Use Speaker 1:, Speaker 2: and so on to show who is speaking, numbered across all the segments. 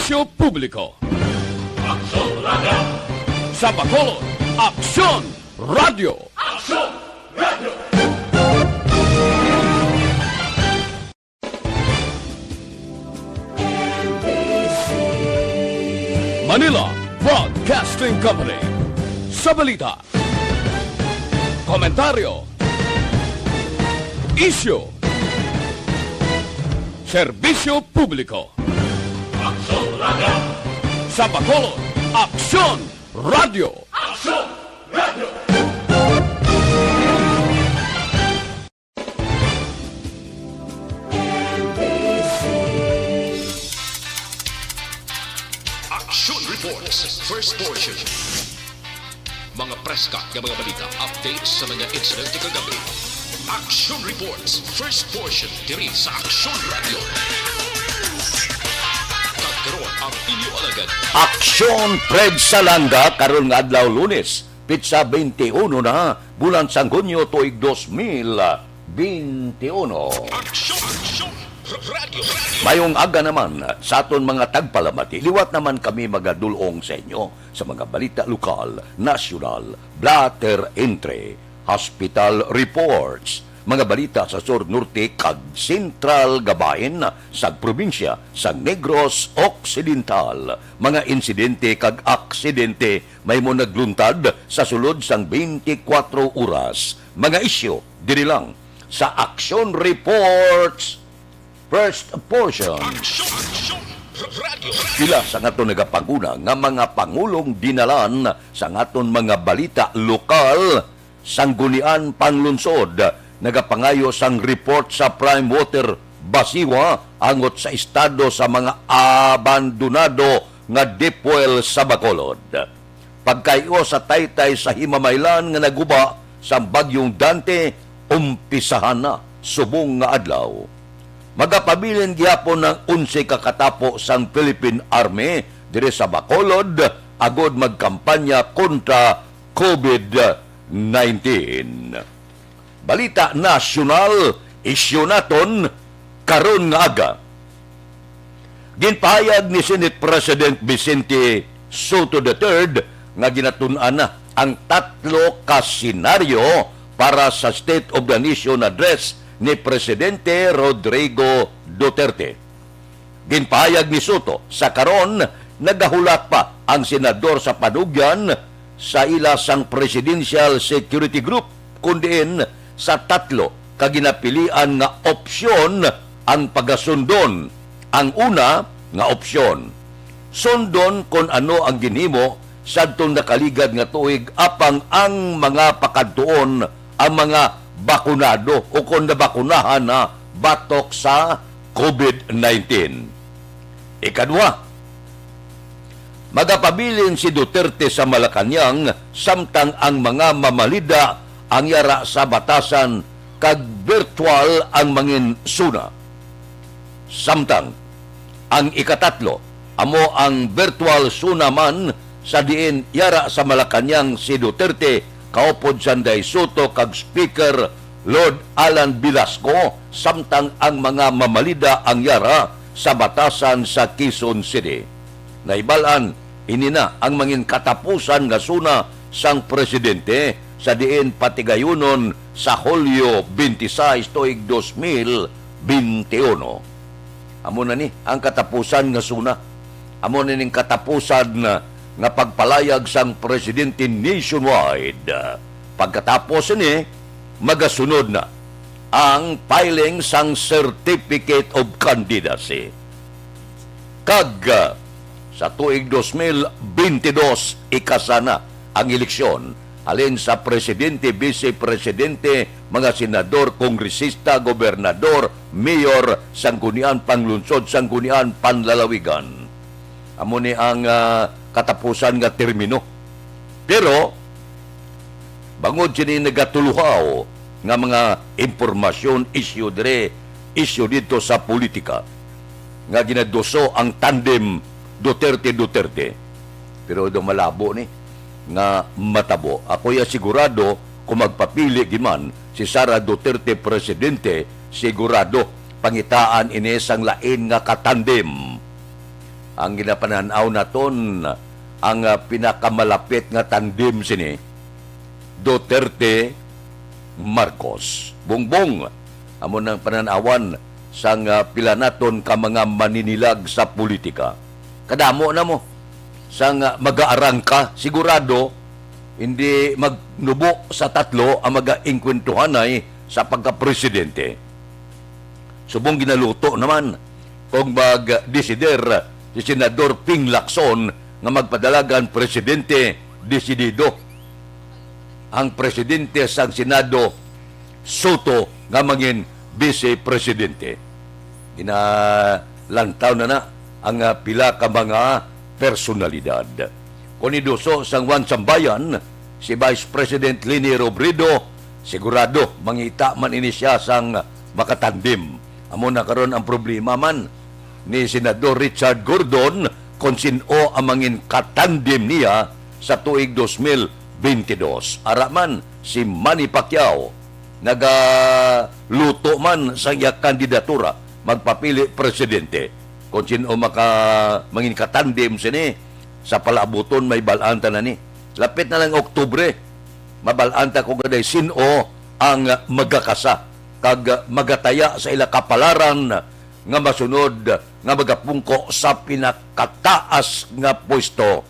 Speaker 1: Serbisyo Publiko.
Speaker 2: Aksyon Radio!
Speaker 1: Sa Bacolod, Aksyon Radio!
Speaker 2: Aksyon Radio!
Speaker 1: Manila Broadcasting Company. Sa balita, komentaryo, isyu, serbisyo publiko.
Speaker 2: Aksyon Radio!
Speaker 1: Sa Bacolod, Aksyon Radio!
Speaker 2: Aksyon Radio!
Speaker 3: Aksyon Reports, first portion. Mga preskat ng mga balita, updates sa mga insidente kagabi. Aksyon Reports, first portion, diri sa Aksyon Radio. Kagkaroon ang inyo alagad.
Speaker 4: Aksyon Fred Salanga karon nga adlaw Lunes, pitsa 21 na bulan sang Hunyo tuig 2021.
Speaker 3: Aksyon Radio.
Speaker 4: Mayong aga naman sa aton mga tagpalamati, liwat naman kami magadulong sa inyo sa mga balita lokal, nasyonal, blatter entry, hospital reports, mga balita sa Sur Norte kag Sentral Gabain sa probinsya sa Negros Occidental, mga insidente kag aksidente may mo nagluntad sa sulod sang 24 oras, mga isyu diri lang sa Aksyon Reports first portion.
Speaker 3: Aksyon Radio.
Speaker 4: Pila sa ngaton nagapanguna nga mga pangulong dinalan sa ngaton mga balita lokal sanggunian panglungsod nagapangayo sang report sa Prime Water Basiwa angot sa estado sa mga abandonado nga deep well sa Bacolod. Pagkayo sa taytay sa Himamaylan nga naguba sa bagyong Dante, umpisahan na subong nga adlaw. Magapabilin gyapon ng 11 kakatapo sang Philippine Army dire sa Bacolod agod magkampanya kontra COVID-19. Balita nasyonal, isyu naton karon nga aga. Ginpahayag ni Senate President Vicente Soto III nga ginatun-an na ang 3 ka senaryo para sa State of the Nation Address ni Presidente Rodrigo Duterte. Ginpahayag ni Soto sa karon nagahulat pa ang senador sa Panugyan sa ila sang Presidential Security Group kundiin sa 3 kaginapilian nga opsyon ang pagasundon. Ang una nga opsyon, sundon kung ano ang ginhimo sadtong nakaligad nga tuig apang ang mga pakadtuon ang mga bakunado o kung nabakunahan na batok sa COVID-19. Ikadua, magapabilin si Duterte sa Malacanang samtang ang mga mamalida ang yara sa batasan kag virtual ang mangin suna. Samtang ang ikatatlo, amo ang virtual suna man sa diin yara sa Malacanang si Duterte kaupod Sanday Soto kag Speaker Lord Alan Velasco samtang ang mga mamalida ang yara sa batasan sa Quezon City. Naibalan, inina ang mangin katapusan nga suna sang presidente sa diin patigayunon sa Hulyo 26 tuig 2021. Amo na ni ang katapusan nga suna. Amo na ning katapusan nga pagpalayag sang presidente nationwide. Pagkatapos ni magasunod na ang filing sang Certificate of Candidacy. Kag sa tuig 2022 ikasana ang eleksyon alin sa presidente, vice-presidente, mga senador, kongresista, gobernador, mayor, sanggunian panglunsod, sanggunian panlalawigan. Amo ni ang katapusan nga termino. Pero bangod sini nagatuluhaw nga mga impormasyon issue dito sa politika nga ginadoso ang tandem Duterte. Pero do malabo ni nga matabo. Ako ya sigurado kung magpapili giman si Sara Duterte presidente, sigurado pangitaan inesang lain nga katandem. ang ginapananaw naton ang pinakamalapit nga tandem sini Duterte Marcos. Bongbong amo nang pananawan sang pila naton ka mga maninilag sa politika. Kadamo na mo sang mag-aarang ka sigurado hindi magnubo sa tatlo ang mag-ingkwentuhanay sa pagka-presidente. Subong ginaluto naman kung mag-desider si Senador Ping Lacson nga magpadalagan presidente desidido. Ang presidente sang Senado Soto nga mangin vice-presidente. Ginalantaw na ang pila ka mga personalidad. Kuniduso sang Juan Sambayan, si Vice President Leni Robredo, sigurado mangita man ini siya sang makatandim. Amo na karon ang problema man ni Senador Richard Gordon kung sino ang mangin katandim niya sa tuig 2022. Araman si Manny Pacquiao nagaluto man sa iya kandidatura magpapili presidente. Kung sino mangin katandim sini sa palabuton may balanta na ni. Lapit na lang Oktubre, mabalanta kung gaday sino ang magakasa kag magataya sa ila kapalaran nga masunod nga magapungko sa pinakataas nga pwesto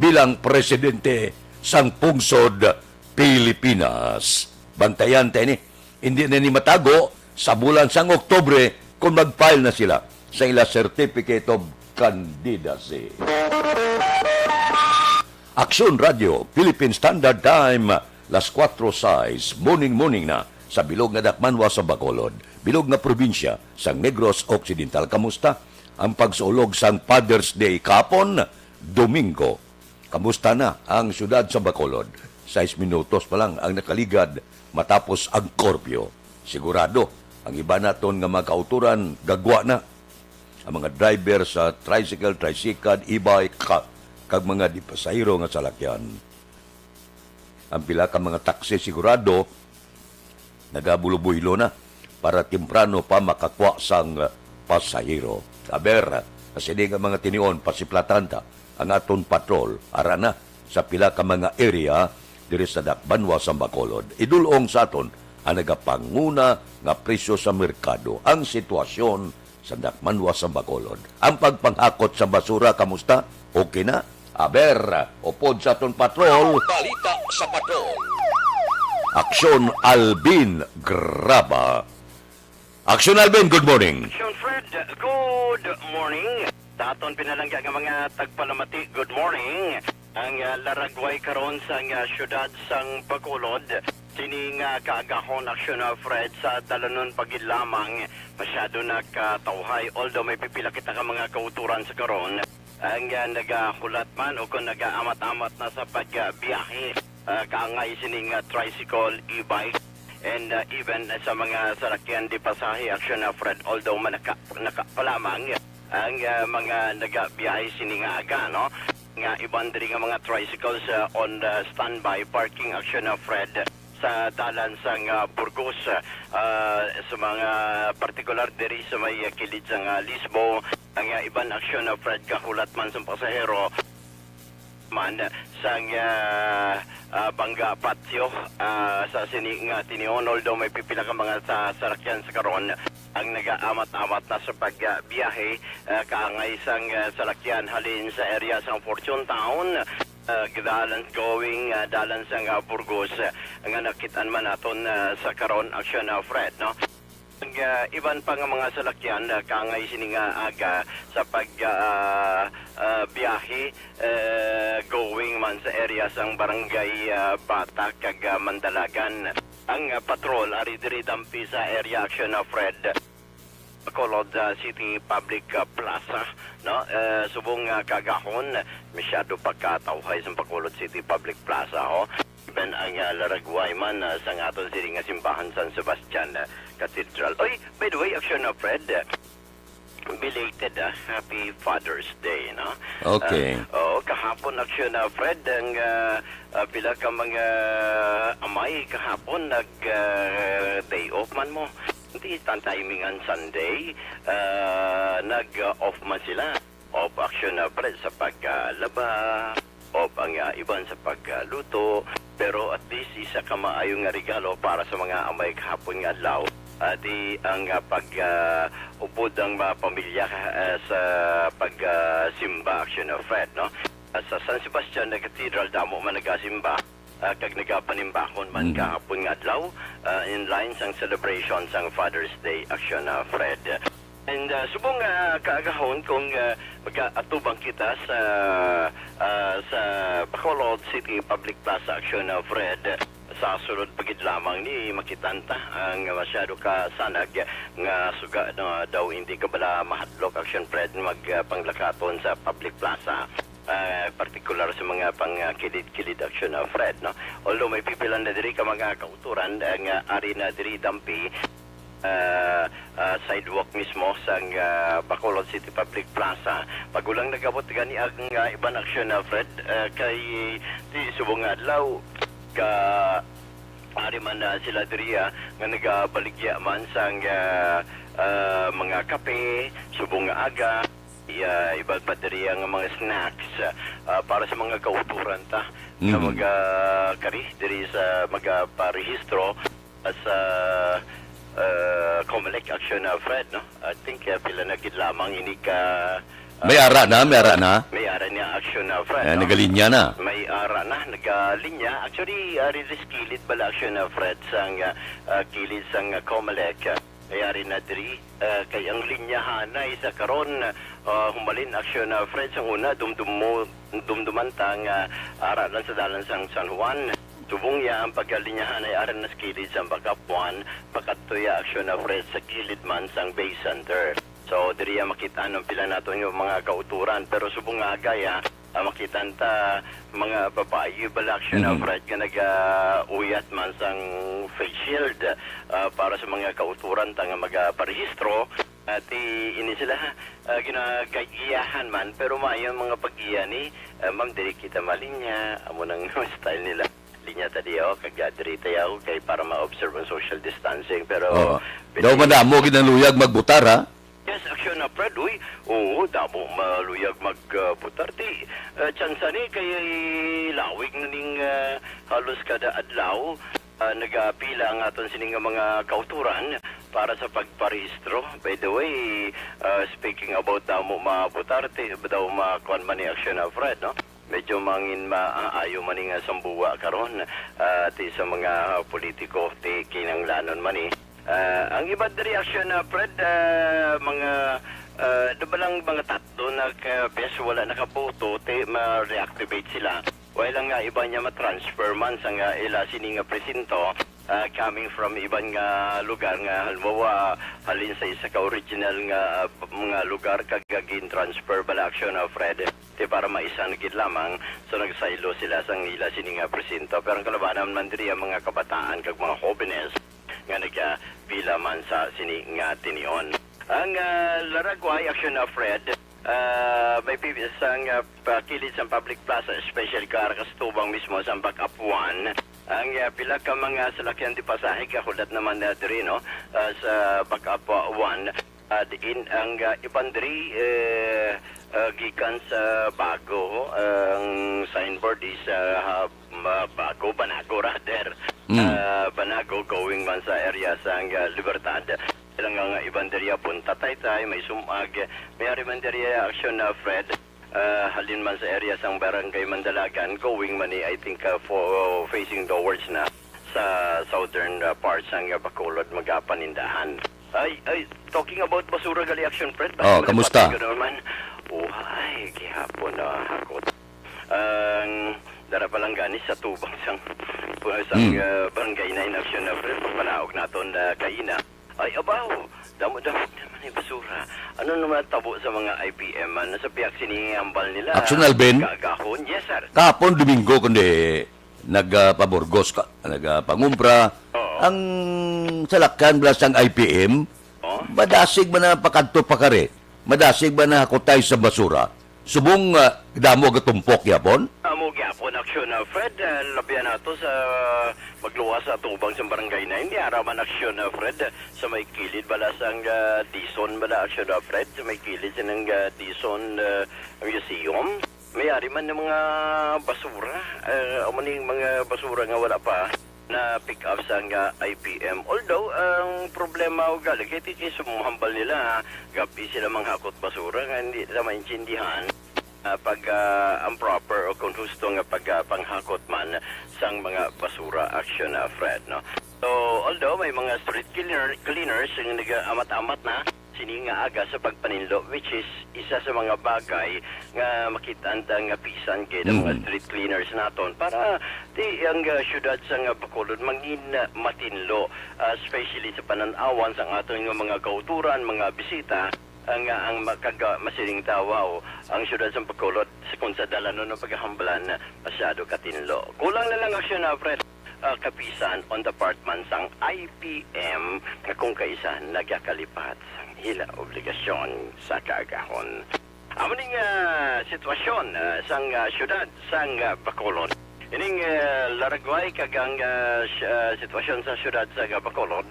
Speaker 4: bilang presidente sang pungsod Pilipinas. Bantayan tayo ni. Hindi na ni matago sa bulan sang Oktubre kung mag-file na sila sa ila Certificate of Candidacy. Aksyon Radio, Philippine Standard Time, las 4:06, morning na sa bilog nga Dakmanwa sa Bacolod, bilog nga probinsya sa Negros Occidental. Kamusta ang pagsulog sang Father's Day kapon, Domingo? Kamusta na ang syudad sa Bacolod? 6 minutos pa lang ang nakaligad matapos ang korpyo. Sigurado, ang iba naton nga mga kauturan, gagwa na. Ang mga driver sa tricycle, e-bike, kag mga di pasahero nga salakyan. Ang pila ka mga taxi sigurado nagabulubuylo na para temprano pa makakwa sang pasahero. Aber, kasi di nga mga tinion pasiplatanta ang aton patrol arana sa pila ka mga area diri sa Dakbanwa sa Bacolod. Idulong sa aton ang nagapanguna nga presyo sa merkado. Ang sitwasyon sa Dakbanwa sa Bacolod. Ang pagpanghakot sa basura, kamusta? Okay na? Aber, upod sa aton patrol.
Speaker 3: Balita sa patrol.
Speaker 4: Aksyon Alvin Graba. Aksyon Alvin, good morning.
Speaker 5: Aksyon Fred, good morning. Sa aton pinalangga nga mga tagpalamati, good morning. Ang laragway karon sa syudad sang Bacolod. Sining kaagahon aksyon Fred sa dalanon pagid lamang masyado nakatawhay, although may pipila kita ka mga kauturan sa karon. Ang nagahulat man o kung nagaamat-amat na sa pagbiyahe, kaangay sining tricycle, e-bike, and even sa mga salakyan di pasahe, aksyon Fred, although nakapalamang ang mga nagabiyahe sining aga, no? Nga ibang diri nga mga tricycles on standby parking, aksyon Fred, sa dalan sang Burgos, sa mga partikular diri sa may kilid sang Lisbo. Ang ibang aksyon na Fred kahulat man sa pasahero man sang Bangga Patio sa sining tinion, although may pipila ka mga sa sarakyan sa karon ang nagaamat-amat na sa pagbiyahe kaangay sang salakyan halin sa area sang Fortune Town, dalan going dalan sang Burgos nga nakitaan man naton sa karon aksyon na Fred, no? Ang iban pa nga mga salakyan kaangay sininga aga sa biyahe going man sa area sang barangay Bata kag Mandalagan. Ang patrol ari diri dampi sa area action na Fred Bacolod City Public Plaza, no? Subong kagahon masyado pagkatawhay sa Bacolod City Public Plaza, ho. Ben ang laragway man sa aton siring simbahan San Sebastian Cathedral. Oy, by the way, action na Fred, belated Happy Father's Day, no?
Speaker 4: Okay.
Speaker 5: Kahapon action na Fred, ang pila ka mga amay kahapon nag day off man mo. Hindi timing on Sunday, nag-off man sila. Off action Fred sa paglaba o ang iban sa pagluto. Pero at least isa ka maayong nga regalo para sa mga amay kahapon nga adlaw. Di ang pag-upod ng mga pamilya sa pagsimba action Fred, no? Sa San Sebastian na Cathedral, damo man nagasimba. Kag nagapanimbakon man kahapon nga adlaw in line sang celebration sang Father's Day action Fred. And subong kaagahon kung mag-atubang kita sa Bacolod City Public Plaza action Fred, sa sulod pagid lamang ni makitanta ang masyado ka sanag nga suga na daw hindi ka bala mahadlok action Fred magpanglakaton sa public plaza. Particular sa mga pang-kilid-kilid action Fred, no? Although may pipilan na diri ka mga kauturan nga ari na diri dampi sidewalk mismo sa Bacolod City Public Plaza. Pagulang nagabot gani ang ibang action Fred kay di subong adlaw ka ari man sila diri nga nagabaligya man sang mga kape subong aga iba't pa diri ang mga snacks para sa mga kauturan ta na magkari diri sa magparehistro sa Comelec action Fred, no? I think pila na gid lamang ini ka
Speaker 4: May ara na.
Speaker 5: may ara niya action Fred, no?
Speaker 4: Nagalinya na.
Speaker 5: May ara na, nagalinya. Actually, rilis kilid bala action Fred sang kilid sang Comelec. Ayari na diri kay ang linyahan na isa karon humalin action Fred sang una dumduman tang ara lang sa dalan sang San Juan. Subong ya ang pagkalinyahan ay aran na skilid sa Bakapuan, pagkatuya action Fred sa kilid man sang Bay Center. So diri makita ng pila nato yung mga kauturan, pero subong nga gaya makitan ta mga babae bala action Fred nga nag-uyat man sang face shield para sa mga kauturan ta nga magaparehistro at ini sila ginagayahan man, pero maayong mga pag-iya ni ma'am diri kita malinya amo nang style nila linya tadi kag-diri tayo kay para ma-observe ang social distancing, pero
Speaker 4: Daw madamo gid ang luyag magbutar ha.
Speaker 5: yes, action Fred, uy. Oo, damo maluyag magbutar. Di, tsansa ni kay lawig na ning halos kada adlaw. Nagapila ang aton sining mga kauturan para sa pagparehistro. By the way, speaking about damo mabutar, daw makuan man ni action Fred, no? Medyo mangin maayo man nga sambuwa karon ti sa mga politiko ti kinanglanon man ni. Ang iba reaction Fred, mga dabalang mga tatlo nag-best wala nakapoto te ma-reactivate sila. Wala nga iba niya ma-transfer man sa nga ila sining presinto coming from ibang nga lugar nga halimbawa halin sa isa ka original nga mga lugar kagagin transfer bala action Fred te para maisan gid lamang so nagsaylo sila sa ila sining presinto, pero ang kalabanan man diri ang mga kabataan kag mga jóvenes nga nagpila man sa sini nga tinion. Ang Laragway action Fred, may isang kilid sa public plaza, especially karakastubang mismo sa Bakapuan. Ang pila ka mga salakyan di pasahe kakulat naman na diri, no? Sa Bakapuan. Diin ang ibang diri gikan sa Bago, ang signboard is Bago, Banago rather. Banago going man sa area sa Libertad. Ilang nga ibang diriya punta Taytay, may sumag, may ariman diriya action Fred. Halin man sa area sang Barangay Mandalagan, going man I think for facing towards na sa southern parts ng Bacolod magapanindahan. Ay, talking about basura gali action Fred.
Speaker 4: Kamusta?
Speaker 5: Ay, gihapon na hakot. Dara palang ganis sa tubang sang barangay na inaksyon na Fred, pagpanaog naton kaina. Ay, abaw, damo-damo naman yung basura. Ano naman tabo sa mga IPM? Nasa piyak sinihambal nila.
Speaker 4: Aksyon Alben?
Speaker 5: Gagahon, yes sir.
Speaker 4: Kahapon Domingo kundi nagpaburgos ka, nagpangumpra. Ang salakyan blas ang IPM, madasig ba na pakadto pakare? Madasig ba na hakotay sa basura? Subong damo gatumpok yapon?
Speaker 5: Amo mo gyapon aksyon na Fred, labihan nato sa magluwas sa tubang sa barangay na hindi araman aksyon na Fred sa may kilid bala sang Dison bala aksyon na Fred sa may kilid sa ng Dison Museum. Mayari man ng mga basura, maning mga basura nga wala pa na pick up sa IPM. Although, ang problema o galing, kaya tiki sumuhambal nila, gabi sila manghakot basura, nga hindi nila maintindihan pag ang proper o kung gusto nga panghakot man sang mga basura action na Fred, no? So, although may mga street cleaners yung nag-amat-amat na, sini nga aga sa pagpaninlo, which is isa sa mga bagay nga makita nga pisan kay mga street cleaners naton para di ang syudad sa nga Bacolod mangin matinlo, especially sa pananawan sa aton nga mga kauturan, mga bisita ang masiling tawaw ang syudad sa Bacolod kung sa dala no ng paghahambalan masyado katinlo. Kulang na lang aksyon na Fred kapisan on the part man sang IPM nga kung kaisan nagyakalipat sang hila obligasyon sa kaagahon. Amaning sitwasyon sang syudad sang Bacolod. Ining laragway kagang sitwasyon sa syudad sa Bacolod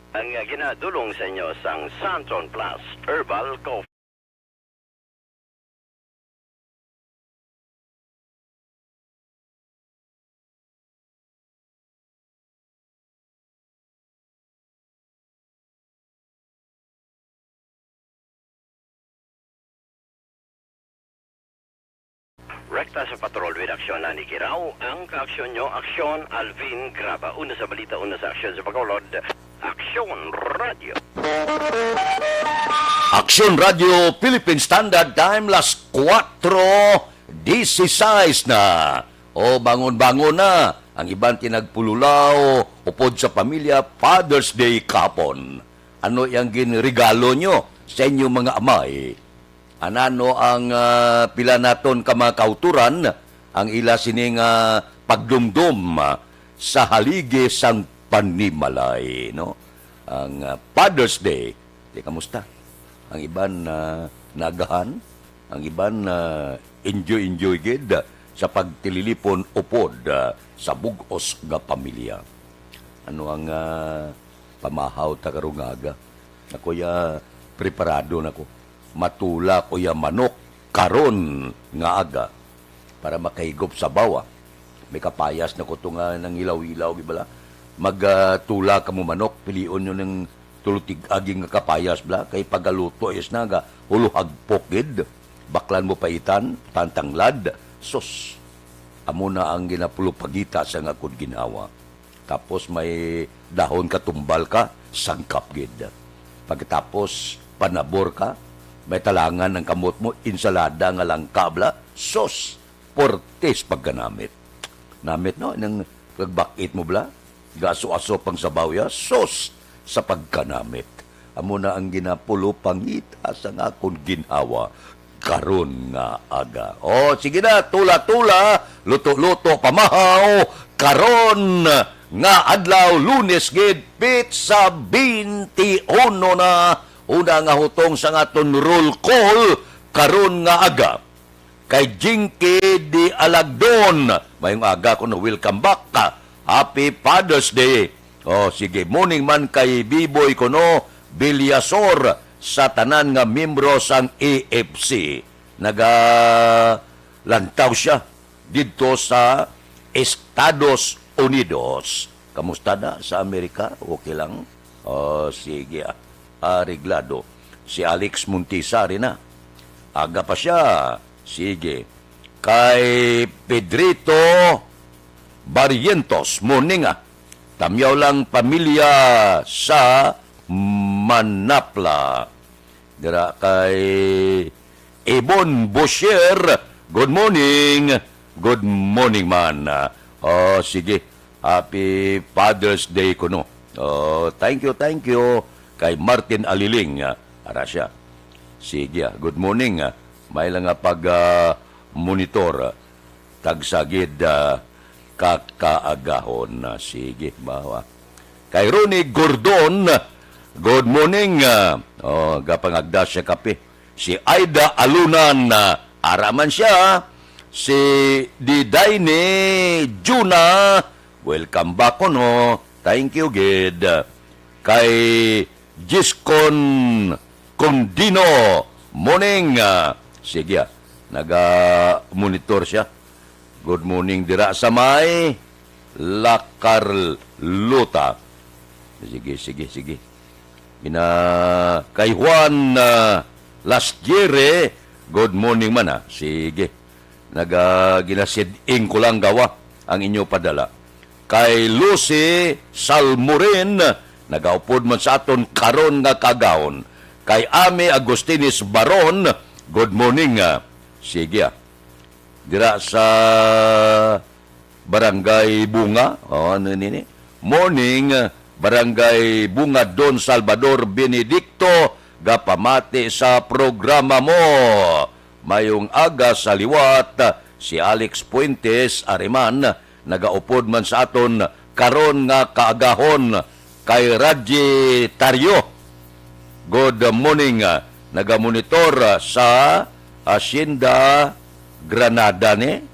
Speaker 5: ang ginadulong sa inyo sang Santon Plus Herbal Coffee. Rekta sa Patrol with Aksyon na Nikiraw, ang kaaksyon nyo, Aksyon Alvin Graba. Una sa balita, una sa aksyon sa Bacolod, Aksyon Radio.
Speaker 4: Aksyon Radio Philippine Standard Time, las 4:16 na. O bangon-bangon na. Ang ibang tinagpululaw, upod sa pamilya, Father's Day kapon. Ano yung ginregalo nyo sa inyong mga amay? Anano ang pila naton ka mga kauturan, ang ila sining pagdumdum sa haligi sang panimalay, no? Ang Father's Day, di kamusta? Ang iban nagahan, ang iban enjoy gid sa pagtililipon upod sa bugos nga pamilya. Ano ang pamahaw ta karungaga? Nakuya preparado nako. Matula ko ya manok karon nga aga para makahigop sa bawa. May kapayas na ko ito nga ng ilaw-ilaw, gibala. Magtula ka mo manok, pilion nyo ng tulutig-aging nga kapayas, bla. Kay pagaluto is na nga, huluhag pokid, baklan mo paitan, tantanglad, sus. Amo na ang ginapulupagita sa nga kung ginawa. Tapos may dahon ka, tumbal ka, sangkap gid. Pagkatapos, panabor ka, may talangan ng kamot mo, insalada nga lang kabla, sos, portes pagkanamit. Namit, no? Nang pagbakit mo bla, gaso-aso pang sabaw ya, sos, sa pagkanamit. Amo na ang ginapulo pangita sa nga kung ginhawa, karon nga aga. O, sige na, tula-tula, luto-luto, pamahaw, karon nga adlaw, Lunes gid, pizza 21 na, una nga hutong sa aton roll call karon nga aga. Kay Jinky di Alagdon, mayong aga ko na welcome back ka. Happy Father's Day. O sige, morning man kay Biboy ko no, Bilyasor sa tanan nga membro sang AFC. Lantaw siya dito sa Estados Unidos. Kamusta na sa Amerika? Okay lang? O sige areglado. Si Alex Muntisari na. Aga pa siya. Sige. Kay Pedrito Barrientos, morning Tamyaw lang pamilya sa Manapla. Dira kay Ebon Bosher, good morning. Good morning man. Oh, sige. Happy Father's Day ko no. Oh, thank you. Kay Martin Aliling, arasya. Sige, good morning. May lang pag-monitor, tagsagid kakaagahon. Sige, bawa. Kay Ronnie Gordon, good morning. Gapangagda siya kape. Si Aida Alunan, araman siya. si Didaine Juna. Welcome back no. Thank you, Gid. Kay Giscon Condino. Morning. Sige, naga-monitor siya. Good morning dira sa may La Carlota. Sige. Kay Juan Lasgiere, good morning man Sige. Ginasid-ing ko lang gawa ang inyo padala. Kay Lucy Salmurin, nagaupod man sa aton karon nga kagahon. Kay Ame Agostinis Baron, good morning. Sige. Dira sa Barangay Bunga. Ano nini? Morning, Barangay Bunga Don Salvador Benedicto, gapamati sa programa mo. Mayong aga sa liwat, si Alex Puentes Ariman, nagaupod man sa aton karon nga kaagahon. Kay Raji Tario, good morning. Nagamonitor sa Hacienda Granada ni.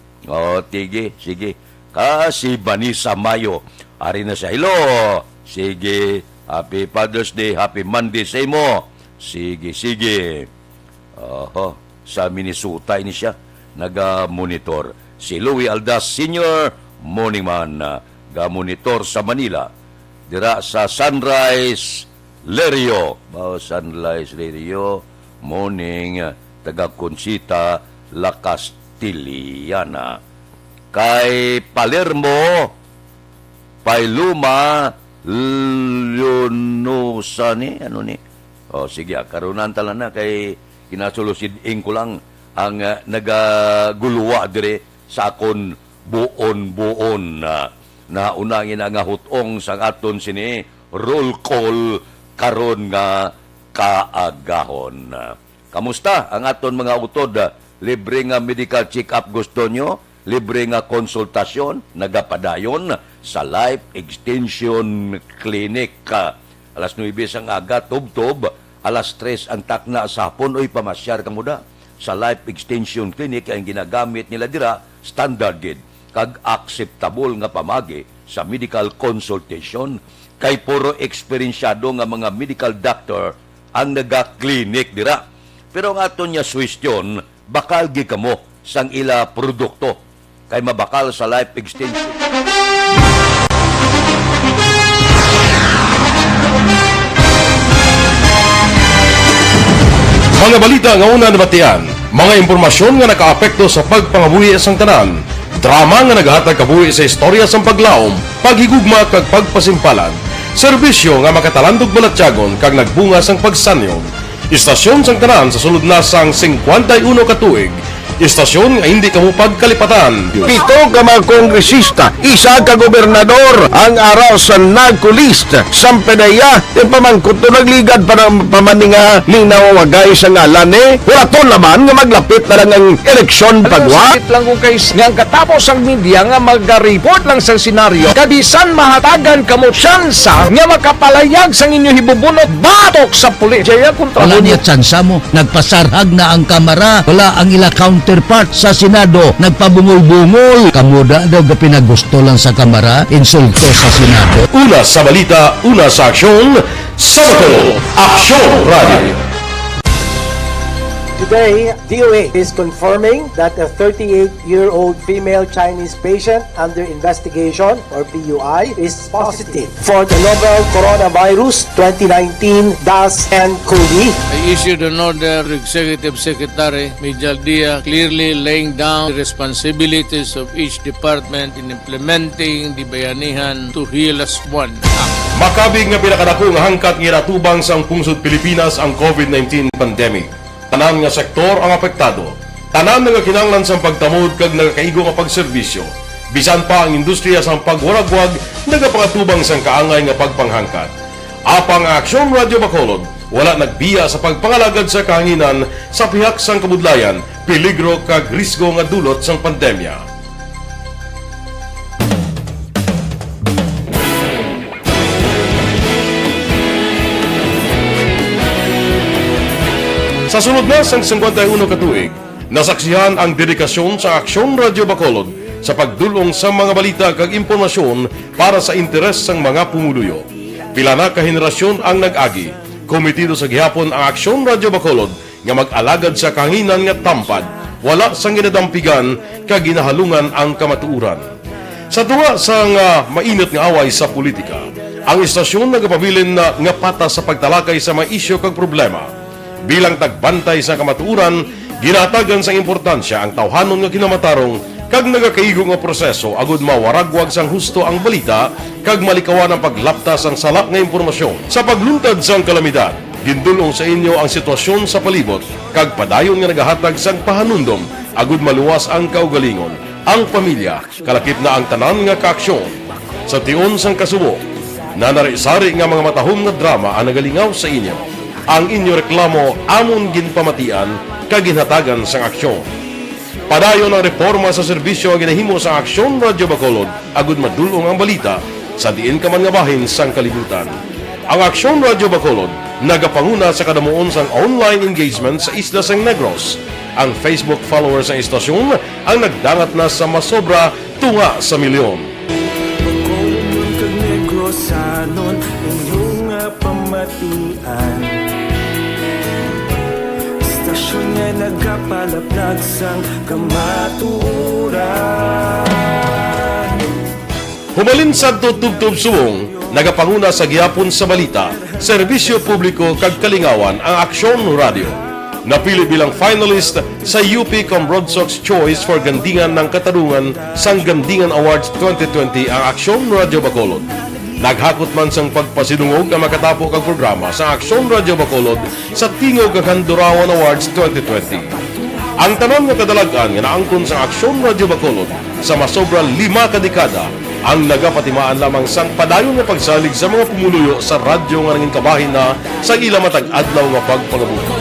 Speaker 4: Sige. Kasi Vanessa Mayo. Ari na siya. Hello. Sige. Happy Father's Day. Happy Monday sa imo. Sige. Sa Minnesota ini siya. Naga-monitor. Si Louie Aldas Sr. Morning man. Ga-monitor sa Manila. Dira sa Sunrise Lerio. Sunrise Lerio. Morning. Taga Conchita La Castiliana. Kay Palermo Pailuma Leonosa ni sige, karunan tala na kay kinasulusid ko lang ang nagaguluwa dire sa akon buon na unangin nga hutong sang aton sini roll call karon nga kaagahon. Kamusta ang aton mga utod? Libre nga medical check-up gusto nyo? Libre nga konsultasyon? Nagapadayon sa Life Extension Clinic. Alas 9 ang aga, tub-tub. Alas 3 ang takna sa hapon. Oy, pamasyar ka muda. Sa Life Extension Clinic, ang ginagamit nila dira, standard gid. Kag acceptable nga pamagi sa medical consultation. Kay puro eksperensyado nga mga medical doctor ang naga-clinic dira. Pero ang aton niya suwestyon, bakal gi kamo sang ila produkto. Kay mabakal sa life extension.
Speaker 6: Mga balita nga una nabatian, mga impormasyon nga nakaapekto sa pagpangabuhi sang tanan, drama nga naghatag kabuhi sa istorya sang paglaom, paghigugma kag pagpasimpalan, serbisyo nga makatalandog balatyagon kag nagbunga sang pagsanyon. Istasyon sang tanan sa sulod na sang 51 katuig. Istasyon nga hindi kamupag kalipatan.
Speaker 7: 7 ka mga kongresista, 1 ka gobernador ang araw sa nagkulist sa pedaya yung pamangkot to nagligad para pamaninga linaw wagay sa ngalan wala to naman nga maglapit na lang ang eleksyon pagwa lang kung kayo nga katapos ang media nga mag-report lang sa senaryo kabisan mahatagan kamo tsansa nga makapalayag sa inyo hibubunot batok sa pulis jaya kontra
Speaker 8: wala niya tsansa mo nagpasarhag na ang kamara wala ang ila counterpart sa Senado nagpabungol-bungol kamuda daw pinagusto lang sa kamara insulto sa Senado.
Speaker 6: Una sa balita, una sa aksyon, Sabado, Aksyon Radio.
Speaker 9: Today, DOA is confirming that a 38-year-old female Chinese patient under investigation, or PUI, is positive for the novel coronavirus 2019-nCoV.
Speaker 10: I issued an order to Executive Secretary Mijal Dia clearly laying down the responsibilities of each department in implementing the Bayanihan to Heal as One Act.
Speaker 6: Makabig nga pinakadako nga hangkat nga natubang sang pungsod Pilipinas ang COVID-19 pandemic. Tanan nga sektor ang apektado. Tanan nga kinahanglan sang pagtamod kag nagakaigo nga pagserbisyo. Bisan pa ang industriya sang pagwaragwag nagapangatubang sang kaangay nga pagpanghangkat. Apang Aksyon Radio Bacolod wala nagbiya sa pagpangalagad sa kahanginan sa pihak sang kabudlayan, peligro kag risgo nga dulot sang pandemya. Sa sunod na sang 51 katuig, Nasaksihan ang dedikasyon sa Aksyon Radio Bacolod sa pagdulong sa mga balita kag impormasyon para sa interes ng mga pumuluyo. Pila na ka henerasyon ang nag-agi. Komitido sa gihapon ang Aksyon Radio Bacolod nga mag-alagad sa kanginan nga tampad, wala sang ginadampigan kag ginahalungan ang kamatuuran. Sa tuwa sa mainit nga away sa politika, ang istasyon nagapabilin na nga pata sa pagtalakay sa mga isyu kag problema. Bilang tagbantay sa kamatuuran, ginatagan sa importansya ang tawhanon nga kinamatarong kag nagakaigo nga proseso agud mawaragwag sang husto ang balita kag malikawan ang paglaptas ang salak nga impormasyon. Sa pagluntad sang kalamidad, gindulong sa inyo ang sitwasyon sa palibot kag padayon nga nagahatag sang pahanundom agud maluwas ang kaugalingon, ang pamilya, kalakip na ang tanan nga kaaksyon. Sa tion sang kasubo, nanari-sari nga mga matahom nga drama ang nagalingaw sa inyo. Ang inyo reklamo amon ginpamatian kag ginhatagan sang aksyon. Padayon ang reforma sa serbisyo nga ginahimo sa Aksyon Radio Bacolod agud madulong ang balita sa diin ka man nga bahin sang kalibutan. Ang Aksyon Radio Bacolod nagapanguna sa kadamuon sang online engagement sa isla sang Negros. Ang Facebook followers sa istasyon ang nagdangat na sa masobra tunga sa milyon.
Speaker 11: Bacolod kag Negros sanon inyong pamatian. Istasyon nga nagapalaplag sang kamaturan.
Speaker 6: Humalin sa tutubtub suwong, nagapanguna sa gihapon sa balita, serbisyo publiko kag kalingawan ang Aksyon Radio. Napili bilang finalist sa UP Comrodsox Choice for Gandingan ng Katarungan sang Gandingan Awards 2020 ang Aksyon Radio Bacolod. Naghakot man sang pagpasinungog ang makatapo kag programa sa Aksyon Radio Bacolod sa Tingog kag Handurawan Awards 2020. Ang tanon nga kadalagan nga naangkon sa Aksyon Radio Bacolod sa masobra 5 ka dekada ang nagapatimaan lamang sang padayon nga pagsalig sa mga pumuluyo sa radyo nga nanging kabahin na sa ila matag adlaw nga pagpangabuhi.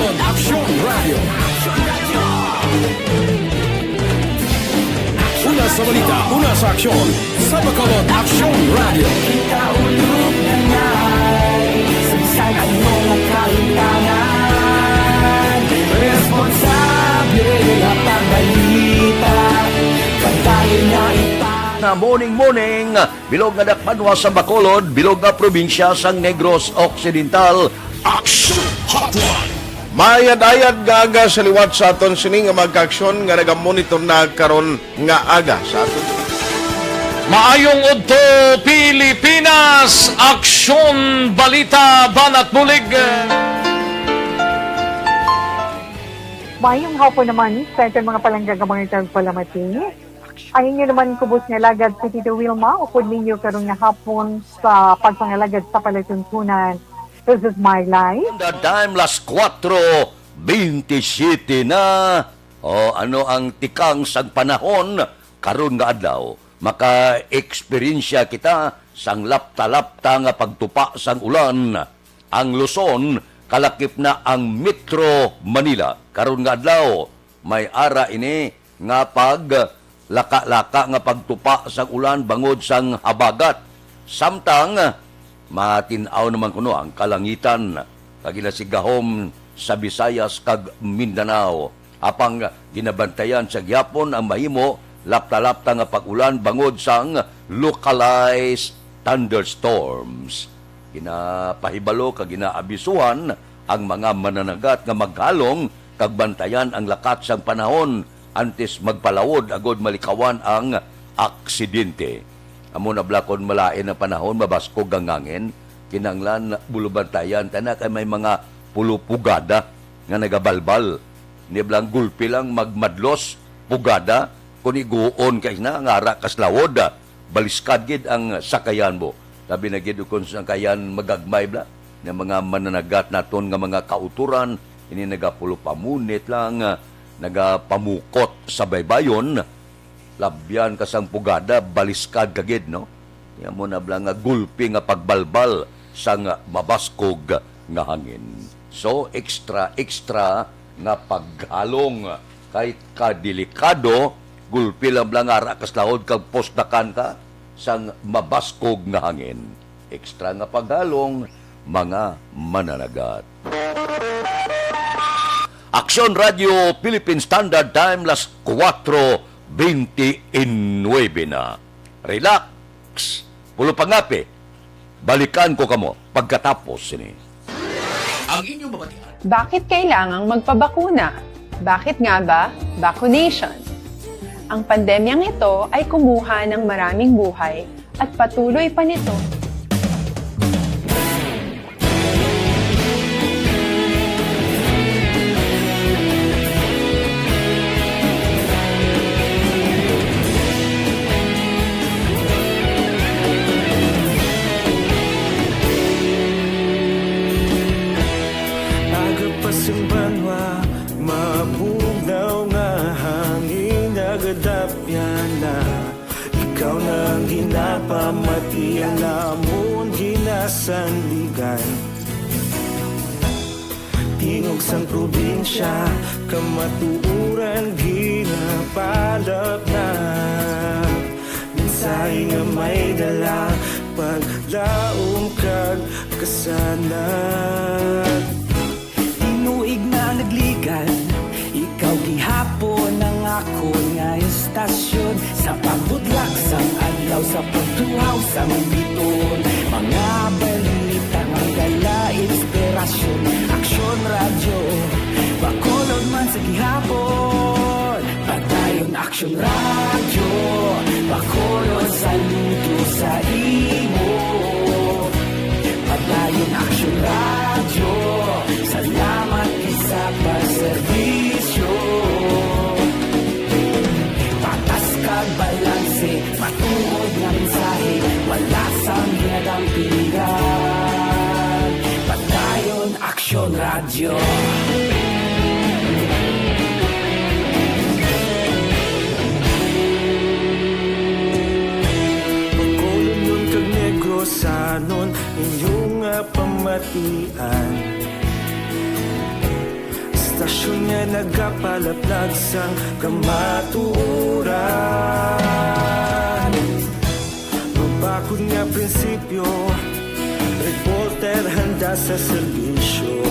Speaker 1: Una sa balita, una sa aksyon, sa Bacolod Aksyon Radio.
Speaker 11: Ikaulog na ngay, sabsagan mo ang kaintangan. Responsable ang pagbalita, pagkain na
Speaker 4: Na morning, bilog nga dakpanwa sa Bacolod, bilog nga probinsya sang Negros Occidental.
Speaker 1: Aksyon Hotline.
Speaker 7: Mayad-ayad nga aga sa liwat sa aton sini nga magkaaksyon nga nagamonitor na karon nga aga sa aton.
Speaker 1: Maayong udto Pilipinas, Aksyon Balita Banat Bulig.
Speaker 12: Mayong hapon naman sa itong mga palangga nga mga tagpalamati. Ang inyo naman kubos nga lagad sa Tito Wilma, upod ninyo karon nga hapon sa pagpangalagad sa palatuntunan. This is my life.
Speaker 4: The time last 4:27 na. O ano ang tikang sang panahon karon nga adlaw? Maka-eksperyensya kita sang lapta-lapta nga pagtupa sang ulan. Ang Luzon kalakip na ang Metro Manila. Karon nga adlaw may ara ini nga pag laka-laka nga pagtupa sang ulan bangod sang habagat. Samtang matinaw naman kuno ang kalangitan kag ginasigahom sa Visayas kag Mindanao. Apang ginabantayan sa gyapon ang mahimo lapta-lapta nga pag-ulan bangod sang localized thunderstorms. Ginapahibalo kag ginaabisuhan ang mga mananagat nga maghalong kag bantayan ang lakat sang panahon antes magpalawod agod malikawan ang aksidente. Amo na blakon malain ang panahon, mabaskog ang ngangin, kinanglan bulubantayan, tanak ay may mga pulupugada nga nagabalbal. Niblang gulpi lang magmadlos, pugada, kung iguon kay na, nga ara kaslawod, baliskad gid ang sakayan mo. Sabi na gid kung sakayan magagmay bla, ng mga mananagat naton nga mga kauturan, ini nagapulupamunit lang, nagapamukot sa baybayon, labyan kasang pugada, baliskad kagid, no? Yan mo na blang nga gulpi nga pagbalbal sang mabaskog nga hangin. So, extra nga paghalong kahit kadelikado, gulpi lang blang ara kaslahod kag posdakan ka sang mabaskog nga hangin. Extra nga paghalong, mga mananagat. Aksyon Radio Philippine Standard Time las 4:29 na. Relax. Pulo pangapi. Balikan ko kamo pagkatapos ini.
Speaker 3: Ang inyong mabatian.
Speaker 13: Bakit kailangang magpabakuna? Bakit nga ba vaccination? Ang pandemyang ito ay kumuha ng maraming buhay at patuloy pa nito.
Speaker 11: Agapasumbanwa, mabugaw nga hangin agadapyan na. Ikaw nang ginapamatian namon ginasandigan. Tingog sang probinsya, kamatuuran ginapalap na. Minsay nga may dala, paglaom kag kasanat. Tinuig na nagligan, ikaw gihapon ang ako nga estasyon. Sa pagbutlak sang adlaw, sa pagtuhaw sang biton. Mga balita, mga inspirasyon. Aksyon radyo, bakolod man sa gihapon. Pagdayon aksyon radyo, bakolod saludo sa imo. Pagdayon aksyon radyo, salamat isa pa serbisyo. Patas kag balanse, matuod nga mensahe, wala sang ginadampingan. Pagdayon aksyon radyo. Pagkolon nun kag negrosanon, inyong nga pamatian. Stasyon nga nagapalaplag sang kamatuuran. Mabakod nga prinsipyo, reporter handa sa serbisyo.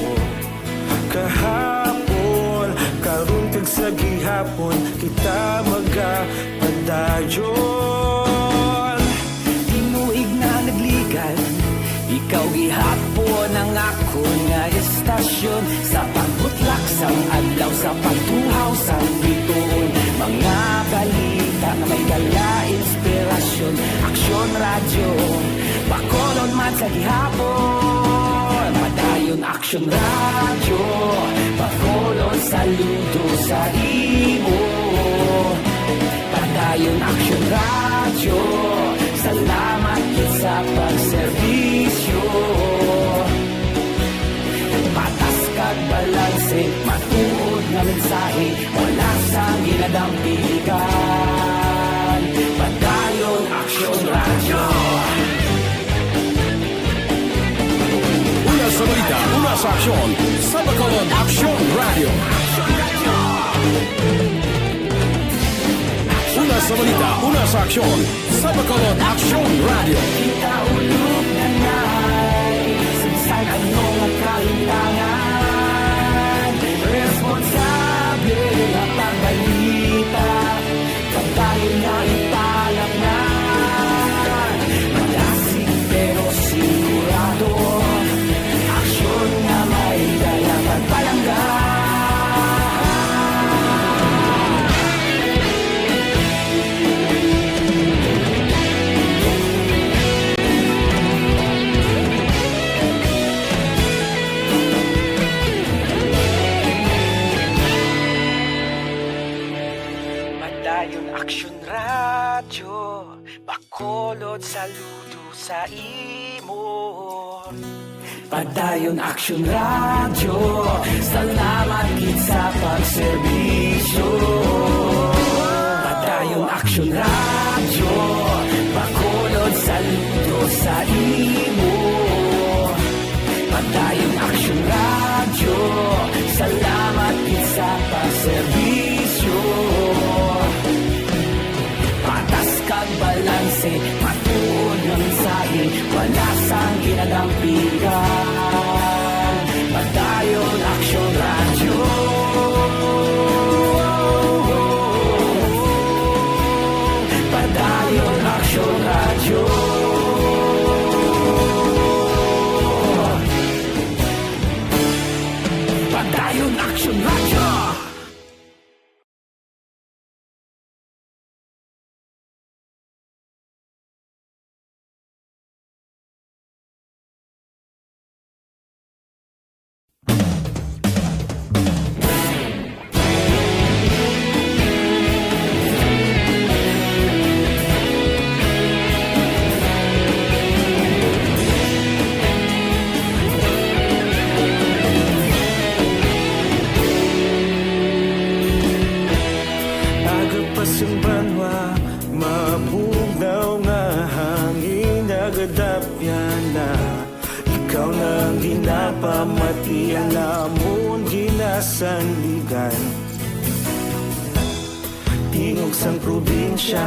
Speaker 11: Kahapon, karon kag sa gihapon, kita magapadayon. Tinuig na nagligan, ikaw gihapon ang ako nga estasyon. Sa pagbutlak sang adlaw, sa pagtuhaw sang biton. Mga balita na may dala inspirasyon. Aksyon radyo, bakolon man sa gihapon. Padayon aksyon radyo, bakolon saludo sa imo. Padayon aksyon radyo, salamat sa pagserbisyo. Patas kag balanse, matuod nga mensahe, wala sang ginadampigan. Padayon aksyon radyo.
Speaker 1: Una sa balita, una sa aksyon, sa Bacolod Aksyon Radio. Una sa balita, una sa aksyon, sa Bacolod Aksyon Radio.
Speaker 11: Kita ulog na ngay, sinsan ano ang kahintangan. Responsable ang pagbalita, pagdayon na italak na. Malasig pero sigurado, aksyon na may dala pagpalangga. Padayon aksyon radyo, bakolod saludo sa imo. Padayon aksyon radyo, salamat gid sa pagserbisyo. Padayon aksyon radyo, bakolod saludo sa imo. Padayon aksyon radyo, salamat gid sa pagserbisyo. Patas kag balanse, matuod nga mensahe, wala sang ginadampigan. Padayon aksyon radyo.
Speaker 1: Lupas ang banwa, mabugnaw nga hangin nagadapyan na. Ikaw na ang ginapamati, ang namon ginasanligan. Tingog sang probinsya,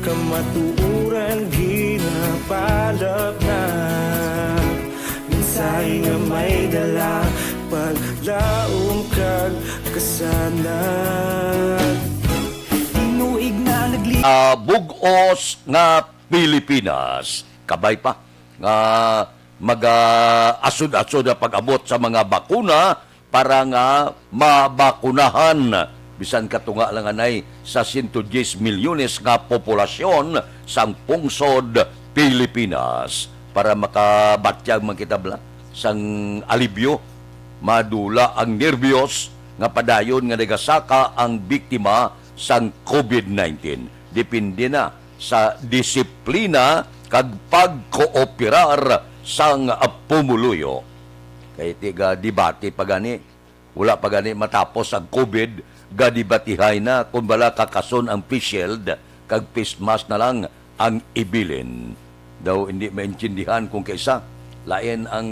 Speaker 1: kamatuuran ginapalap na. Minsay nga may dala, paglaom kag kasanag. Inuig na nagli
Speaker 4: Bugos nga Pilipinas. Kabay pa nga mag-asod-asod na pag-abot sa mga bakuna para nga mabakunahan. Bisan katunga lang anay sa 110 milyones nga populasyon sang pungsod Pilipinas para makabatyag man kita bla sang alibyo, madula ang nervyos nga padayon nga nagasaka ang biktima sang COVID-19. Depende na sa disiplina kag pagkooperar sang pumuluyo. Kaya tiga debate pagani, wala pagani matapos ang COVID, gadibatihay na kung bala kakason ang face shield kag face mask na lang ang ibilin. Daw hindi maintindihan kung kaisa lain ang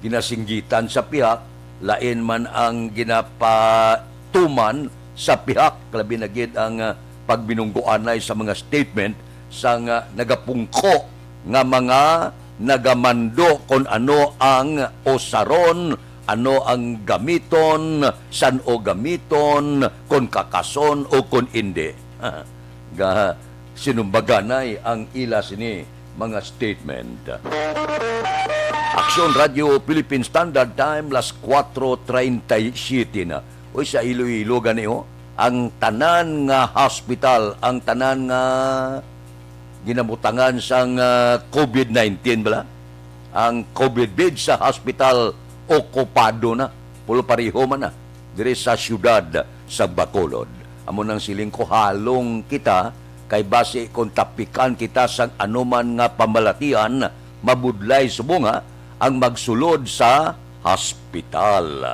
Speaker 4: ginasinggitan sa pihak, lain man ang ginapatuman sa pihak, labi na gid ang pagbinungguan ay sa mga statement sang nagapungko nga mga nagamando kung ano ang osaron, ano ang gamiton, san o gamiton, kung kakason o kung hindi. Ga sinumbaganay ang ila sini mga statement. Aksyon Radio Philippine Standard Time, las 4:37 na. Uy, sa Iloilo gani ang tanan nga hospital, ang tanan nga ginabutangan sang COVID-19 bala. Ang COVID bed sa hospital okupado na, pulo pariho man na diri sa syudad sa Bacolod. Amo nang siling ko halong kita kay base kung tapikan kita sang anuman nga pamalatian, mabudlay subunga ang magsulod sa hospital.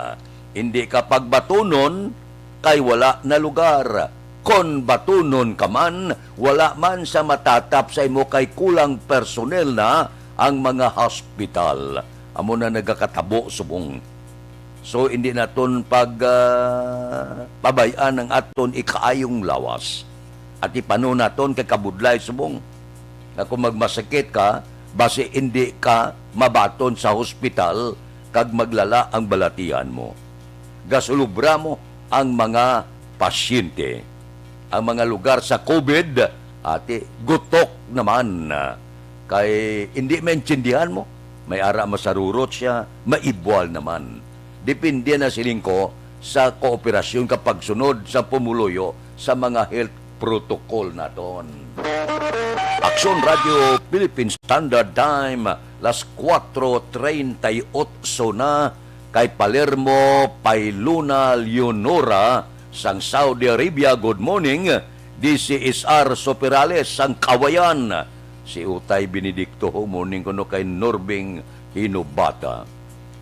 Speaker 4: Hindi ka pagbatunon kay wala na lugar. Kon batunon ka man, wala man sa matatap sa imo kay kulang personnel na ang mga hospital. Amo na nagakatabo subong. So hindi naton pabayaan ang aton ikaayong lawas. At ipano naton kay kabudlay subong. Na kung magmasakit ka, base hindi ka mabaton sa hospital kag maglala ang balatian mo. Gasulubra mo ang mga pasyente. Ang mga lugar sa COVID, ate, gutok naman. Kay hindi maintindihan mo. May ara masarurot siya, maibwal naman. Depende na silingko sa kooperasyon kapag sunod sa pumuluyo sa mga health protocol naton. Aksyon Radio Philippine Standard Time, las 4:38 na kay Palermo, Pailuna, Leonora, sang Saudi Arabia. Good morning. DCSR Soperales, sang Kawayan. Si Utay Benedicto, morning ko no kay Norbing Hinubata.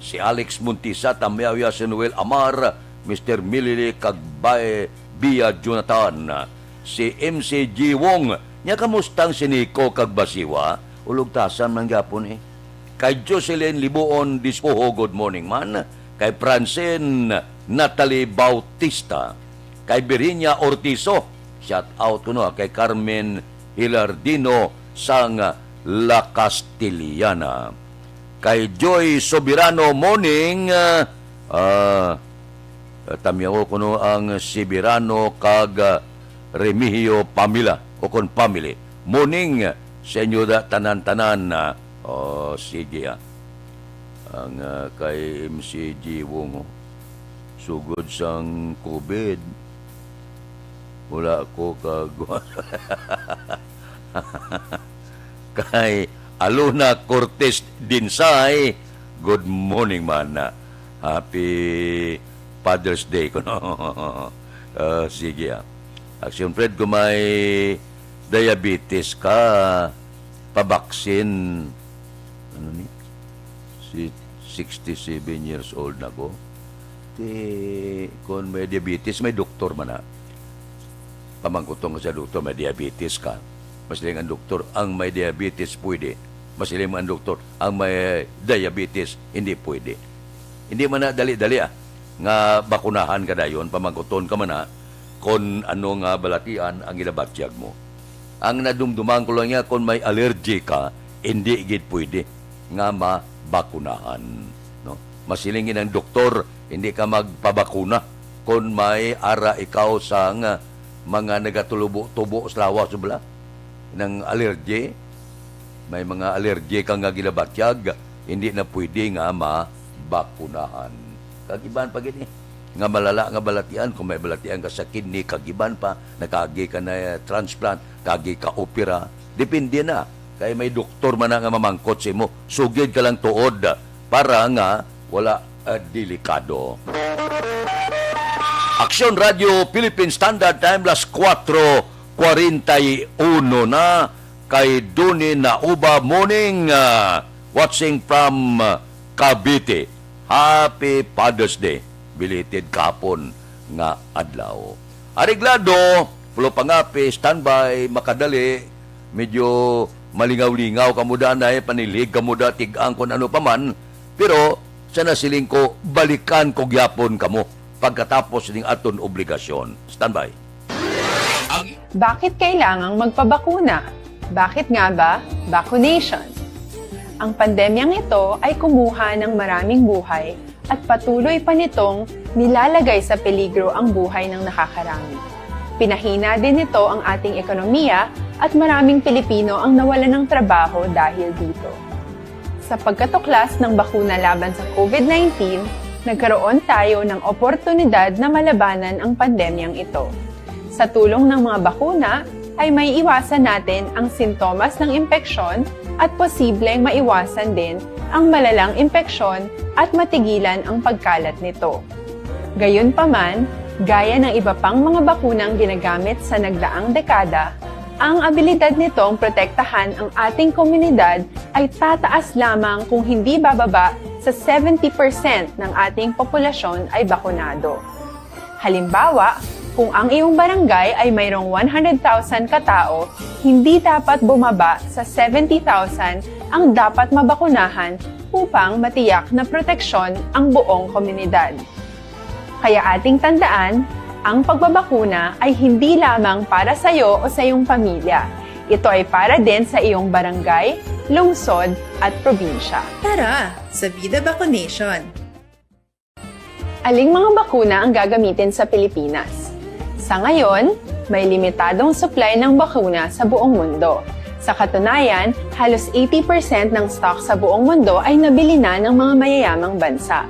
Speaker 4: Si Alex Muntisa, Tamyawya, si Noel Amar, Mr. Milili Kagbay, Bia Jonathan. Si MCG Wong, niya kamustang si Nico Kagbasiwa, ulugtasan man gapon Kay Jocelyn Libuon Dispoho, good morning man. Kay Francine Natalie Bautista. Kay Birinya Ortizo, shout out no. Kay Carmen Hilardino sang La Castiliana. Kay Joy Sobirano, morning. Tamyaw ko no ang Sibirano kag Remigio Pamila o kon family. Morning sa inyo da tanan-tanan na sige ang kay MCG Wong sugod sang COVID wala ko kag kay Aluna Cortez Dinsay, good morning man. Happy Father's Day ko no. Sige Aksyon Fred, kung may diabetes ka, pabaksin. Ano ni? 67 years old na ko. Kung may diabetes, may doktor man na. pamangkutong sa doktor, may diabetes ka. Masiling ang doktor, ang may diabetes pwede. Masiling ang doktor, ang may diabetes hindi pwede. Hindi man na dali-dali nga bakunahan ka dayon, pamangkuton ka man kung ano nga balatian ang ilabatyag mo. Ang nadumduman ko lang niya, kung may allergy ka, hindi gid pwede nga mabakunahan. No? Masilingin ang doktor, hindi ka magpabakuna kung may ara ikaw sa mga nagatulubo-tubo sa lawas subla ng allergy. May mga allergy kang nga gilabatyag, hindi na pwede nga mabakunahan. Kagiban pa gini nga malala nga balatian, kung may balatian ka sa kidney, kagiban pa, nakagi ka na transplant, kagi ka opera, depende na. Kaya may doktor man nga mamangkot sa mo, sugid ka lang tuod para nga wala delikado. Aksyon Radio Philippine Standard Time, las 4:41 na kay Duni na Uba Morning, watching from Cavite. Happy Father's Day. Belated kapon nga adlaw. Ariglado, pulo pangapi, standby, makadali, medyo malingaw-lingaw kamuda na panilig kamuda tigang kon ano paman, pero sa nasiling ko, balikan ko gyapon kamo pagkatapos ng aton obligasyon. Standby.
Speaker 13: Bakit kailangang magpabakuna? Bakit nga ba vaccination? Ang pandemyang ito ay kumuha ng maraming buhay at patuloy pa nitong nilalagay sa peligro ang buhay ng nakakarami. Pinahina din nito ang ating ekonomiya at maraming Pilipino ang nawalan ng trabaho dahil dito. Sa pagkatuklas ng bakuna laban sa COVID-19, nagkaroon tayo ng oportunidad na malabanan ang pandemyang ito. Sa tulong ng mga bakuna, ay may iwasan natin ang sintomas ng impeksyon at posibleng maiwasan din ang malalang impeksyon at matigilan ang pagkalat nito. Gayunpaman, gaya ng iba pang mga bakunang ginagamit sa nagdaang dekada, ang abilidad nitong protektahan ang ating komunidad ay tataas lamang kung hindi bababa sa 70% ng ating populasyon ay bakunado. Halimbawa, kung ang iyong barangay ay mayroong 100,000 katao, hindi dapat bumaba sa 70,000 ang dapat mabakunahan upang matiyak na proteksyon ang buong komunidad. Kaya ating tandaan, ang pagbabakuna ay hindi lamang para sa iyo o sa iyong pamilya. Ito ay para din sa iyong barangay, lungsod at probinsya.
Speaker 14: Tara, sa Vida Vaccination!
Speaker 13: Aling mga bakuna ang gagamitin sa Pilipinas? Sa ngayon, may limitadong supply ng bakuna sa buong mundo. Sa katunayan, halos 80% ng stock sa buong mundo ay nabili na ng mga mayayamang bansa.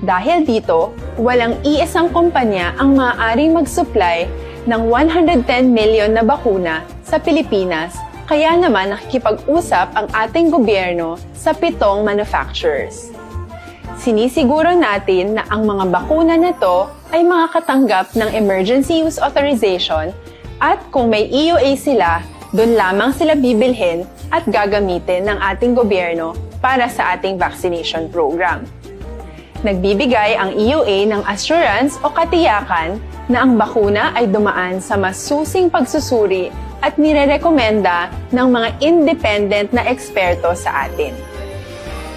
Speaker 13: Dahil dito, walang iisang kumpanya ang maaaring mag-supply ng 110 million na bakuna sa Pilipinas, kaya naman nakikipag-usap ang ating gobyerno sa 7 manufacturers. Sinisiguro natin na ang mga bakuna na to ay makakatanggap ng Emergency Use Authorization at kung may EUA sila, doon lamang sila bibilhin at gagamitin ng ating gobyerno para sa ating vaccination program. Nagbibigay ang EUA ng assurance o katiyakan na ang bakuna ay dumaan sa masusing pagsusuri at nirerekomenda ng mga independent na eksperto sa atin.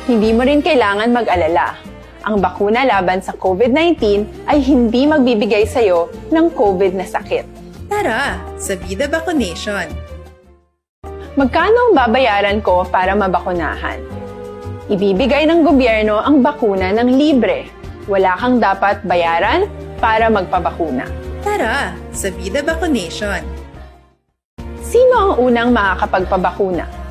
Speaker 13: Hindi mo rin kailangan mag-alala. Ang bakuna laban sa COVID-19 ay hindi magbibigay sa iyo ng COVID na sakit.
Speaker 14: Tara, sa Vida Vaccination!
Speaker 13: Magkano ang babayaran ko para mabakunahan? Ibibigay ng gobyerno ang bakuna ng libre. Wala kang dapat bayaran para magpabakuna.
Speaker 14: Tara, sa Vida Vaccination!
Speaker 13: Sino ang unang makakapagpabakuna?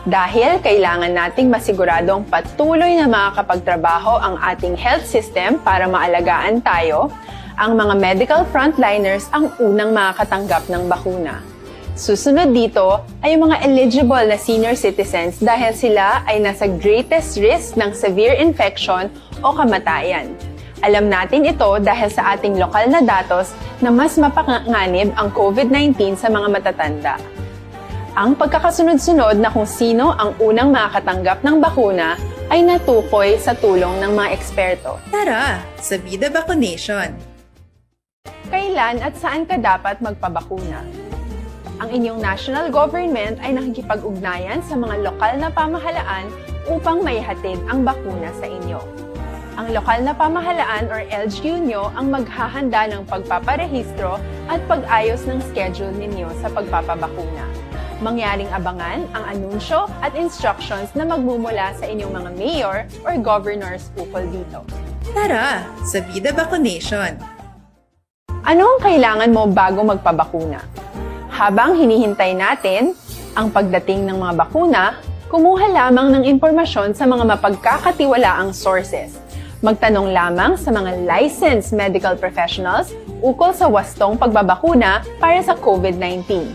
Speaker 13: Dahil kailangan nating masiguradong patuloy na makakapagtrabaho ang ating health system para maalagaan tayo, ang mga medical frontliners ang unang makakatanggap ng bakuna. Susunod dito ay yung mga eligible na senior citizens dahil sila ay nasa greatest risk ng severe infection o kamatayan. Alam natin ito dahil sa ating lokal na datos na mas mapanganib ang COVID-19 sa mga matatanda. Ang pagkakasunod-sunod na kung sino ang unang makakatanggap ng bakuna ay natukoy sa tulong ng mga eksperto.
Speaker 14: Tara, sa Vida Vaccination!
Speaker 13: kailan at saan ka dapat magpabakuna. Ang inyong national government ay nakikipag-ugnayan sa mga lokal na pamahalaan upang maihatid ang bakuna sa inyo. Ang lokal na pamahalaan or LGU nyo ang maghahanda ng pagpaparehistro at pag-ayos ng schedule ninyo sa pagpapabakuna. Mangyaring abangan ang anunsyo at instructions na magmumula sa inyong mga mayor or governors ukol dito.
Speaker 14: Tara, sa Vida Vaccination!
Speaker 13: Ano ang kailangan mo bago magpabakuna? Habang hinihintay natin ang pagdating ng mga bakuna, kumuha lamang ng impormasyon sa mga mapagkakatiwalaang sources. Magtanong lamang sa mga licensed medical professionals ukol sa wastong pagbabakuna para sa COVID-19.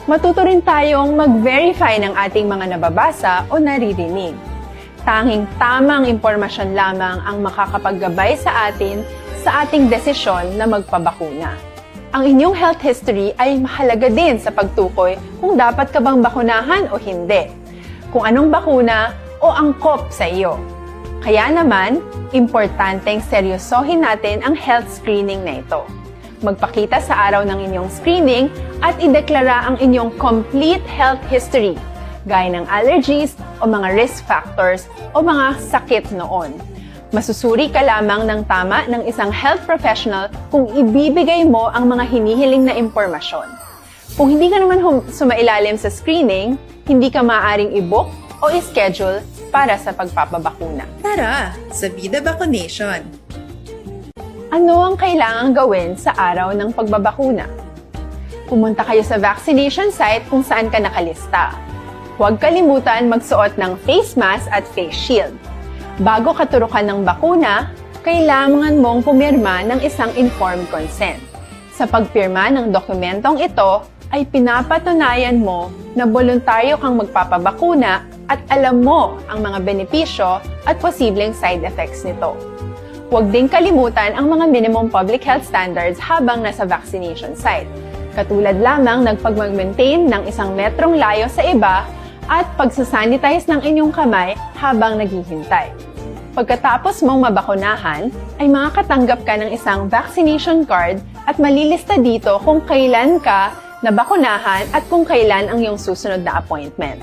Speaker 13: Matuto rin tayong mag-verify ng ating mga nababasa o naririnig. Tanging tamang impormasyon lamang ang makakapaggabay sa ating desisyon na magpabakuna. Ang inyong health history ay mahalaga din sa pagtukoy kung dapat ka bang bakunahan o hindi, kung anong bakuna o angkop sa iyo. Kaya naman, importanteng seryosohin natin ang health screening na ito. Magpakita sa araw ng inyong screening at ideklara ang inyong complete health history, gaya ng allergies o mga risk factors o mga sakit noon. Masusuri ka lamang ng tama ng isang health professional kung ibibigay mo ang mga hinihiling na impormasyon. Kung hindi ka naman sumailalim sa screening, hindi ka maaaring i-book o i-schedule para sa pagpapabakuna.
Speaker 14: Tara, sa Vida Vaccination!
Speaker 13: Ano ang kailangang gawin sa araw ng pagbabakuna? Pumunta kayo sa vaccination site kung saan ka nakalista. Huwag kalimutan magsuot ng face mask at face shield. Bago katurukan ng bakuna, kailangan mong pumirma ng isang informed consent. Sa pagpirma ng dokumentong ito, ay pinapatunayan mo na voluntaryo kang magpapabakuna at alam mo ang mga benepisyo at posibleng side effects nito. Huwag din kalimutan ang mga minimum public health standards habang nasa vaccination site. Katulad lamang ng pag-maintain ng 1 metrong layo sa iba at pagsasanitize ng inyong kamay habang naghihintay. Pagkatapos mong mabakunahan, ay makakatanggap ka ng isang vaccination card at malilista dito kung kailan ka nabakunahan at kung kailan ang iyong susunod na appointment.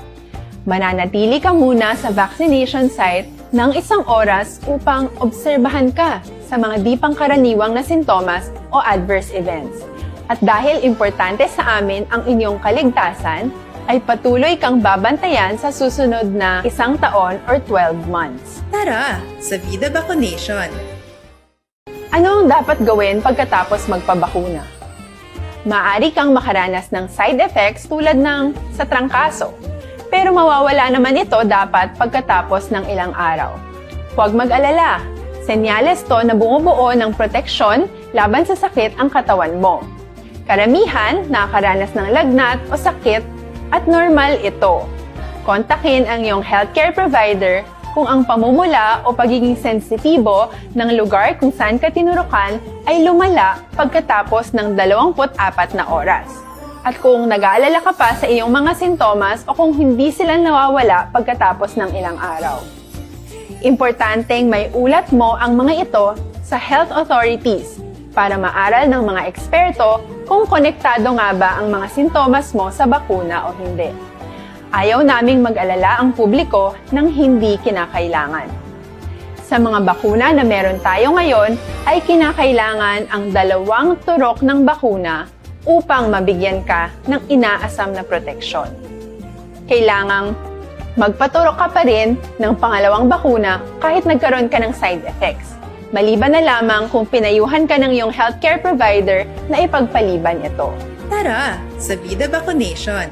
Speaker 13: Mananatili ka muna sa vaccination site ng 1 oras upang obserbahan ka sa mga di pangkaraniwang na sintomas o adverse events. At dahil importante sa amin ang inyong kaligtasan, ay patuloy kang babantayan sa susunod na 1 taon or 12 months.
Speaker 14: Tara, sa Vida Vaccination!
Speaker 13: Ano ang dapat gawin pagkatapos magpabakuna? Maaari kang makaranas ng side effects tulad ng sa trangkaso, pero mawawala naman ito dapat pagkatapos ng ilang araw. Huwag mag-alala, senyales to na bumubuo ng proteksyon laban sa sakit ang katawan mo. Karamihan nakakaranas ng lagnat o sakit at normal ito. Kontakin ang iyong healthcare provider kung ang pamumula o pagiging sensitibo ng lugar kung saan ka tinurukan ay lumala pagkatapos ng 24 na oras. At kung nag-aalala ka pa sa iyong mga sintomas o kung hindi sila nawawala pagkatapos ng ilang araw. Importanteng may ulat mo ang mga ito sa health authorities para maaral ng mga eksperto kung konektado nga ba ang mga sintomas mo sa bakuna o hindi. Ayaw naming mag-alala ang publiko ng hindi kinakailangan. Sa mga bakuna na meron tayo ngayon, ay kinakailangan ang 2 turok ng bakuna upang mabigyan ka ng inaasam na proteksyon. Kailangang magpaturok ka pa rin ng 2 bakuna kahit nagkaroon ka ng side effects. Maliban na lamang kung pinayuhan ka ng iyong healthcare provider na ipagpaliban ito.
Speaker 14: Tara, sa Vida Vaccination!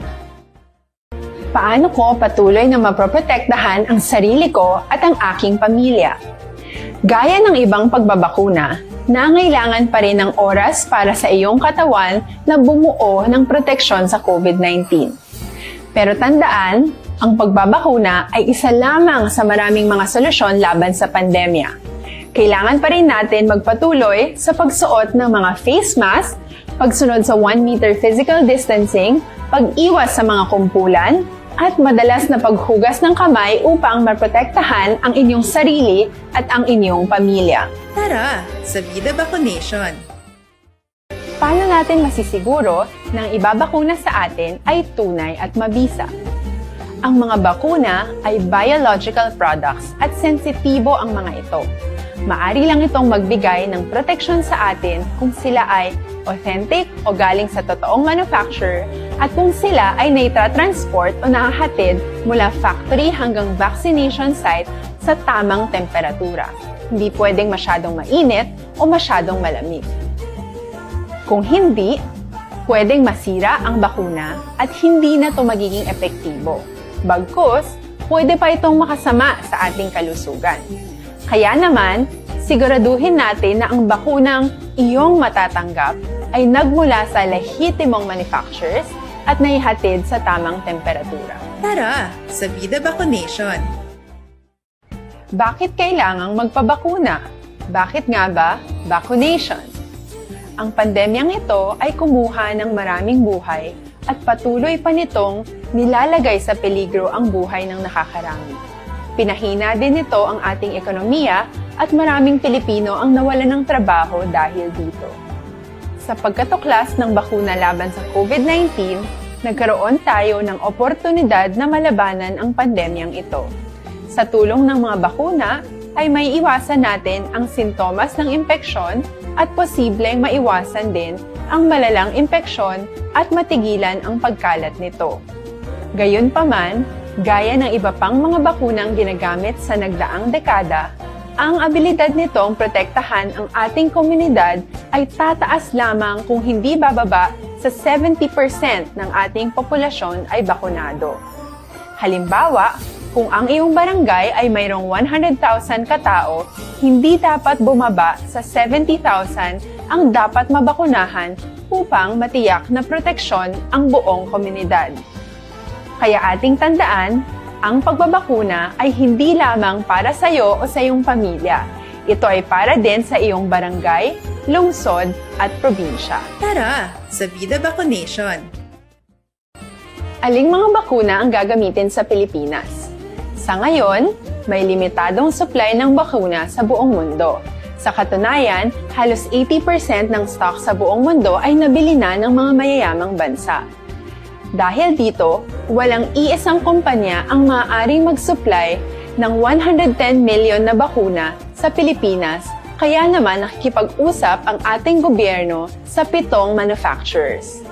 Speaker 13: Paano ko patuloy na maproprotektahan ang sarili ko at ang aking pamilya? Gaya ng ibang pagbabakuna, nangailangan pa rin ng oras para sa iyong katawan na bumuo ng proteksyon sa COVID-19. Pero tandaan, ang pagbabakuna ay isa lamang sa maraming mga solusyon laban sa pandemya. Kailangan pa rin natin magpatuloy sa pagsuot ng mga face mask, pagsunod sa 1 meter physical distancing, pag-iwas sa mga kumpulan, at madalas na paghugas ng kamay upang maprotektahan ang inyong sarili at ang inyong pamilya.
Speaker 14: Tara, sa Vida Vaccination!
Speaker 13: Paano natin masisiguro na ang ibabakuna sa atin ay tunay at mabisa? Ang mga bakuna ay biological products at sensitibo ang mga ito. Maari lang itong magbigay ng proteksyon sa atin kung sila ay authentic o galing sa totoong manufacturer at kung sila ay naitra-transport o nahahatid mula factory hanggang vaccination site sa tamang temperatura. Hindi pwedeng masyadong mainit o masyadong malamig. Kung hindi, pwedeng masira ang bakuna at hindi na ito magiging epektibo. Bagkus, pwede pa itong makasama sa ating kalusugan. Kaya naman, siguraduhin natin na ang bakunang iyong matatanggap ay nagmula sa lehitimong manufacturers at naihatid sa tamang temperatura.
Speaker 14: Tara, sa Vida Vaccination!
Speaker 13: Bakit kailangang magpabakuna? Bakit nga ba vaccination? Ang pandemyang ito ay kumuha ng maraming buhay at patuloy pa nitong nilalagay sa peligro ang buhay ng nakakarami. Pinahina din nito ang ating ekonomiya at maraming Pilipino ang nawalan ng trabaho dahil dito. Sa pagkatuklas ng bakuna laban sa COVID-19, nagkaroon tayo ng oportunidad na malabanan ang pandemyang ito. Sa tulong ng mga bakuna, ay may iwasan natin ang sintomas ng impeksyon at posibleng maiwasan din ang malalang impeksyon at matigilan ang pagkalat nito. Gayunpaman, gaya ng iba pang mga bakunang ginagamit sa nagdaang dekada, ang abilidad nitong protektahan ang ating komunidad ay tataas lamang kung hindi bababa sa 70% ng ating populasyon ay bakunado. Halimbawa, kung ang iyong barangay ay mayroong 100,000 katao, hindi dapat bumaba sa 70,000 ang dapat mabakunahan upang matiyak na proteksyon ang buong komunidad. Kaya ating tandaan, ang pagbabakuna ay hindi lamang para sa iyo o sa iyong pamilya. Ito ay para din sa iyong barangay, lungsod at probinsya.
Speaker 14: Tara, sa Vida Vaccination!
Speaker 13: Aling mga bakuna ang gagamitin sa Pilipinas? Sa ngayon, may limitadong supply ng bakuna sa buong mundo. Sa katunayan, halos 80% ng stock sa buong mundo ay nabili na ng mga mayayamang bansa. Dahil dito, walang iisang kumpanya ang maaaring mag-supply ng 110 million na bakuna sa Pilipinas, kaya naman nakikipag-usap ang ating gobyerno sa 7 manufacturers.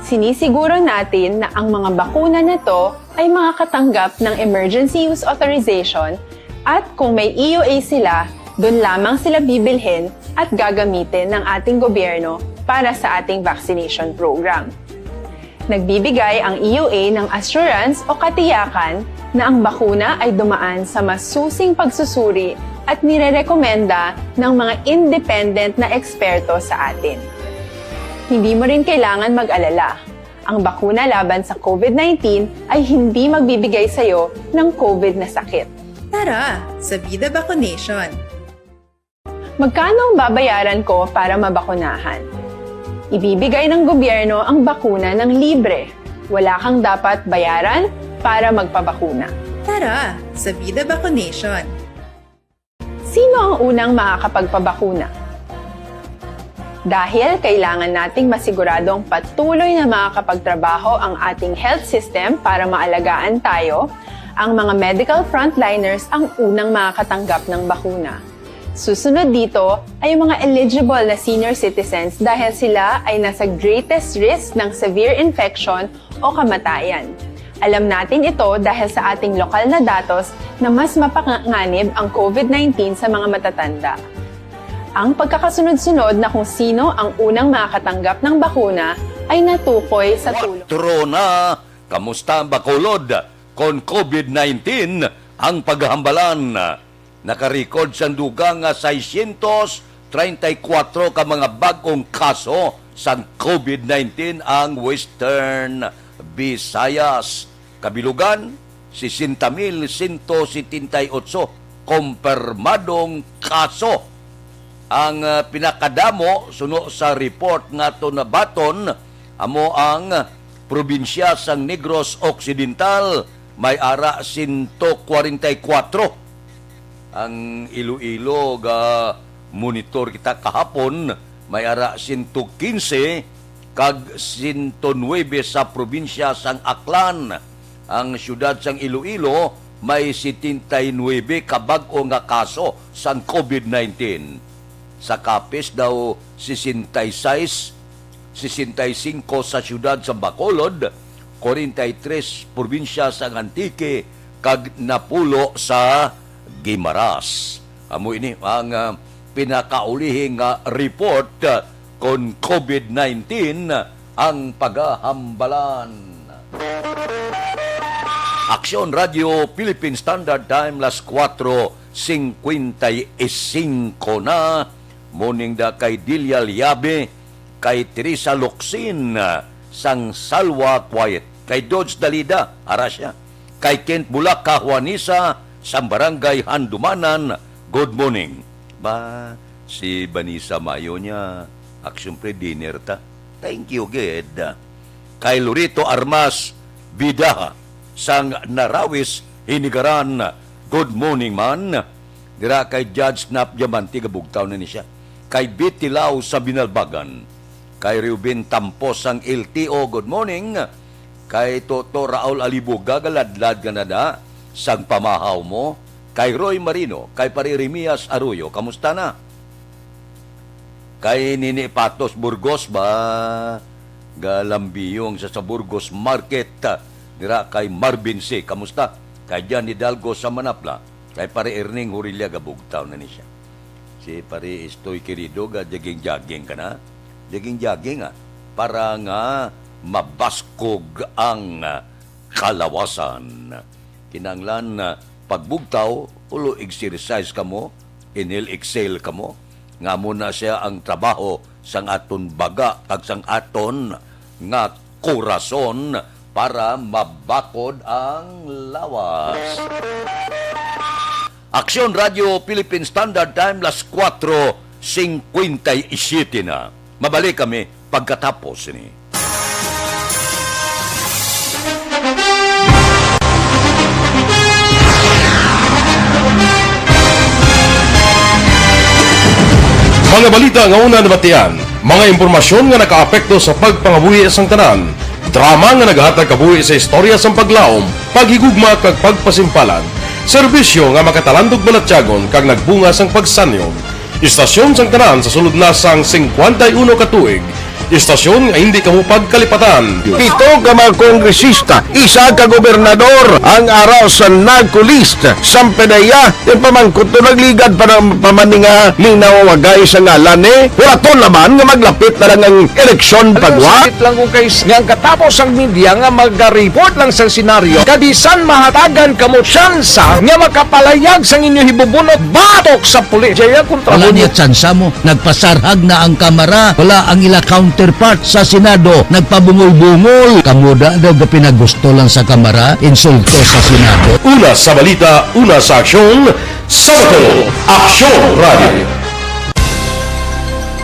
Speaker 13: Sinisiguro natin na ang mga bakuna na ito ay makakatanggap ng Emergency Use Authorization at kung may EUA sila, doon lamang sila bibilhin at gagamitin ng ating gobyerno para sa ating vaccination program. Nagbibigay ang EUA ng assurance o katiyakan na ang bakuna ay dumaan sa masusing pagsusuri at nirerekomenda ng mga independent na eksperto sa atin. Hindi mo rin kailangan mag-alala. Ang bakuna laban sa COVID-19 ay hindi magbibigay sa iyo ng COVID na sakit.
Speaker 14: Tara, sa Vida Vaccination!
Speaker 13: Magkano ang babayaran ko para mabakunahan? Ibibigay ng gobyerno ang bakuna ng libre. Wala kang dapat bayaran para magpabakuna.
Speaker 14: Tara, sa Vida Vaccination!
Speaker 13: Sino ang unang makakapagpabakuna? Dahil kailangan nating masiguradong patuloy na makakapagtrabaho ang ating health system para maalagaan tayo, ang mga medical frontliners ang unang makakatanggap ng bakuna. Susunod dito ay mga eligible na senior citizens dahil sila ay nasa greatest risk ng severe infection o kamatayan. Alam natin ito dahil sa ating lokal na datos na mas mapanganib ang COVID-19 sa mga matatanda. Ang pagkakasunod-sunod na kung sino ang unang makakatanggap ng bakuna ay natukoy sa tulong.
Speaker 4: Trona, kamusta ang Bacolod? Kon COVID-19 ang paghambalan. Nakarecord sa dugang 634 ka mga bagong kaso sa COVID-19 ang Western Visayas. Kabilugan, 60,178 kumpirmadong kaso. Ang pinakadamo suno sa report nga to nabaton amo ang probinsya sang Negros Occidental, may ara 144. Ang Iloilo ga monitor kita kahapon may ara 115 kag 109 sa probinsya sang Aklan. Ang syudad sang Iloilo may 79 kabag-o nga kaso sang COVID-19. Sa Capiz daw 66, 65 sa syudad sa Bacolod, 43 probinsya sa Antique, kag napulo sa Guimaras. Amo ini ang pinakaulihing report kon COVID-19 ang paghahambalan. Aksyon Radio Philippine Standard Time las 4:55 na. Morning da kay Dilia Liabe, kay Teresa Locsin sang Salwa Quiet, kay Dodge Dalida Arasya, kay Kent Bulaka Juanisa sang Barangay Handumanan. Good morning. Ba si Banisa Mayo niya action pre dinner ta. Thank you gid. Kay Lurito Armas Bidaha sang Narawis Hinigaran. Good morning man. Dira kay Judge Snap Diamante gabugtaw na ni siya. Kay Bitilaw sa Binalbagan. Kay Ruben Tampos sang LTO. Good morning. Kay Toto Raul Alibuga galadlad ganada sang pamahaw mo. Kay Roy Marino, kay Paririmias Arroyo, kamusta na? Kay Nini Patos Burgos ba? Galambiyong sa Burgos Market. Dira kay Marvin C, kamusta? Kay Jan Hidalgo sa Manapla. Kay Pare Erning Hurilya gabugtaw na ni siya. Si Pare Estoy Querido, jaging-jaging ka na? Jaging-jaging para nga mabaskog ang kalawasan. Kinanglan pagbugtaw, ulo exercise ka mo, inhale exhale ka mo, nga muna siya ang trabaho sang aton baga kag sang aton nga korason para mabakod ang lawas. Aksyon Radio Philippine Standard Time las 4:57 na. Mabalik kami pagkatapos ni.
Speaker 6: Mga balita nga una nabatian, mga impormasyon nga nakaapekto sa pagpangabuhi sang tanan, drama nga naghatag kabuhi sa istorya sang paglaom, paghigugma kag pagpasimpalan, serbisyo nga makatalandog balatyagon kag nagbunga sang pagsanyog, istasyon sang tanan sa sulod na sang 51 ka tuig, istasyon nga hindi kamupag kalipatan.
Speaker 7: Pito ka mga kongresista, isa ka gobernador ang araw sa nagkulist sang pedaya yung pamangkot to nagligad para pamaninga linawagay sa ngalan wala naman nga maglapit na lang ang eleksyon pagwa.
Speaker 15: Sakit lang kung kayo nga katapos ang media nga mag-report lang sa senaryo kadisan mahatagan kamo tsansa nga makapalayag sang inyo hibubunot batok sa pulis. Jaya kontra
Speaker 8: Wala niya tsansa mo. Nagpasarhag na ang kamara. Wala ang ila counterpart sa Senado. Nagpabungol-bungol. Kamuda daw ga pinagusto lang sa kamara. Insulto sa Senado.
Speaker 6: Una sa balita, una sa aksyon, Sabado, Aksyon Radio.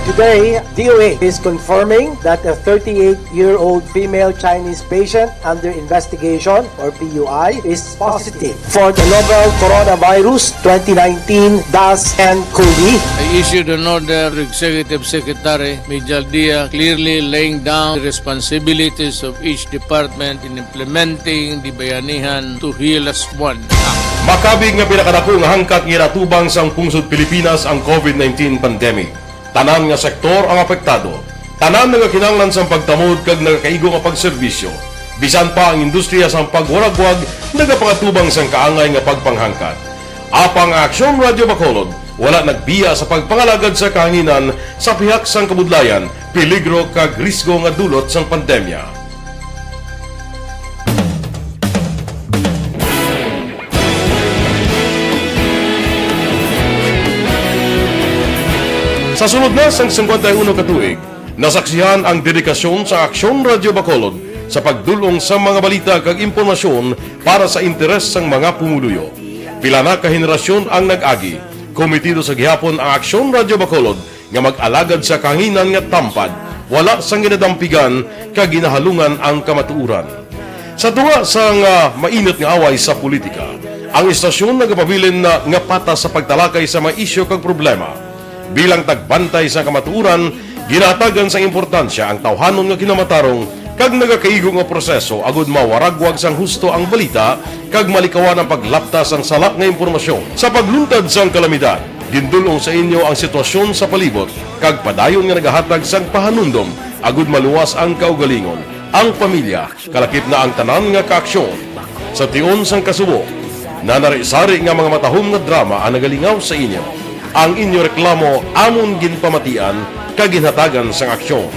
Speaker 9: Today, DOA is confirming that a 38-year-old female Chinese patient under investigation, or PUI, is positive for the novel coronavirus 2019-10-CoV.
Speaker 10: I issued an order to Executive Secretary Major Dia clearly laying down the responsibilities of each department in implementing the Bayanihan to Heal as One Act.
Speaker 6: Makabig nga pinakadako nga hangkat nga ratubang sang pungsod Pilipinas ang COVID-19 pandemic. Tanan nga sektor ang apektado. Tanan nga kinahanglan sang pagtamod kag nagakaigo nga pagserbisyo. Bisan pa ang industriya sang pagwalagwag nagapangatubang sang kaangay nga pagpanghangkat. Apang Aksyon Radio Bacolod wala nagbiya sa pagpangalagad sa kahanginan sa pihak sang kabudlayan, peligro kag risgo nga dulot sang pandemya. Sa sunod na sang 51 katuig, nasaksihan ang dedikasyon sa Aksyon Radio Bacolod sa pagdulong sa mga balita kag impormasyon para sa interes sang mga pumuluyo. Pila na ka henerasyon ang nag-agi, komitido sa gihapon ang Aksyon Radio Bacolod nga mag-alagad sa kahanginan nga tampad, wala sang ginadampigan kag ginahalungan ang kamatuuran. Sa tunga sang mainit nga away sa politika, ang istasyon nagapabilin na nga patas sa pagtalakay sa mga isyu kag problema. Bilang tagbantay sa kamatuuran, Ginatagan sa importansya ang tawhanon nga kinamatarong kag nagakaigo nga proseso agud mawaragwag sang husto ang balita kag malikawan ang paglaptas ang salak nga impormasyon. Sa pagluntad sang kalamidad, gindulong sa inyo ang sitwasyon sa palibot kag padayon nga nagahatag sang pahanundom agud maluwas ang kaugalingon, ang pamilya, kalakip na ang tanan nga kaaksyon. Sa tion sang kasubo, nanari-sari nga mga matahom nga drama ang nagalingaw sa inyo. Ang inyo reklamo amon ginpamatian kag ginhatagan sang aksyon.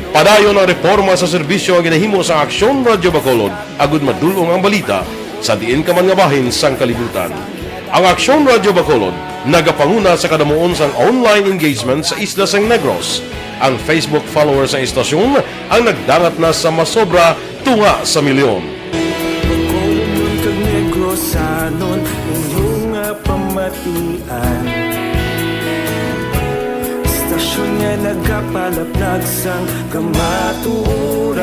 Speaker 6: Padayon ang reforma sa serbisyo ang ginahimo sa Aksyon Radyo Bacolod agud madulong ang balita sa diin ka man nga bahin sang kalibutan. Ang Aksyon Radyo Bacolod nagapanguna sa kadamuon sang online engagement sa Isla San Negros. Ang Facebook followers sa istasyon ang nagdangat na sa masobra tunga sa milyon.
Speaker 11: Bacolod kag Negros anon inyong pamatian. Istasyon nga nagapalaplag sang kamaturan.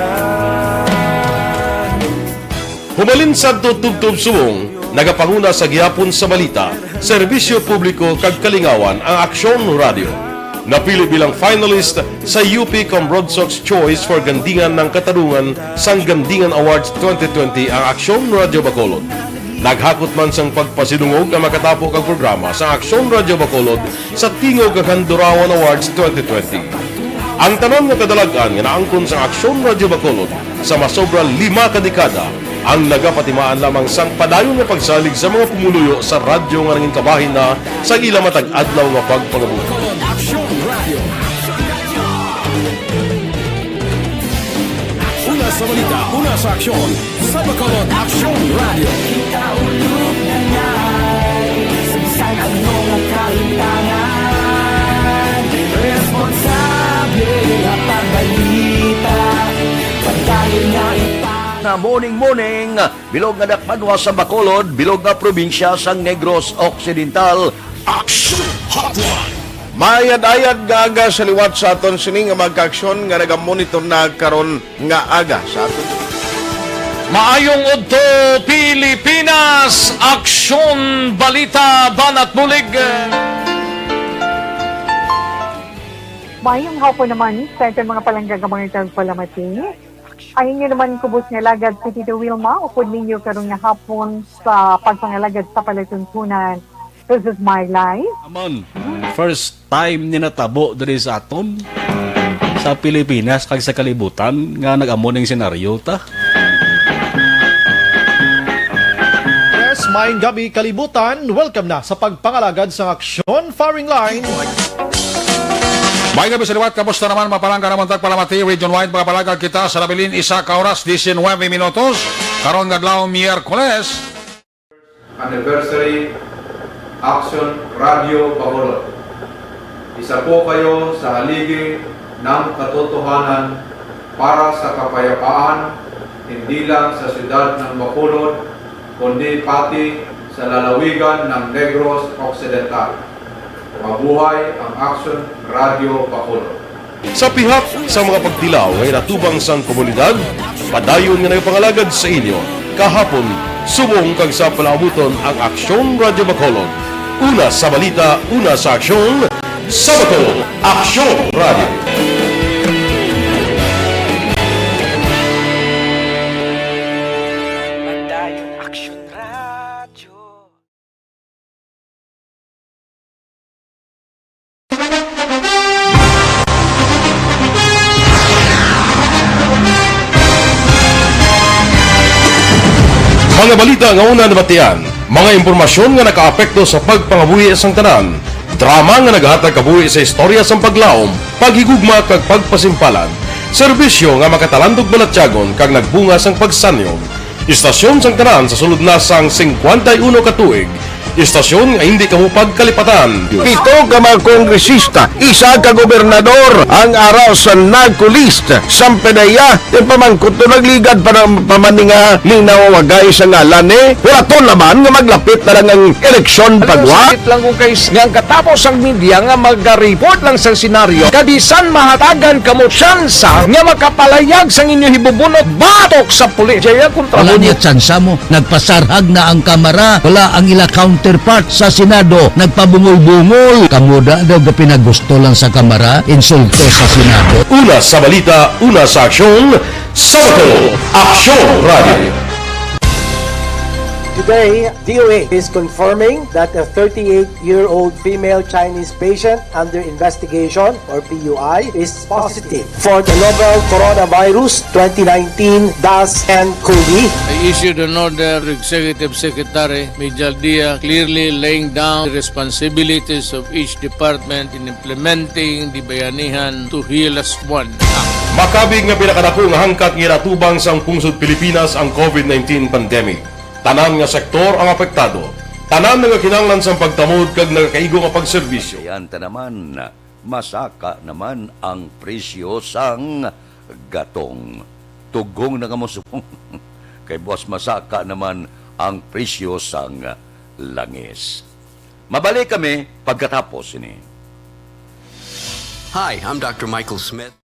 Speaker 6: Humalin sa tutubtub subong, nagapanguna sa gihapon sa balita, serbisyo publiko kag kalingawan ang Aksyon Radio. Napili bilang finalist sa UP Broadsox Choice for Gandingan ng Katarungan sang Gandingan Awards 2020 ang Aksyon Radio Bacolod. Naghakot man sang pagpasidungog ang makatapo kag programa sa Aksyon Radio Bacolod sa Tingog kag Handurawan Awards 2020. Ang tanon nga kadalagan nga naangkon sa Aksyon Radio Bacolod sa masobra 5 ka dekada ang nagapatimaan lamang sang padayon nga pagsalig sa mga pumuluyo sa radyo nga nangin kabahin na sa ila matag adlaw nga pagpangabuhi.
Speaker 1: Una sa balita, una sa aksyon, sa Bacolod Aksyon Radio.
Speaker 11: Kaulog na ngay, sabisan ang mga kaintangan. Responsable ang pagbalita, pagdayon na
Speaker 4: Na morning, bilog nga dakpanwa sa Bacolod, bilog nga probinsya sang Negros Occidental.
Speaker 1: Aksyon Hotline.
Speaker 7: Mayad-ayad nga aga sa liwat sa aton sini nga magkaaksyon nga nagamonitor na karon nga aga sa aton.
Speaker 15: Maayong udto Pilipinas, Aksyon Balita Banat Bulig.
Speaker 12: Mayong hapon naman sa ating mga palanggagamang palamati. Ay inyo naman kubos nga lagad si Tito Wilma, upod ninyo karong nga hapon sa pagpangalagad sa palatuntunan. This is my life.
Speaker 16: Amon, first time ni natabo diri sa aton sa Pilipinas kag sa kalibutan nga nag-amo ning senaryo ta.
Speaker 17: Yes, maayong gabi kalibutan. Welcome na sa pagpangalagad sa Aksyon Firing Line.
Speaker 3: May gabi sa liwat, kamusta naman mapalangga naman tagpalamati, region-wide mga palagag kita sa labilin, 1 oras, 19 minutos, karon nga adlaw Miyerkules.
Speaker 18: Anniversary Aksyon Radio Bacolod. Isa po kayo sa haligi ng katotohanan para sa kapayapaan, hindi lang sa siyudad ng Bacolod, kundi pati sa lalawigan ng Negros Occidental. Mabuhay ang Aksyon Radio Bacolod.
Speaker 6: Sa pihak sa mga pagtilaw ngay natubang sang komunidad, padayon nga nagpangalagad sa inyo kahapon subong kag sa palaabuton ang Aksyon Radio Bacolod. Una sa balita, una sa aksyon, sa Bacolod Aksyon Radio. Mga balita nga una nabatian, mga impormasyon nga nakaapekto sa pagpangabuhi sang tanan, drama nga naghatag kabuhi sa istorya sang paglaom, paghigugma kag pagpasimpalan, serbisyo nga makatalandog balatyagon kag nagbunga sang pagsanyong, istasyon sang tanan sa sulod na sang 51 ka tuig, istasyon nga hindi kamupag kalipatan.
Speaker 7: Pito ka mga kongresista, isa ka gobernador, ang araw sa nagkulist, sampedaya, yung pamangkot to nagligad para pamaninga linaw wagay sa ngalan wala to naman nga maglapit na lang ang eleksyon pagwa.
Speaker 15: Sakit lang kung kays nga katapos ang media nga mag-report lang sa senaryo, kadisan mahatagan kamo tsansa nga makapalayag sang inyo hibubunot batok sa pulis. Jaya kontra
Speaker 8: Wala niya tsansa mo, nagpasarhag na ang kamera, wala ang ila counterpart counterpart sa Senado nagpabungol-bungol. Kamuda daw ga pinagusto lang sa Kamara, insulto sa Senado.
Speaker 6: Una sa balita, una sa aksyon, Sabado, Aksyon Radio.
Speaker 9: Today, DOA is confirming that a 38-year-old female Chinese patient under investigation, or PUI, is positive for the novel coronavirus 2019-10-CoV.
Speaker 10: I issued an order to Executive Secretary Major Dia clearly laying down the responsibilities of each department in implementing the Bayanihan to Heal as One Act.
Speaker 6: Makabig nga pinakadako nga hangkat nga iratubang sang pungsod Pilipinas ang COVID-19 pandemic. Tanan nga sektor ang apektado. Tanan nga kinahanglan sang pagtamod kag nagakaigo nga pagserbisyo.
Speaker 4: Ayan ta naman, masaka naman ang presyo sang gatong. Tugong na kamusupong. Kay boss, masaka naman ang presyo sang langis. Mabalik kami pagkatapos ini.
Speaker 19: Hi, I'm Dr. Michael Smith.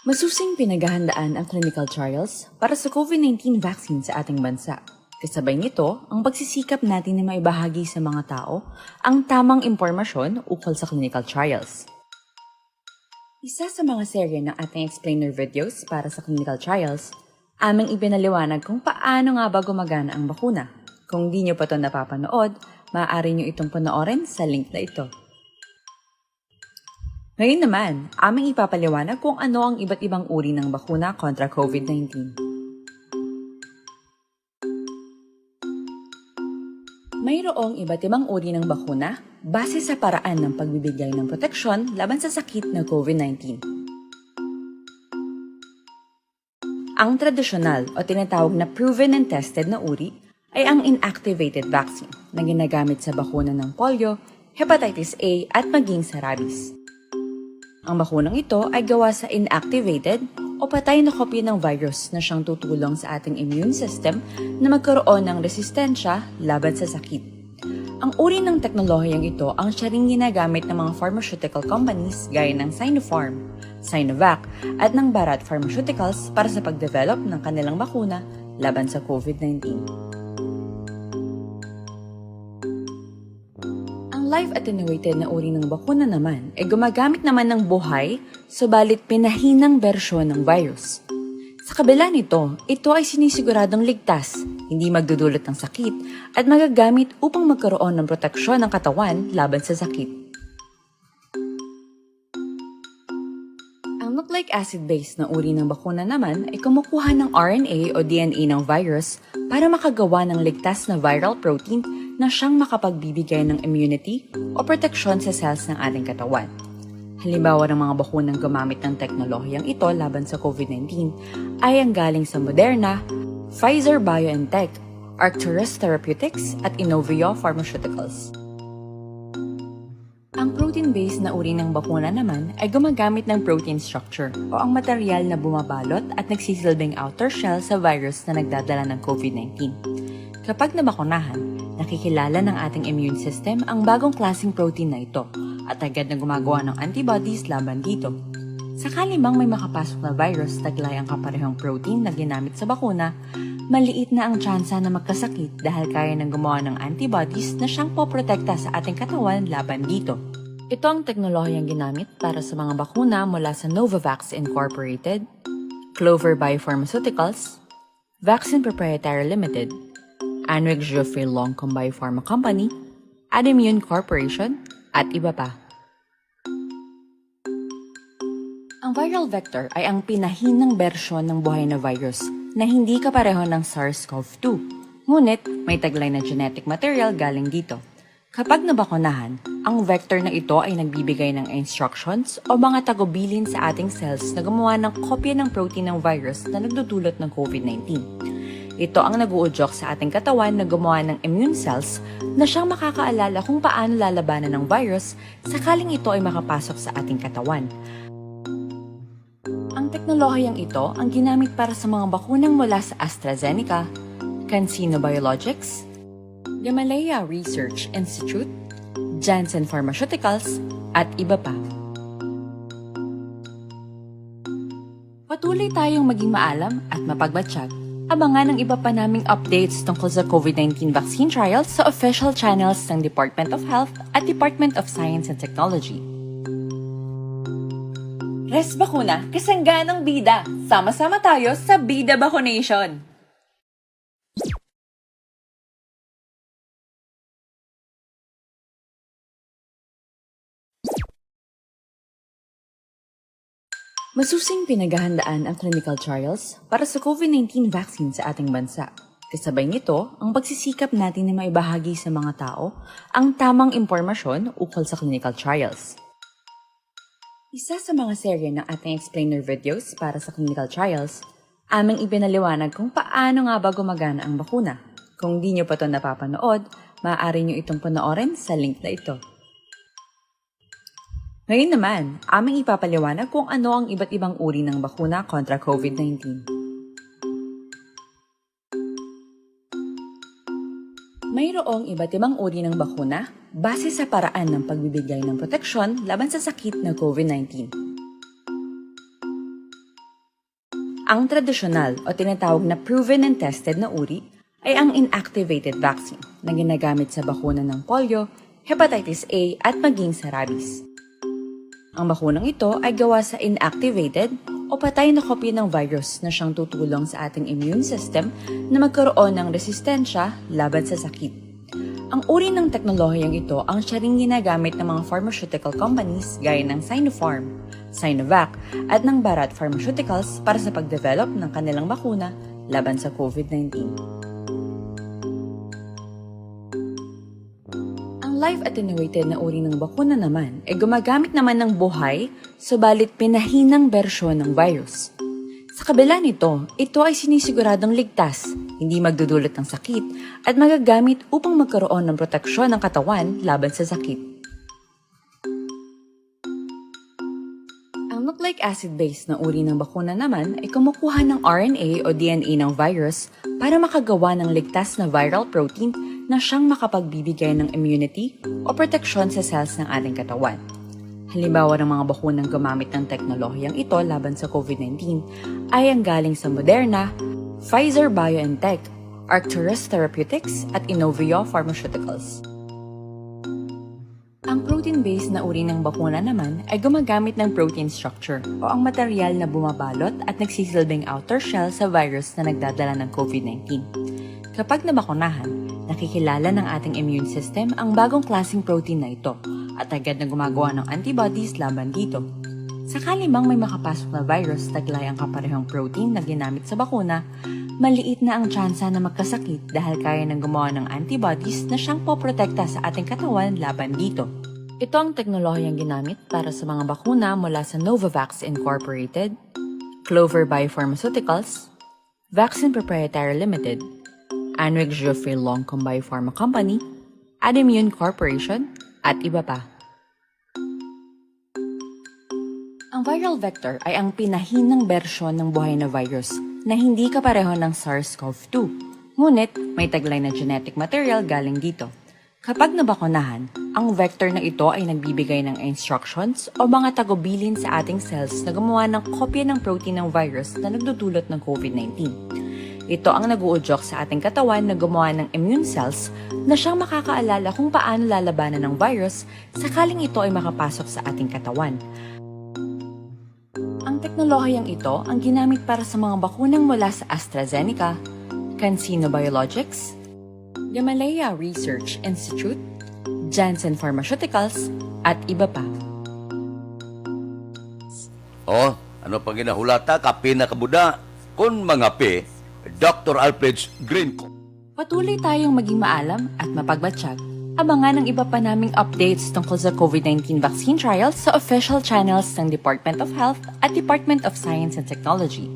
Speaker 20: Masusing pinaghahandaan ang clinical trials para sa COVID-19 vaccine sa ating bansa. Kasabay nito, ang pagsisikap natin na maibahagi sa mga tao ang tamang impormasyon ukol sa clinical trials. Isa sa mga serye ng ating explainer videos para sa clinical trials, aming ipinaliwanag kung paano nga ba gumagana ang bakuna. Kung di nyo pa ito napapanood, maaari nyo itong panoorin sa link na ito. Ngayon naman, aming ipapaliwanag kung ano ang iba't ibang uri ng bakuna kontra COVID-19. Mayroong iba't ibang uri ng bakuna base sa paraan ng pagbibigay ng proteksyon laban sa sakit na COVID-19. Ang tradisyonal o tinatawag na proven and tested na uri ay ang inactivated vaccine na ginagamit sa bakuna ng polio, hepatitis A at maging sa rabies. Ang bakunang ito ay gawa sa inactivated o patay na kopya ng virus na siyang tutulong sa ating immune system na magkaroon ng resistensya laban sa sakit. Ang uri ng teknolohiyang ito ang siya ring ginagamit ng mga pharmaceutical companies gaya ng Sinopharm, Sinovac at ng Bharat Pharmaceuticals para sa pagdevelop ng kanilang bakuna laban sa COVID-19. Live attenuated na uri ng bakuna naman ay gumagamit naman ng buhay, subalit pinahinang bersyon ng virus. Sa kabila nito, ito ay sinisiguradong ligtas, hindi magdudulot ng sakit, at magagamit upang magkaroon ng proteksyon ng katawan laban sa sakit. Ang nucleic acid-based na uri ng bakuna naman ay kumukuha ng RNA o DNA ng virus para makagawa ng ligtas na viral protein na siyang makapagbibigay ng immunity o proteksyon sa cells ng ating katawan. Halimbawa ng mga bakunang gumamit ng teknolohiyang ito laban sa COVID-19 ay ang galing sa Moderna, Pfizer-BioNTech, Arcturus Therapeutics at Inovio Pharmaceuticals. Ang protein-based na uri ng bakuna naman ay gumagamit ng protein structure o ang material na bumabalot at nagsisilbing outer shell sa virus na nagdadala ng COVID-19. Kapag nabakunahan, nakikilala ng ating immune system ang bagong klaseng protein na ito at agad na gumagawa ng antibodies laban dito. Sakali mang may makapasok na virus taglay ang kaparehong protein na ginamit sa bakuna, maliit na ang tsansa na magkasakit dahil kaya nang gumawa ng antibodies na siyang poprotekta sa ating katawan laban dito. Ito ang teknolohiyang ginamit para sa mga bakuna mula sa Novavax Incorporated, Clover Biopharmaceuticals, Vaccine Proprietary Limited, Anric Geoffrey Longcom Biopharma Company, Adimmune Corporation, at iba pa. Ang viral vector ay ang pinahinang bersyon ng buhay na virus na hindi kapareho ng SARS-CoV-2. Ngunit, may taglay na genetic material galing dito. Kapag nabakunahan, ang vector na ito ay nagbibigay ng instructions o mga tagubilin sa ating cells na gumawa ng kopya ng protein ng virus na nagdudulot ng COVID-19. Ito ang nag-uudyok sa ating katawan na gumawa ng immune cells na siyang makakaalala kung paano lalabanan ng virus sakaling ito ay makapasok sa ating katawan. Ang teknolohiyang ito ang ginamit para sa mga bakunang mula sa AstraZeneca, CanSino Biologics, Gamaleya Research Institute, Janssen Pharmaceuticals, at iba pa. Patuloy tayong maging maalam at mapagmatsyag. Abangan ang iba pa naming updates tungkol sa COVID-19 vaccine trials sa official channels ng Department of Health at Department of Science and Technology. Res Bakuna, kasangganang bida. Sama-sama tayo sa Bida Vaccination. Masusing pinaghahandaan ang clinical trials para sa COVID-19 vaccine sa ating bansa. Kasabay nito, ang pagsisikap natin na maibahagi sa mga tao ang tamang impormasyon ukol sa clinical trials. Isa sa mga serye ng ating explainer videos para sa clinical trials, aming ipinaliwanag kung paano nga ba gumagana ang bakuna. Kung di nyo pa ito napapanood, maaari nyo itong panoorin sa link na ito. Ngayon naman, aming ipapaliwanag kung ano ang iba't ibang uri ng bakuna kontra COVID-19. Mayroong iba't ibang uri ng bakuna base sa paraan ng pagbibigay ng proteksyon laban sa sakit na COVID-19. Ang tradisyonal o tinatawag na proven and tested na uri ay ang inactivated vaccine na ginagamit sa bakuna ng polio, hepatitis A at maging sa rabies. Ang bakunang ito ay gawa sa inactivated o patay na kopya ng virus na siyang tutulong sa ating immune system na magkaroon ng resistensya laban sa sakit. Ang uri ng teknolohiyang ito ang siya ring ginagamit ng mga pharmaceutical companies gaya ng Sinopharm, Sinovac at ng Bharat Pharmaceuticals para sa pagdevelop ng kanilang bakuna laban sa COVID-19. Live attenuated na uri ng bakuna naman ay gumagamit naman ng buhay, subalit pinahinang bersyon ng virus. Sa kabila nito, ito ay sinisiguradong ligtas, hindi magdudulot ng sakit, at magagamit upang magkaroon ng proteksyon ng katawan laban sa sakit. Ang nucleic acid-based na uri ng bakuna naman ay kumukuha ng RNA o DNA ng virus para makagawa ng ligtas na viral protein na siyang makapagbibigay ng immunity o proteksyon sa cells ng ating katawan. Halimbawa ng mga bakunang gumamit ng teknolohiyang ito laban sa COVID-19 ay ang galing sa Moderna, Pfizer-BioNTech, Arcturus Therapeutics at Inovio Pharmaceuticals. Ang protein-based na uri ng bakuna naman ay gumagamit ng protein structure o ang material na bumabalot at nagsisilbing outer shell sa virus na nagdadala ng COVID-19. Kapag nabakunahan, nakikilala ng ating immune system ang bagong klaseng protein na ito at agad na gumagawa ng antibodies laban dito. Sakali mang may makapasok na virus taglay ang kaparehong protein na ginamit sa bakuna, maliit na ang tsansa na magkasakit dahil kaya nang gumawa ng antibodies na siyang poprotekta sa ating katawan laban dito. Ito ang teknolohiyang ginamit para sa mga bakuna mula sa Novavax Incorporated, Clover Biopharmaceuticals, Vaccine Proprietary Limited, Anwick Geoffrey Longcom Biopharma Company, Adimmune Corporation, at iba pa. Ang viral vector ay ang pinahinang bersyon ng buhay na virus na hindi kapareho ng SARS-CoV-2. Ngunit may taglay na genetic material galing dito. Kapag nabakunahan, ang vector na ito ay nagbibigay ng instructions o mga tagubilin sa ating cells na gumawa ng kopya ng protein ng virus na nagdudulot ng COVID-19. Ito ang nag-uudyok sa ating katawan na gumawa ng immune cells na siyang makakaalala kung paano lalabanan ng virus sakaling ito ay makapasok sa ating katawan. Ang teknolohiyang ito ang ginamit para sa mga bakunang mula sa AstraZeneca, CanSino Biologics, Gamaleya Research Institute, Janssen Pharmaceuticals, at iba pa.
Speaker 4: Oh, ano pang ginahulata? Kape na kabuda. Kung mga pe, Dr. Alfred's Green.
Speaker 20: Patuloy tayong maging maalam at mapagmatsyag. Abangan ang iba pa naming updates tungkol sa COVID-19 vaccine trials sa official channels ng Department of Health at Department of Science and Technology.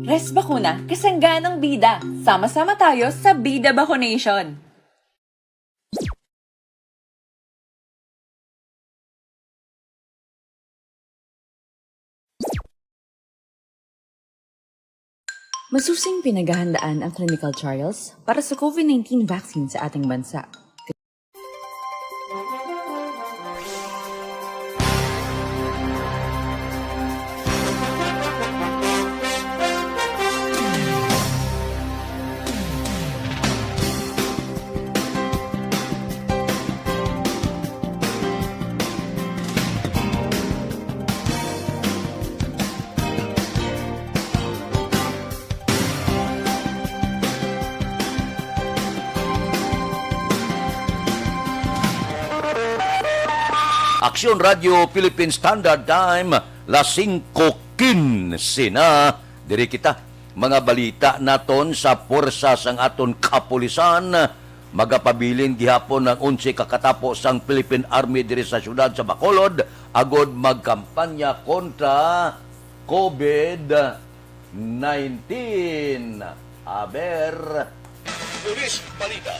Speaker 20: Res Bakuna, kasangganang bida. Sama-sama tayo sa Bida Vaccination. Masusing pinaghahandaan ang clinical trials para sa COVID-19 vaccine sa ating bansa.
Speaker 4: Aksyon Radio Philippine Standard Time, las 5:15 na. Diri kita, mga balita naton sa puwersa sang aton kapulisan, magapabilin gihapon ng 11 kakatapos ang Philippine Army diri sa syudad sa Bacolod, agod magkampanya kontra COVID-19. Aber,
Speaker 3: Pulis Balita.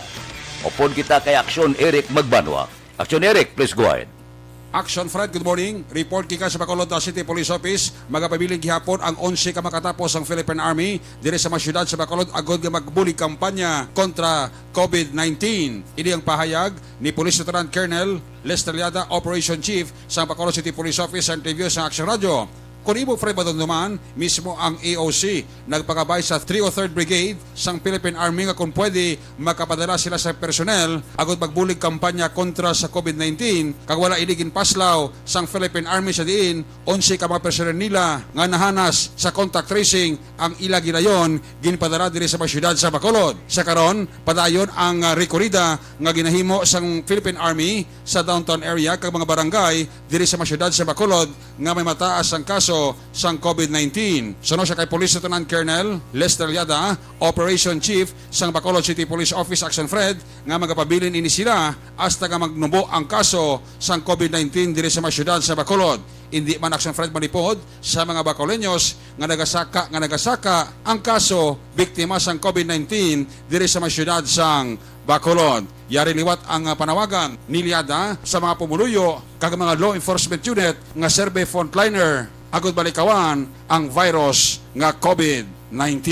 Speaker 4: upod kita kay Aksyon Eric Magbanwa. Aksyon Eric, please go ahead.
Speaker 19: Aksyon Fred, good morning. Report kika sa Bacolod City Police Office. Magapabiling gihapon ang 11 ka makatapos ang Philippine Army dire sa mga syudad sa Bacolod agod nga magbulig kampanya kontra COVID-19. Ini ang pahayag ni Police Lieutenant Colonel Lester Liada, Operation Chief sa Bacolod City Police Office sa interview sa Aksyon Radio. Kung ibo Fred Badonduman, mismo ang AOC nagpakabay sa 303rd Brigade sang Philippine Army nga kung pwede makapadala sila sa personnel agad magbulig kampanya kontra sa COVID-19 kag wala iligin paslaw sang Philippine Army sa diin 11 ka mga personnel nila nga nahanas sa contact tracing ang ila ginayon ginpadala diri sa mga syudad sa Bacolod. Sa karon padayon ang rekorida nga ginahimo sang Philippine Army sa downtown area kag mga barangay diri sa mga syudad sa Bacolod nga may mataas ang kaso sang COVID-19. Suno siya kay Police Lieutenant Colonel Lester Liada, Operation Chief sang Bacolod City Police Office Action Fred, nga magapabilin ini sila hasta nga magnubo ang kaso sang COVID-19 diri sa mga syudad sa Bacolod. Hindi man Action Fred manipod sa mga Bacoleños nga nagasaka ang kaso biktima sang COVID-19 diri sa mga syudad sang Bacolod. Yari liwat ang panawagan ni Liada sa mga pumuluyo kag mga law enforcement unit nga survey frontliner agud balikawan ang virus nga COVID-19.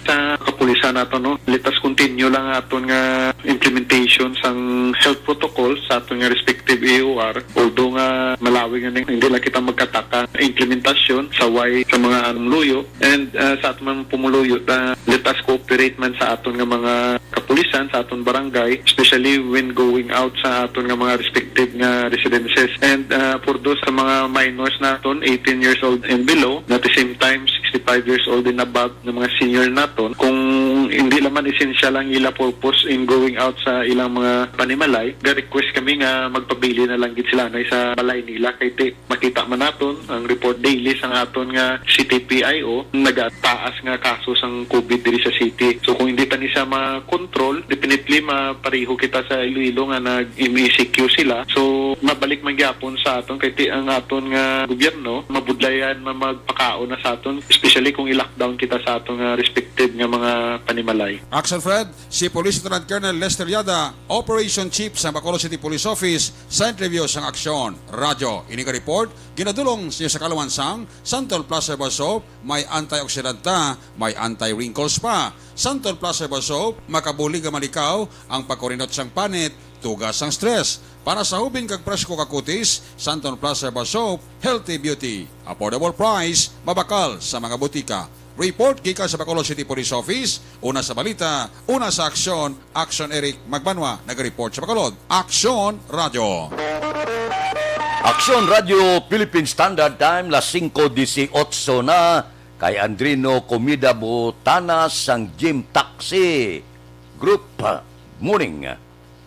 Speaker 21: Sa kapulisan nato let us continue lang aton nga implementation sang health protocol sa aton nga respective AOR, although nga malawig nga hindi lang kita magkataka implementasyon sa mga luyo and sa aton mga pumuluyo let us cooperate man sa aton nga mga kapulisan sa aton barangay, especially when going out sa aton nga mga respective nga residences. And for those sa mga minors naton 18 years old and below, at the same time 65 years old and above ng mga senior naton, kung hindi naman essential ang ila purpose in going out sa ilang mga panimalay, ga-request kami nga magpabili na lang gid sila na sa balay nila kay makita man naton ang report daily sa aton nga CTPIO nagataas nga kaso sang COVID diri sa city. So kung hindi pa ni sa ma-control, definitely mapareho kita sa Iloilo nga nag-MECQ sila. So mabalik man gyapon sa aton kay ang aton nga gobyerno mabudlayan magpakaon na sa aton, especially kung i-lockdown kita sa aton nga respective nga mga panimalay.
Speaker 19: Action Fred, si Police Lieutenant Colonel Lester Liada, Operation Chief sa Bacolod City Police Office sa interview sang Aksyon Radio. Ini ka report ginadulong sa kalawansang Santol Plus Herbal Soap, may antioxidanta, may anti-wrinkles pa. Santol Plus Herbal Soap, makabulig nga malikaw ang pagkurinot sang panit, tugas sang stress. Para sa hubin kag presko kakutis, Santol Plus Herbal Soap, healthy beauty. Affordable price, mabakal sa mga butika. Report kika sa Bacolod City Police Office, una sa balita, una sa aksyon, Aksyon Eric Magbanwa, nag-report sa Bacolod. Aksyon Radio.
Speaker 4: Aksyon Radio Philippine Standard Time, las 5:18 na, kay Andrino Comida Butanas sang Gym Taxi Group. Morning.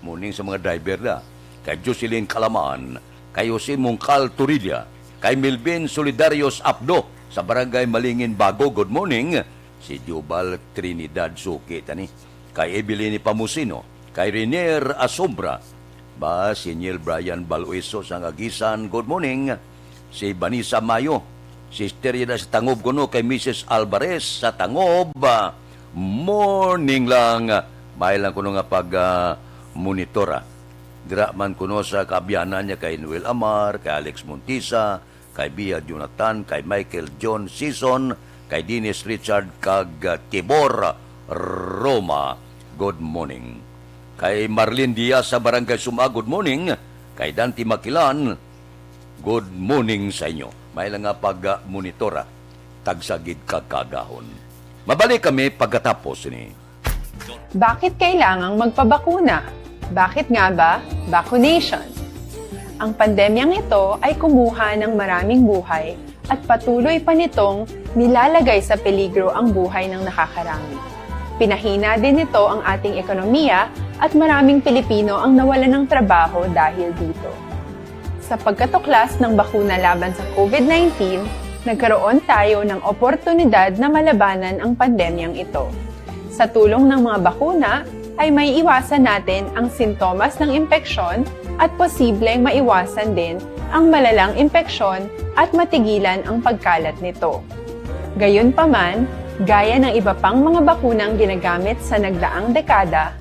Speaker 4: Morning sa mga driver na. Kay Jocelyn Calaman, kay Jose Mungcal Turilla, kay Melvin Solidarios Abdo sa Barangay Malingin Bago, good morning. Si Jubal Trinidad Suki, tani. Kay Evelyn Pamusino, kay Renier Asombra, si Neil Brian Balueso sa Agisan, good morning. Si Vanessa Mayo, si Sterida sa Tangob kuno, kay Mrs. Alvarez sa Tangob, morning lang. May lang kuno nga pag monitora. Dira man kuno sa kaabyanan niya kay Noel Amar, kay Alex Montisa, kay Bia Jonathan, kay Michael John Season, kay Dennis Richard kag Tibor Roma, good morning. Kay Marlene Diaz sa Barangay Suma, good morning. Kay Dante Makilan, good morning sa inyo. May lang nga pag-monitora, tagsagid kagahon. Mabalik kami pagkatapos ni.
Speaker 13: Bakit kailangang magpabakuna? Bakit nga ba? Vaccination. Ang pandemyang ito ay kumuha ng maraming buhay at patuloy pa nitong nilalagay sa peligro ang buhay ng nakakarami. Pinahina din nito ang ating ekonomiya at maraming Pilipino ang nawalan ng trabaho dahil dito. Sa pagkatuklas ng bakuna laban sa COVID-19, nagkaroon tayo ng oportunidad na malabanan ang pandemyang ito. Sa tulong ng mga bakuna, ay may iwasan natin ang sintomas ng impeksyon at posibleng maiwasan din ang malalang impeksyon at matigilan ang pagkalat nito. Gayunpaman, gaya ng iba pang mga bakunang ginagamit sa nagdaang dekada,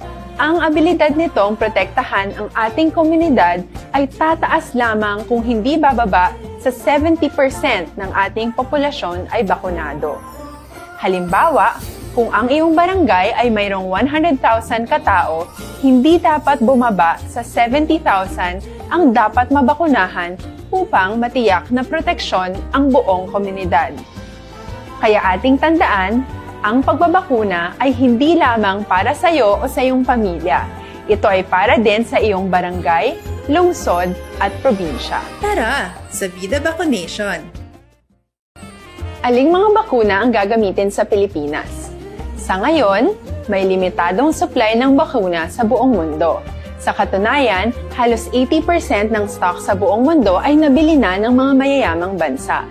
Speaker 13: ang abilidad nitong protektahan ang ating komunidad ay tataas lamang kung hindi bababa sa 70% ng ating populasyon ay bakunado. Halimbawa, kung ang iyong barangay ay mayroong 100,000 katao, hindi dapat bumaba sa 70,000 ang dapat mabakunahan upang matiyak na proteksyon ang buong komunidad. Kaya ating tandaan, ang pagbabakuna ay hindi lamang para sa iyo o sa iyong pamilya. Ito ay para din sa iyong barangay, lungsod at probinsya.
Speaker 14: Tara, sa Vida Vaccination!
Speaker 13: Aling mga bakuna ang gagamitin sa Pilipinas? Sa ngayon, may limitadong supply ng bakuna sa buong mundo. Sa katunayan, halos 80% ng stock sa buong mundo ay nabili na ng mga mayayamang bansa.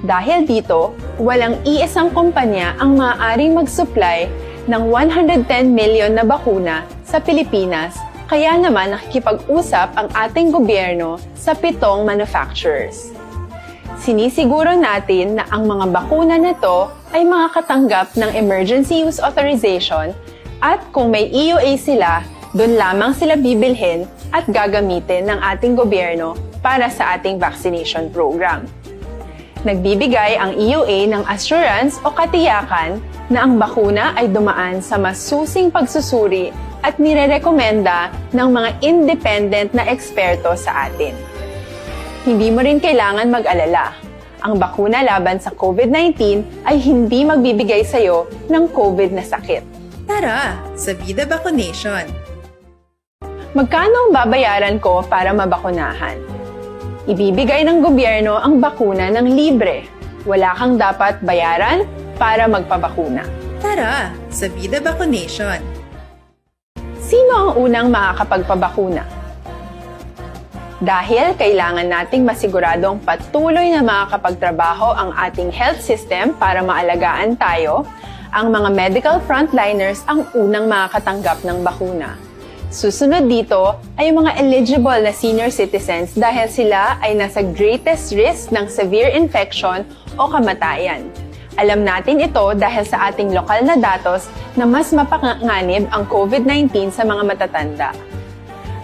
Speaker 13: Dahil dito, walang iisang kumpanya ang maaaring mag-supply ng 110 million na bakuna sa Pilipinas, kaya naman nakikipag-usap ang ating gobyerno sa 7 manufacturers. Sinisiguro natin na ang mga bakuna na to ay makakatanggap ng Emergency Use Authorization at kung may EUA sila, doon lamang sila bibilhin at gagamitin ng ating gobyerno para sa ating vaccination program. Nagbibigay ang EUA ng assurance o katiyakan na ang bakuna ay dumaan sa masusing pagsusuri at nirerekomenda ng mga independent na eksperto sa atin. Hindi mo rin kailangan mag-alala. Ang bakuna laban sa COVID-19 ay hindi magbibigay sa iyo ng COVID na sakit.
Speaker 14: Tara, sa Vida Vaccination!
Speaker 13: Magkano ang babayaran ko para mabakunahan? Ibibigay ng gobyerno ang bakuna ng libre. Wala kang dapat bayaran para magpabakuna.
Speaker 14: Tara, sa Vida Vaccination!
Speaker 13: Sino ang unang makakapagpabakuna? Dahil kailangan nating masiguradong patuloy na makakapagtrabaho ang ating health system para maalagaan tayo, ang mga medical frontliners ang unang makakatanggap ng bakuna. Susunod dito ay yung mga eligible na senior citizens dahil sila ay nasa greatest risk ng severe infection o kamatayan. Alam natin ito dahil sa ating lokal na datos na mas mapanganib ang COVID-19 sa mga matatanda.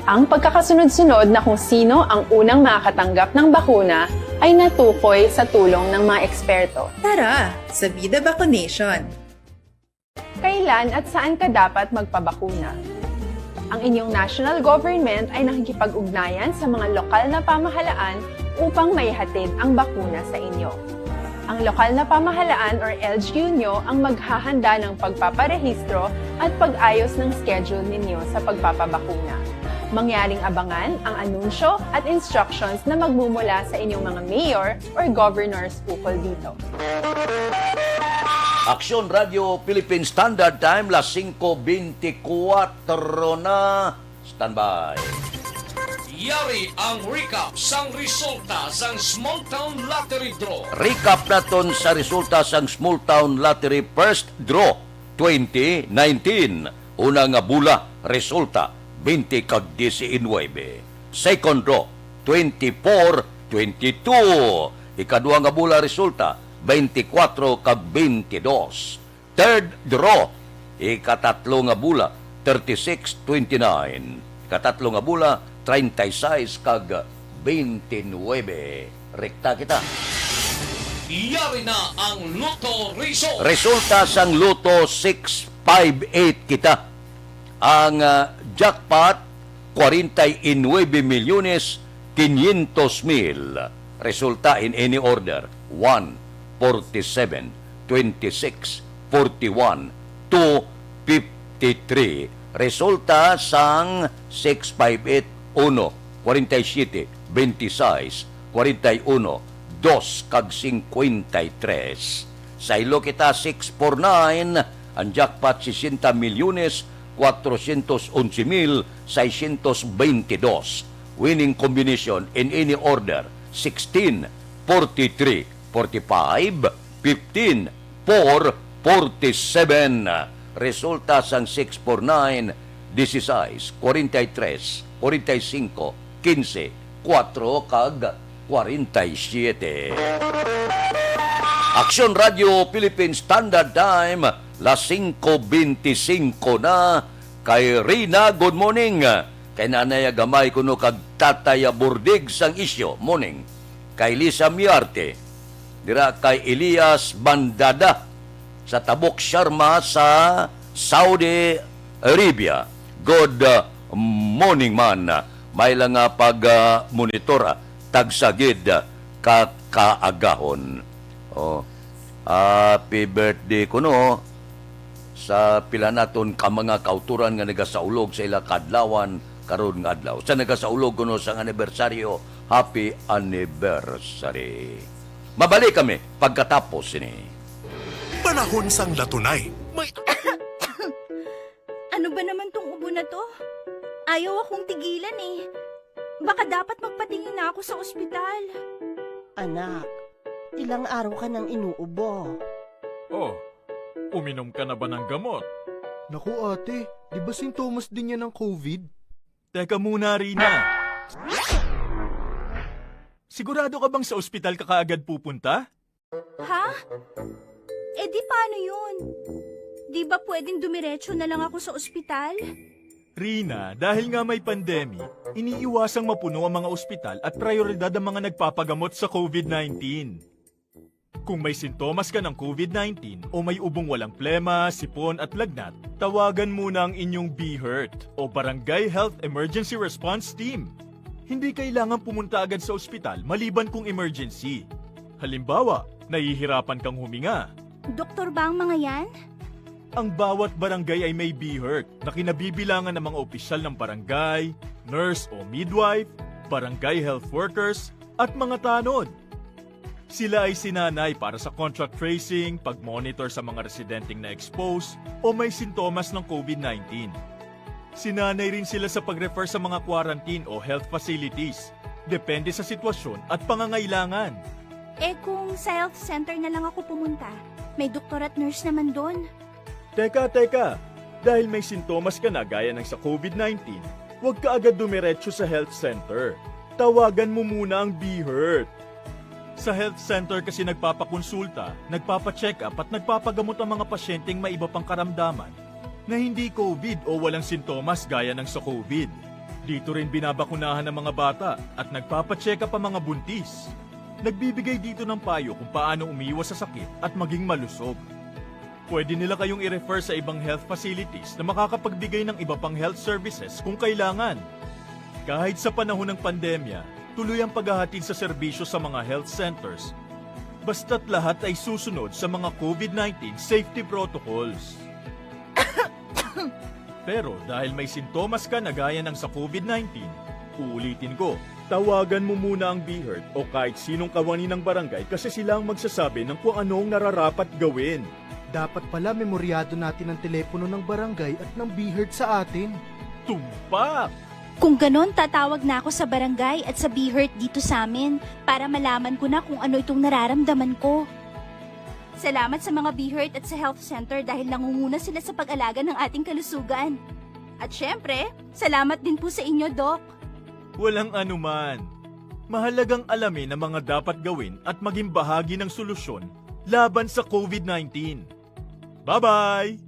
Speaker 13: Ang pagkakasunod-sunod na kung sino ang unang makakatanggap ng bakuna ay natukoy sa tulong ng mga eksperto.
Speaker 14: Tara, sa Vida Vaccination!
Speaker 13: Kailan at saan ka dapat magpabakuna? Ang inyong national government ay nakikipag-ugnayan sa mga lokal na pamahalaan upang maihatid ang bakuna sa inyo. Ang lokal na pamahalaan or LGU nyo ang maghahanda ng pagpaparehistro at pag-ayos ng schedule ninyo sa pagpapabakuna. Mangyaring abangan ang anunsyo at instructions na magmumula sa inyong mga mayor or governors ukol dito.
Speaker 4: Aksyon Radio Philippine Standard Time, las 5:24 na. Standby.
Speaker 3: Yari ang recap sang resulta sang Small Town Lottery Draw.
Speaker 4: Recap naton sa resulta sang Small Town Lottery First Draw 2019. Una nga bula, resulta 20 kag 19. Second draw 24-22. Ikadua nga bula, resulta 24 kag 22. Third draw, ikatatlo nga bula 36-29. Ikatatlo nga bula 36 kag 29. Rekta kita.
Speaker 3: Yari na ang Lotto Result.
Speaker 4: Resulta sang Lotto 658 kita. Ang jackpot 49,500,000. Resulta in any order 1, 47, 26, 41, 253. Resulta sang 658 1, 47, 26, 41, 2 kag 53. Sa ilo kita 649, ang jackpot 60,411,622. winning combination in any order 16, 43, 45, 15, 4, 47. Resulta sang 6 por 9, 16, 43, 45, 15, 4 kag 47. Aksyon Radio Philippine Standard Time, las 5:25 na. Kay Rina, good morning. Kay Nanay Gamay kuno kag Tatay Burdig sang isyo, morning. Kay Lisa Miarte, dira kay Elias Bandada sa Tabuk Sharma sa Saudi Arabia. Good morning man. May lang nga pag-monitor tagsagid kaagahon. Oh, happy birthday kuno sa pila naton ka mga kauturan nga nagasaulog sa ila kadlawan karon nga adlaw. Sa nagasaulog kuno sa anibersaryo, happy anniversary. Mabalik kami pagkatapos ini.
Speaker 1: Panahon sang latunay. May
Speaker 2: Ano ba naman tong ubo na to? Ayaw akong tigilan eh. Baka dapat magpatingin na ako sa ospital.
Speaker 22: Anak, ilang araw ka nang inuubo.
Speaker 23: Oh, uminom ka na ba ng gamot?
Speaker 17: Naku ate, di ba sintomas din yan ng COVID?
Speaker 23: Teka muna, Rina. Sigurado ka bang sa ospital ka kaagad pupunta?
Speaker 2: Ha? Eh di paano yun? Di ba pwedeng dumiretso na lang ako sa ospital?
Speaker 23: Rina, dahil nga may pandemic, iniiwasang mapuno ang mga ospital at prioridad ang mga nagpapagamot sa COVID-19. Kung may sintomas ka ng COVID-19 o may ubong walang plema, sipon at lagnat, tawagan muna ang inyong BHERT o Barangay Health Emergency Response Team. Hindi kailangan pumunta agad sa ospital maliban kung emergency. Halimbawa, nahihirapan kang huminga.
Speaker 2: Doktor ba ang mga yan?
Speaker 23: Ang bawat barangay ay may BHERT na kinabibilangan ng mga opisyal ng barangay, nurse o midwife, barangay health workers, at mga tanod. Sila ay sinanay para sa contact tracing, pag-monitor sa mga residenteng na-expose o may sintomas ng COVID-19. Sinanay rin sila sa pag-refer sa mga quarantine o health facilities, depende sa sitwasyon at pangangailangan.
Speaker 2: Eh kung sa health center na lang ako pumunta, may doktor at nurse naman doon.
Speaker 23: Teka. Dahil may sintomas ka na gaya ng sa COVID-19, huwag ka agad dumiretso sa health center. Tawagan mo muna ang BHERT. Sa health center kasi nagpapakonsulta, nagpapacheck up at nagpapagamot ang mga pasyenteng may iba pang karamdaman na hindi COVID o walang sintomas gaya ng sa COVID. Dito rin binabakunahan ng mga bata at nagpapacheck up ang mga buntis. Nagbibigay dito ng payo kung paano umiwas sa sakit at maging malusog. Pwede nila kayong i-refer sa ibang health facilities na makakapagbigay ng iba pang health services kung kailangan. Kahit sa panahon ng pandemya, tuloy ang paghahatid sa serbisyo sa mga health centers. Basta't lahat ay susunod sa mga COVID-19 safety protocols. Pero dahil may sintomas ka na gaya ng sa COVID-19, uulitin ko, tawagan mo muna ang BHERT o kahit sinong kawani ng barangay kasi sila ang magsasabi ng kung anong nararapat gawin.
Speaker 17: Dapat pala memoryado natin ang telepono ng barangay at ng BHERT sa atin.
Speaker 23: Tumpak!
Speaker 2: Kung ganon, tatawag na ako sa barangay at sa BHERT dito sa amin para malaman ko na kung ano itong nararamdaman ko. Salamat sa mga BHERT at sa health center dahil nangunguna sila sa pag-alaga ng ating kalusugan. At syempre, salamat din po sa inyo, Doc.
Speaker 23: Walang anuman. Mahalagang alamin ang mga dapat gawin at maging bahagi ng solusyon laban sa COVID-19. Bye-bye!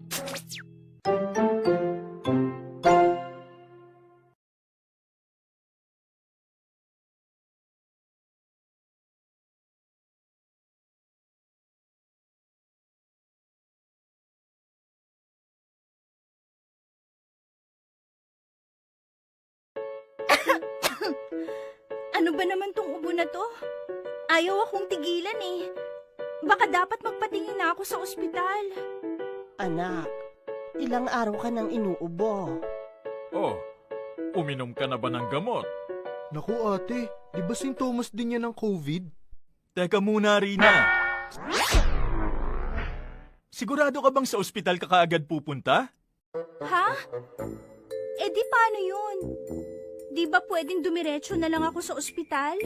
Speaker 2: Ano ba naman tong ubo na to? Ayaw akong tigilan eh. Baka dapat magpatingin na ako sa ospital.
Speaker 22: Anak, ilang araw ka nang inuubo.
Speaker 23: Oh, uminom ka na ba ng gamot?
Speaker 17: Naku ate, di ba sintomas din yan ng COVID?
Speaker 23: Teka muna, Rina. Sigurado ka bang sa ospital ka kaagad pupunta?
Speaker 2: Ha? Eh di paano yun? Di ba pwedeng dumiretso na lang ako sa ospital?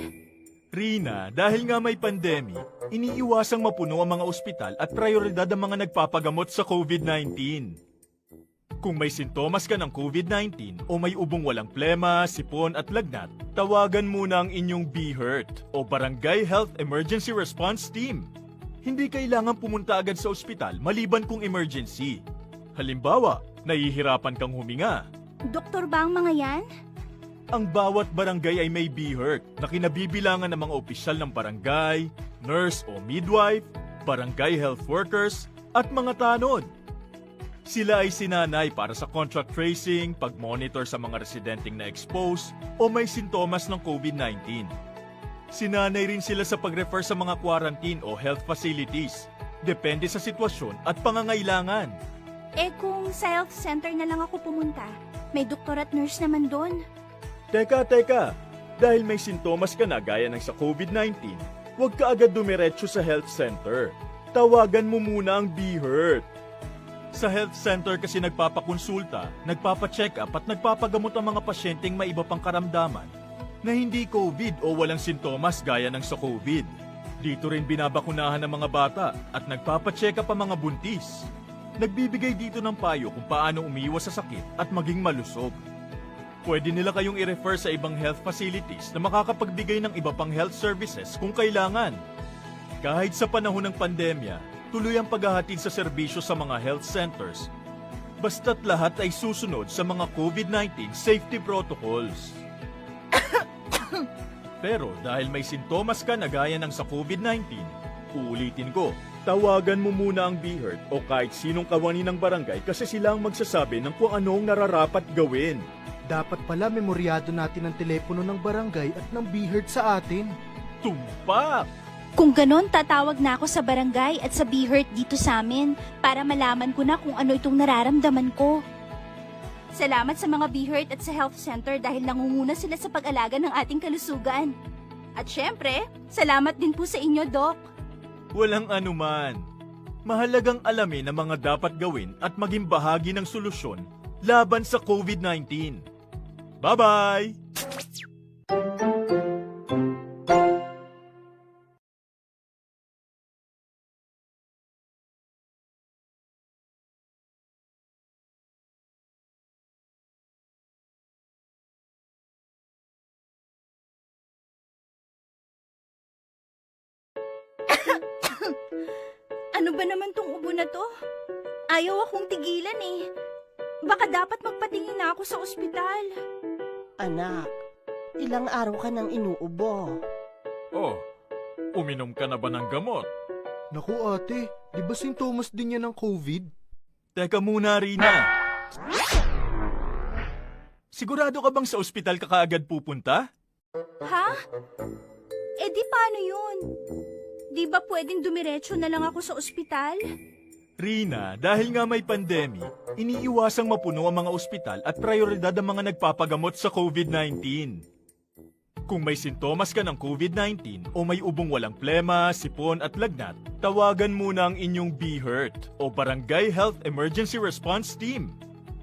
Speaker 23: Rina, dahil nga may pandemic, iniiwasang mapuno ang mga ospital at prioridad ang mga nagpapagamot sa COVID-19. Kung may sintomas ka ng COVID-19 o may ubong walang plema, sipon at lagnat, tawagan muna ang inyong BHERT o Barangay Health Emergency Response Team. Hindi kailangan pumunta agad sa ospital maliban kung emergency. Halimbawa, nahihirapan kang huminga.
Speaker 2: Doktor ba ang mga yan?
Speaker 23: Ang bawat barangay ay may BHERT na kinabibilangan ng mga opisyal ng barangay, nurse o midwife, barangay health workers, at mga tanod. Sila ay sinanay para sa contact tracing, pag-monitor sa mga residenteng na-expose o may sintomas ng COVID-19. Sinanay rin sila sa pag-refer sa mga quarantine o health facilities, depende sa sitwasyon at pangangailangan.
Speaker 2: Kung sa health center na lang ako pumunta, may doktor at nurse naman doon.
Speaker 23: Teka, dahil may sintomas ka na gaya ng sa COVID-19, huwag ka agad dumiretso sa health center. Tawagan mo muna ang BHERT. Sa health center kasi nagpapakonsulta, nagpapacheck up at nagpapagamot ang mga pasyenteng may iba pang karamdaman na hindi COVID o walang sintomas gaya ng sa COVID. Dito rin binabakunahan ng mga bata at nagpapacheck up ang mga buntis. Nagbibigay dito ng payo kung paano umiwas sa sakit at maging malusog. Pwede nila kayong i-refer sa ibang health facilities na makakapagbigay ng iba pang health services kung kailangan. Kahit sa panahon ng pandemya, tuloy ang paghahatid sa serbisyo sa mga health centers. Basta't lahat ay susunod sa mga COVID-19 safety protocols. Pero dahil may sintomas ka na gaya ng sa COVID-19, uulitin ko, tawagan mo muna ang BHERT o kahit sinong kawani ng barangay kasi sila ang magsasabi ng kung anong nararapat gawin.
Speaker 5: Dapat pala memoryado natin ang telepono ng barangay at ng BHERT sa atin.
Speaker 23: Tumpak!
Speaker 2: Kung ganon, tatawag na ako sa barangay at sa BHERT dito sa amin para malaman ko na kung ano itong nararamdaman ko. Salamat sa mga BHERT at sa health center dahil nangunguna sila sa pag-alaga ng ating kalusugan. At syempre, salamat din po sa inyo, Doc.
Speaker 23: Walang anuman. Mahalagang alamin ang mga dapat gawin at maging bahagi ng solusyon laban sa COVID-19. Bye-bye!
Speaker 2: Ano ba naman tong ubo na to? Ayaw akong tigilan eh. Baka dapat magpatingin na ako sa ospital.
Speaker 22: Anak, ilang araw ka nang inuubo.
Speaker 23: Oh, uminom ka na ba ng gamot?
Speaker 5: Naku ate, di ba sintomas din yan ng COVID?
Speaker 23: Teka muna, Rina. Sigurado ka bang sa ospital ka kaagad pupunta?
Speaker 2: Ha? Di paano yun? Di ba pwedeng dumiretso na lang ako sa ospital?
Speaker 23: Rina, dahil nga may pandemic, iniiwasang mapuno ang mga ospital at prioridad ang mga nagpapagamot sa COVID-19. Kung may sintomas ka ng COVID-19 o may ubong walang plema, sipon at lagnat, tawagan muna ang inyong BHERT o Barangay Health Emergency Response Team.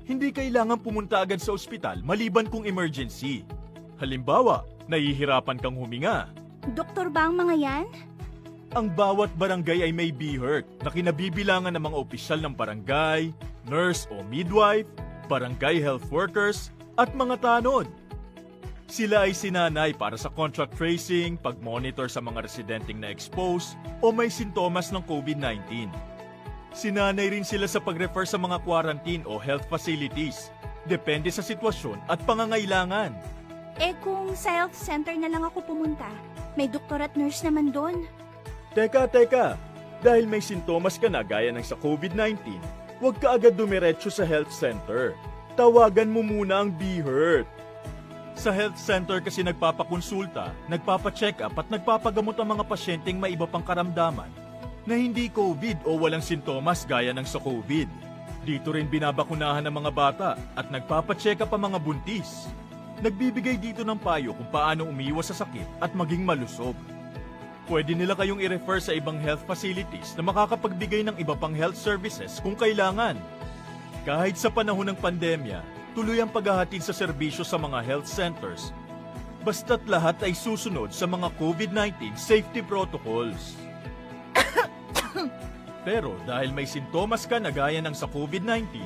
Speaker 23: Hindi kailangan pumunta agad sa ospital maliban kung emergency. Halimbawa, nahihirapan kang huminga.
Speaker 2: Doktor ba ang mga yan?
Speaker 23: Ang bawat barangay ay may BHERT na kinabibilangan ng mga opisyal ng barangay, nurse o midwife, barangay health workers, at mga tanod. Sila ay sinanay para sa contact tracing, pag-monitor sa mga residenteng na-expose o may sintomas ng COVID-19. Sinanay rin sila sa pag-refer sa mga quarantine o health facilities, depende sa sitwasyon at pangangailangan.
Speaker 2: Kung sa health center na lang ako pumunta, may doktor at nurse naman doon.
Speaker 23: Teka, dahil may sintomas ka na gaya ng sa COVID-19, huwag ka agad dumiretso sa health center. Tawagan mo muna ang BHERT. Sa health center kasi nagpapakonsulta, nagpapacheck up at nagpapagamot ang mga pasyenteng may iba pang karamdaman na hindi COVID o walang sintomas gaya ng sa COVID. Dito rin binabakunahan ng mga bata at nagpapacheck up ang mga buntis. Nagbibigay dito ng payo kung paano umiwas sa sakit at maging malusog. Pwede nila kayong i-refer sa ibang health facilities na makakapagbigay ng iba pang health services kung kailangan. Kahit sa panahon ng pandemya, tuloy ang paghahatid sa serbisyo sa mga health centers basta't lahat ay susunod sa mga COVID-19 safety protocols. Pero dahil may sintomas ka na gaya ng sa COVID-19,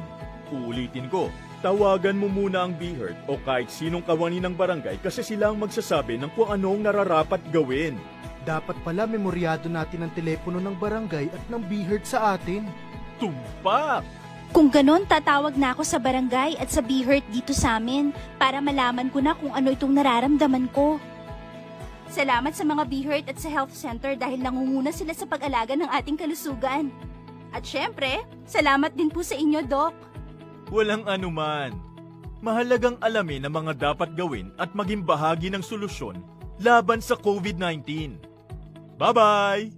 Speaker 23: uulitin ko, tawagan mo muna ang BHERT o kahit sinong kawani ng barangay kasi sila ang magsasabi ng kung anong nararapat gawin.
Speaker 5: Dapat pala memoryado natin ang telepono ng barangay at ng BHERT sa atin.
Speaker 23: Tumpak!
Speaker 2: Kung ganon, tatawag na ako sa barangay at sa BHERT dito sa amin para malaman ko na kung ano itong nararamdaman ko. Salamat sa mga BHERT at sa health center dahil nangunguna sila sa pag-alaga ng ating kalusugan. At syempre, salamat din po sa inyo, Doc.
Speaker 23: Walang anuman. Mahalagang alamin ang mga dapat gawin at maging bahagi ng solusyon laban sa COVID-19. Bye-bye!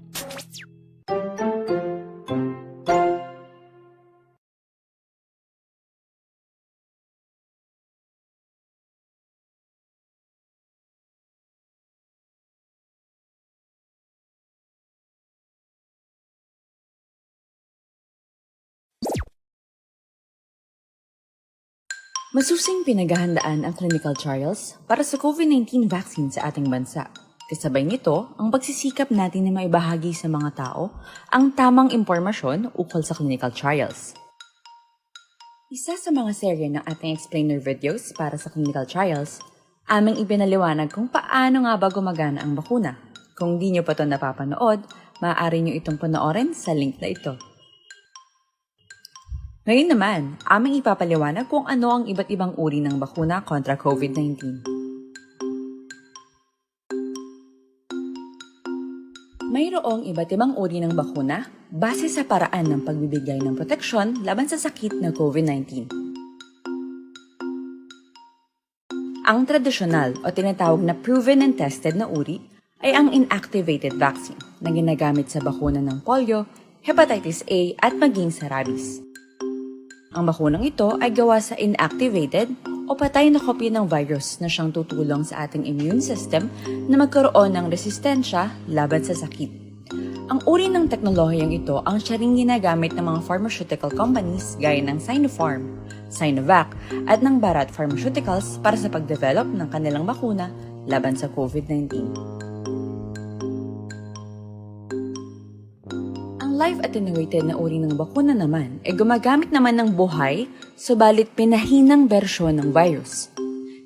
Speaker 20: Masusing pinaghahandaan ang clinical trials para sa COVID-19 vaccine sa ating bansa. Kasabay nito, ang pagsisikap natin na maibahagi sa mga tao ang tamang impormasyon ukol sa clinical trials. Isa sa mga serye ng ating explainer videos para sa clinical trials, aming ipinaliwanag kung paano nga ba gumagana ang bakuna. Kung di nyo pa ito napapanood, maaari nyo itong panoorin sa link na ito. Ngayon naman, aming ipapaliwanag kung ano ang iba't ibang uri ng bakuna kontra COVID-19. Mayroong iba't ibang uri ng bakuna base sa paraan ng pagbibigay ng proteksyon laban sa sakit na COVID-19. Ang tradisyonal o tinatawag na proven and tested na uri ay ang inactivated vaccine na ginagamit sa bakuna ng polio, hepatitis A at maging sa rabies. Ang bakunang ito ay gawa sa inactivated o patay na kopya ng virus na siyang tutulong sa ating immune system na magkaroon ng resistensya laban sa sakit. Ang uri ng teknolohiyang ito ang siya ring ginagamit ng mga pharmaceutical companies gaya ng Sinopharm, Sinovac at ng Bharat Pharmaceuticals para sa pagdevelop ng kanilang bakuna laban sa COVID-19. Live attenuated na uri ng bakuna naman ay gumagamit naman ng buhay, subalit pinahinang bersyon ng virus.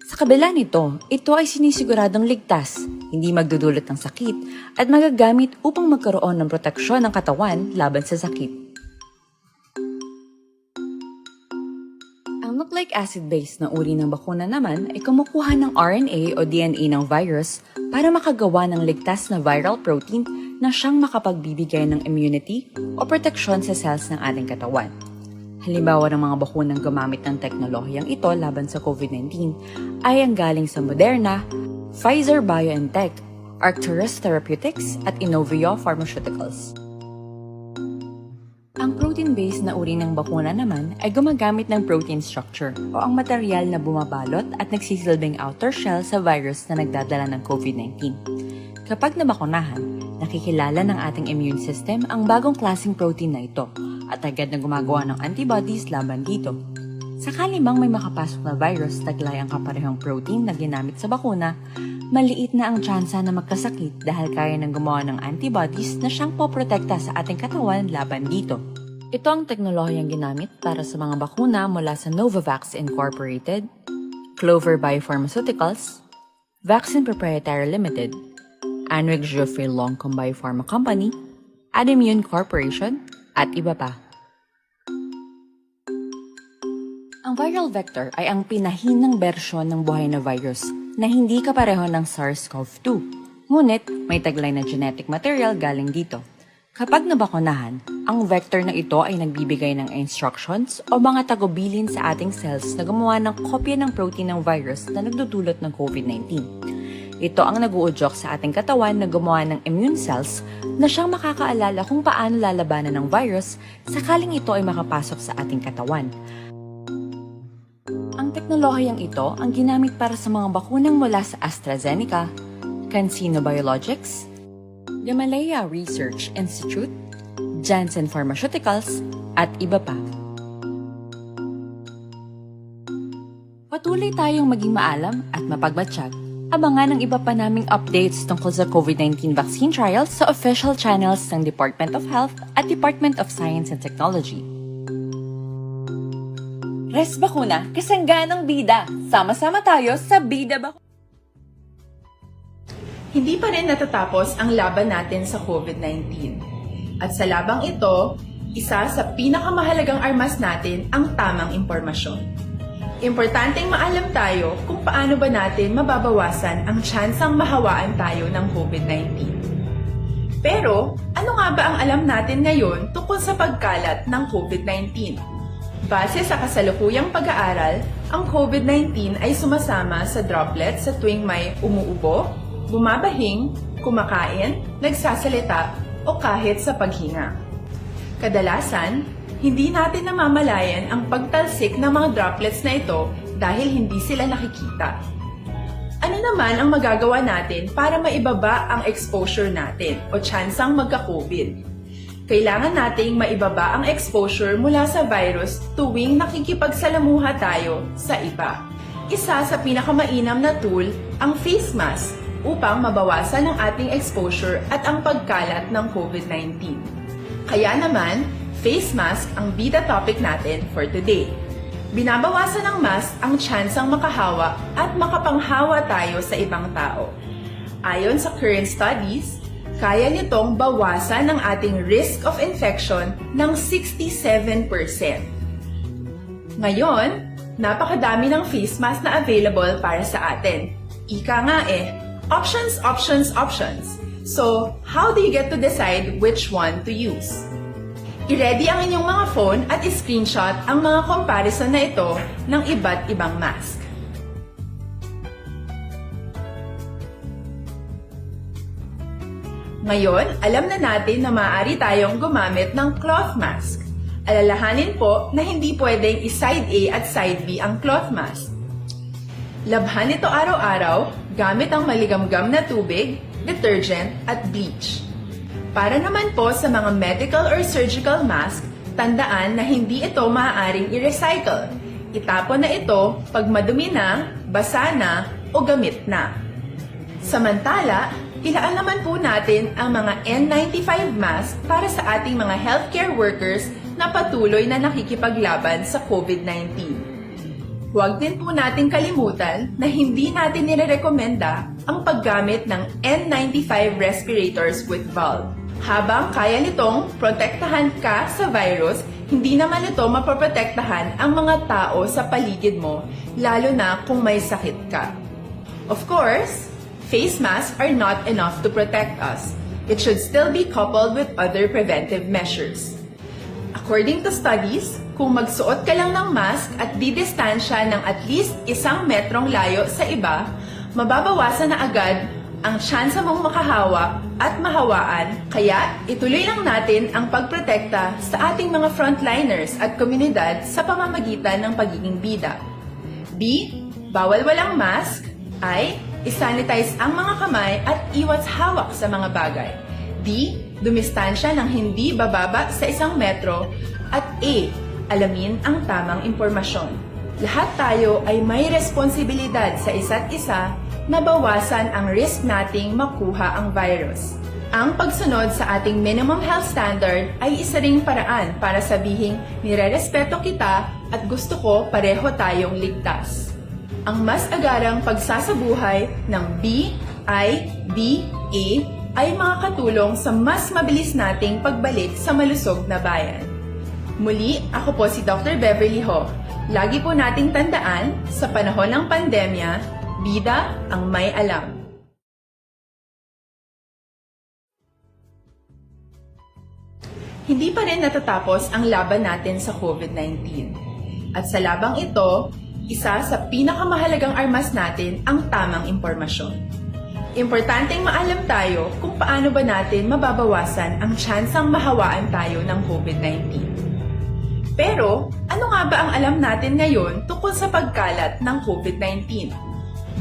Speaker 20: Sa kabila nito, ito ay sinisiguradong ligtas, hindi magdudulot ng sakit, at magagamit upang magkaroon ng proteksyon ng katawan laban sa sakit. Ang nucleic acid-based na uri ng bakuna naman ay kumukuha ng RNA o DNA ng virus para makagawa ng ligtas na viral protein na siyang makapagbibigay ng immunity o proteksyon sa cells ng ating katawan. Halimbawa ng mga bakunang gumamit ng teknolohiyang ito laban sa COVID-19 ay ang galing sa Moderna, Pfizer-BioNTech, Arcturus Therapeutics at Inovio Pharmaceuticals. Ang protein-based na uri ng bakuna naman ay gumagamit ng protein structure o ang material na bumabalot at nagsisilbing outer shell sa virus na nagdadala ng COVID-19. Kapag nabakunahan, nakikilala ng ating immune system ang bagong klaseng protein na ito at agad na gumagawa ng antibodies laban dito. Sakali mang may makapasok na virus taglay ang kaparehong protein na ginamit sa bakuna, maliit na ang tsansa na magkasakit dahil kaya ng gumawa ng antibodies na siyang poprotekta sa ating katawan laban dito. Ito ang teknolohiyang ginamit para sa mga bakuna mula sa Novavax Incorporated, Clover Biopharmaceuticals, Vaccine Proprietary Limited, Anwick Geoffrey Longcom Biopharma Company, Adimmune Corporation, at iba pa. Ang viral vector ay ang pinahinang bersyon ng buhay na virus na hindi kapareho ng SARS-CoV-2. Ngunit may taglay na genetic material galing dito. Kapag nabakunahan, ang vector na ito ay nagbibigay ng instructions o mga tagubilin sa ating cells na gumawa ng kopya ng protein ng virus na nagdudulot ng COVID-19. Ito ang nag-uudyok sa ating katawan na gumawa ng immune cells na siyang makakaalala kung paano lalabanan ng virus sakaling ito ay makapasok sa ating katawan. Ang teknolohiyang ito ang ginamit para sa mga bakunang mula sa AstraZeneca, CanSino Biologics, Gamaleya Research Institute, Janssen Pharmaceuticals, at iba pa. patuloy tayong maging maalam at mapagmatsyag, abangan ang iba pa naming updates tungkol sa COVID-19 vaccine trials sa official channels ng Department of Health at Department of Science and Technology. Res Bakuna, kasangganang bida. Sama-sama tayo sa Bida Bakuna.
Speaker 13: Hindi pa rin natatapos ang laban natin sa COVID-19. At sa labang ito, isa sa pinakamahalagang armas natin ang tamang impormasyon. Importanteng maalam tayo kung paano ba natin mababawasan ang tsansang mahawaan tayo ng COVID-19. Pero, ano nga ba ang alam natin ngayon tungkol sa pagkalat ng COVID-19? Base sa kasalukuyang pag-aaral, ang COVID-19 ay sumasama sa droplets sa tuwing may umuubo, bumabahing, kumakain, nagsasalita, o kahit sa paghinga. Kadalasan, hindi natin namamalayan ang pagtalsik ng mga droplets na ito dahil hindi sila nakikita. Ano naman ang magagawa natin para maibaba ang exposure natin o tsansang magka-COVID? Kailangan nating maibaba ang exposure mula sa virus tuwing nakikipagsalamuha tayo sa iba. Isa sa pinakamainam na tool ang face mask upang mabawasan ang ating exposure at ang pagkalat ng COVID-19. Kaya naman, face mask ang bida topic natin for today. Binabawasan ng mask ang tsansang makahawa at makapanghawa tayo sa ibang tao. Ayon sa current studies, kaya nitong bawasan ang ating risk of infection ng 67%. Ngayon, napakadami ng face mask na available para sa atin. Ika nga options, options, options. So, how do you get to decide which one to use? I-ready ang inyong mga phone at i-screenshot ang mga comparison na ito ng iba't ibang mask. Ngayon, alam na natin na maaari tayong gumamit ng cloth mask. Alalahanin po na hindi pwedeng i-side A at side B ang cloth mask. Labhan ito araw-araw gamit ang maligamgam na tubig, detergent at bleach. Para naman po sa mga medical or surgical mask, tandaan na hindi ito maaaring i-recycle. Itapon na ito pag madumi na, basa na o gamit na. Samantala, ilaan naman po natin ang mga N95 mask para sa ating mga healthcare workers na patuloy na nakikipaglaban sa COVID-19. Huwag din po natin kalimutan na hindi natin nirerekomenda ang paggamit ng N95 respirators with valve. Habang kaya nitong protektahan ka sa virus, hindi naman ito mapoprotektahan ang mga tao sa paligid mo, lalo na kung may sakit ka. Of course, face masks are not enough to protect us. It should still be coupled with other preventive measures. According to studies, kung magsuot ka lang ng mask at didistansya ng at least 1 metrong layo sa iba, mababawasan na agad ang tsansa mong makahawa at mahawaan, kaya ituloy lang natin ang pagprotekta sa ating mga frontliners at komunidad sa pamamagitan ng pagiging bida. B. Bawal walang mask. I. Isanitize ang mga kamay at iwas hawak sa mga bagay. D. Dumistansya ng hindi bababa sa 1 metro. At A. Alamin ang tamang impormasyon. Lahat tayo ay may responsibilidad sa isa't isa na bawasan ang risk nating makuha ang virus. Ang pagsunod sa ating minimum health standard ay isa ring paraan para sabihing nirerespeto kita at gusto ko pareho tayong ligtas. Ang mas agarang pagsasabuhay ng BIBA ay makakatulong sa mas mabilis nating pagbalik sa malusog na bayan. Muli, ako po si Dr. Beverly Ho. Lagi po nating tandaan, sa panahon ng pandemya, bida ang may alam. Hindi pa rin natatapos ang laban natin sa COVID-19. At sa labang ito, isa sa pinakamahalagang armas natin ang tamang impormasyon. Importanteng maalam tayo kung paano ba natin mababawasan ang tsansang mahawaan tayo ng COVID-19. Pero, ano nga ba ang alam natin ngayon tungkol sa pagkalat ng COVID-19?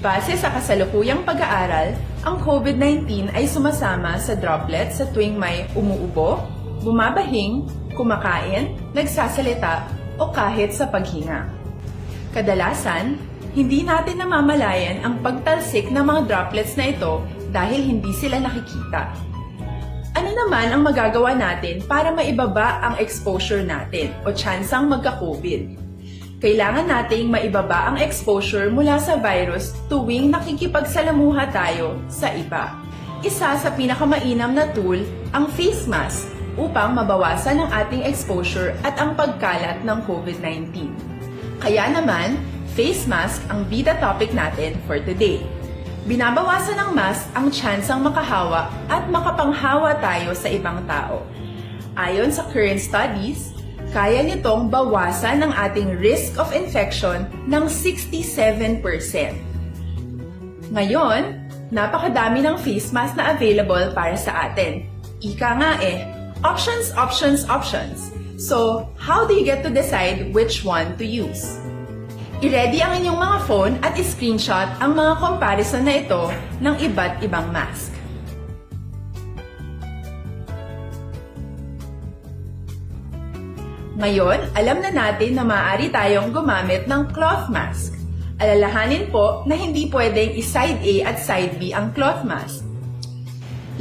Speaker 13: Base sa kasalukuyang pag-aaral, ang COVID-19 ay sumasama sa droplets sa tuwing may umuubo, bumabahing, kumakain, nagsasalita, o kahit sa paghinga. Kadalasan, Hindi natin namamalayan ang pagtalsik ng mga droplets na ito dahil hindi sila nakikita. Ano naman ang magagawa natin para maibaba ang exposure natin o tsansang magka-COVID? Kailangan nating maibaba ang exposure mula sa virus tuwing nakikipagsalamuha tayo sa iba. Isa sa pinakamainam na tool ang face mask upang mabawasan ang ating exposure at ang pagkalat ng COVID-19. Kaya naman, face mask ang bida topic natin for today. Binabawasan ng mask ang tsansang makahawa at makapanghawa tayo sa ibang tao. Ayon sa current studies, kaya nitong bawasan ang ating risk of infection ng 67%. Ngayon, napakadami ng face mask na available para sa atin. Ika nga options, options, options. So, how do you get to decide which one to use? I-ready ang inyong mga phone at i-screenshot ang mga comparison na ito ng iba't ibang mask. Ngayon, alam na natin na maaari tayong gumamit ng cloth mask. Alalahanin po na hindi pwedeng i-side A at side B ang cloth mask.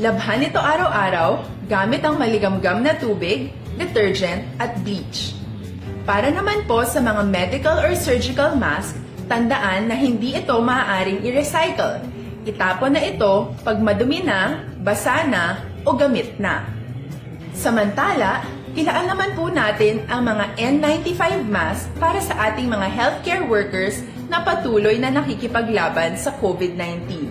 Speaker 13: Labhan ito araw-araw gamit ang maligamgam na tubig, detergent at bleach. Para naman po sa mga medical or surgical mask, tandaan na hindi ito maaaring i-recycle. Itapon na ito pag madumi na, basa na o gamit na. Samantala, ilaan naman po natin ang mga N95 mask para sa ating mga healthcare workers na patuloy na nakikipaglaban sa COVID-19.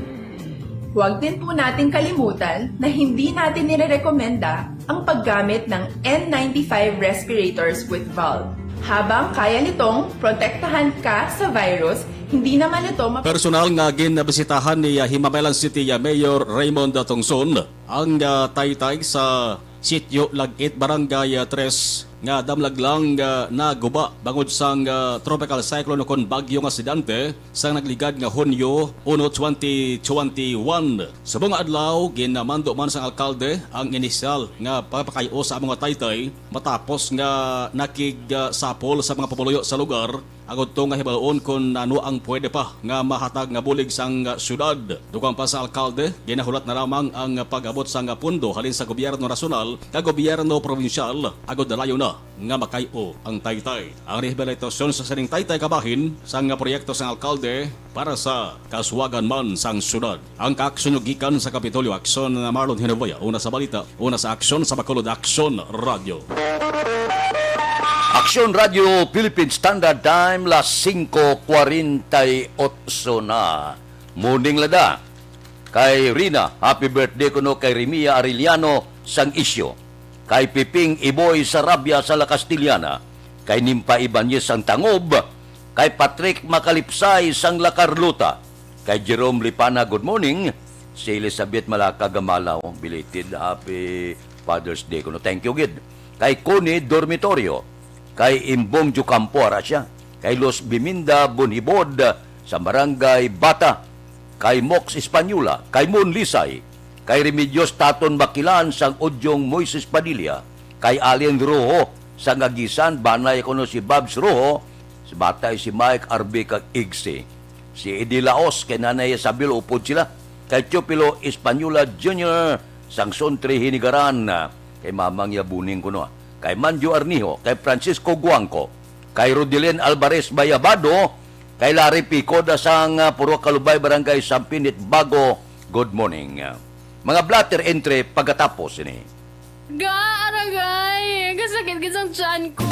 Speaker 13: Huwag din po nating kalimutan na hindi natin nirerekomenda ang paggamit ng N95 respirators with valve. Habang kaya nitong protektahan ka sa virus, hindi naman ito
Speaker 11: Personal nga ginabisitahan ni Himamaylan City Mayor Raymond Tongson ang taytay sa sitio Lagit Barangay 3 nga damlag lang naguba bangod sang tropical cyclone kon bagyo nga sidante sang nagligad nga Hunyo 1, 2021. Sa mga adlaw ginamando man sang alkalde ang inisyal nga pagpakayo sa mga taytay matapos nga nakigsapol sa mga pamuluyo sa lugar agod to nga hibaloon kung ano ang pwede pa nga mahatag nga bulig sang syudad. Dugang pa sa alkalde, ginahulat na lamang ang pag-abot sang pundo halin sa gobyerno nasyonal kag gobyerno provinsyal agod dalayo na nga makayo ang taytay. Ang rehabilitasyon sa saning taytay kabahin sang proyekto sang alkalde para sa kaswagan man sang syudad. Ang kaaksyon gikan sa Kapitolyo, Aksyon na Marlon Hinovaya, una sa balita, una sa Aksyon sa Bacolod Aksyon Radio.
Speaker 4: Aksyon Radio Philippine Standard Time las 5:48 na. Morning lada. Kay Rina, happy birthday kuno kay Remia Arellano sang isyo. Kay Piping Iboy Sarabia sa La Castillana. Kay Nimpa Ibanez sang Tangob. Kay Patrick Makalipsay sang La Carlota. Kay Jerome Lipana, good morning. Si Elizabeth Malaka Gamalaw, belated happy Father's Day kuno. Thank you gid. Kay Connie Dormitorio. Kay Imbong Jucampo Arasya, kay Los Biminda Bunhibod sa Barangay Bata, kay Mox Espanyula, kay Moon Lisay, kay Remedios Taton Bakilan sang Udyong Moises Padilla, kay Alien Rojo sang Agisan, banay kuno si Babs Rojo, si batay si Mike Arbe kag Igsi, si Eddie Laos kay Nanay Sabil upod sila, kay Chupilo Espanyula Jr. sang Sontre Hinigaran, kay Mamang Yabuning kuno, kay Manjo Arnijo, kay Francisco Guangco, kay Rodilén Alvarez Bayabado, kay Larry Pico sang Puro Kalubay Barangay Sampinit Bago, good morning. Mga blatter entry pagkatapos ini.
Speaker 12: Aragay! Kasakit kisang tiyan ko.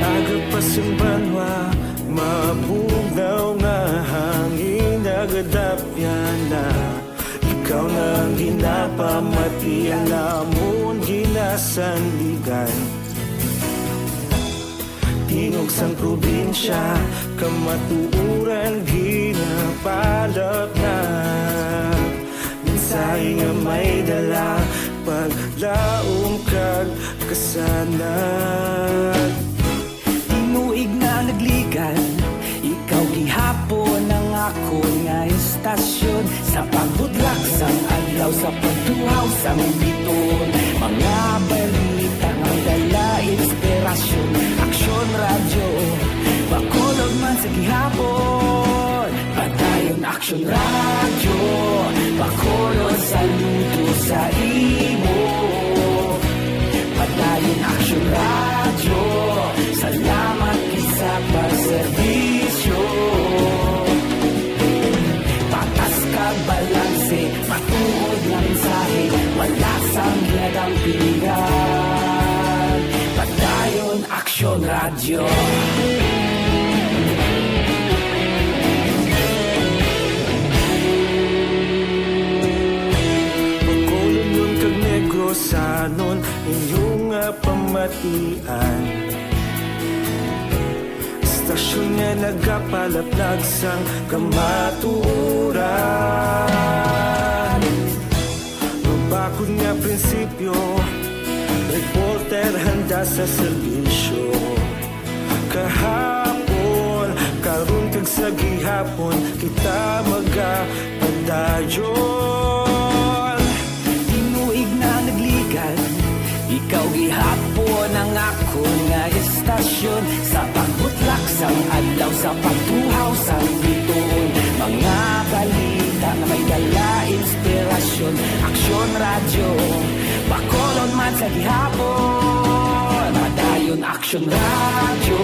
Speaker 16: Agapasang banwa, mabugaw nga hangin agadapyan na. Ikaw nang ginapamatian namon ginasandigan. Tingog sang probinsya, kamatuuran ginapalap na. Minsay nga may dala, paglaom kag kasanat. patuhaw sa biton. Mga balita ng dala, inspirasyon, aksyon radyo, bakolog man sa gihapon. Padayon aksyon radyo, bakolog saludo sa imo. Padayon aksyon radyo, salamat sa pagserbisyo. Patas ka balanse, matuod na mensahe, wala sang ginadang pilihan. Padayon aksyon radyo. Pagkolon nun kag negrosanon, inyong pamatian. Stasyon nga nagapalaplag sang kamaturan. Mabakod nga prinsipyo, reporter handa sa serbisyo. Kahapon, karon kag sa gihapon, kita magapadayon. Tinuig na nagligan, ikaw gihapon ang ako nga istasyon. Sa pagbutlak sang adlaw, sa pagtuhaw sang biton. Mga balita na may dala, inspirasyon, aksyon radyo, bakolon man sa gihapon. Padayon aksyon radyo,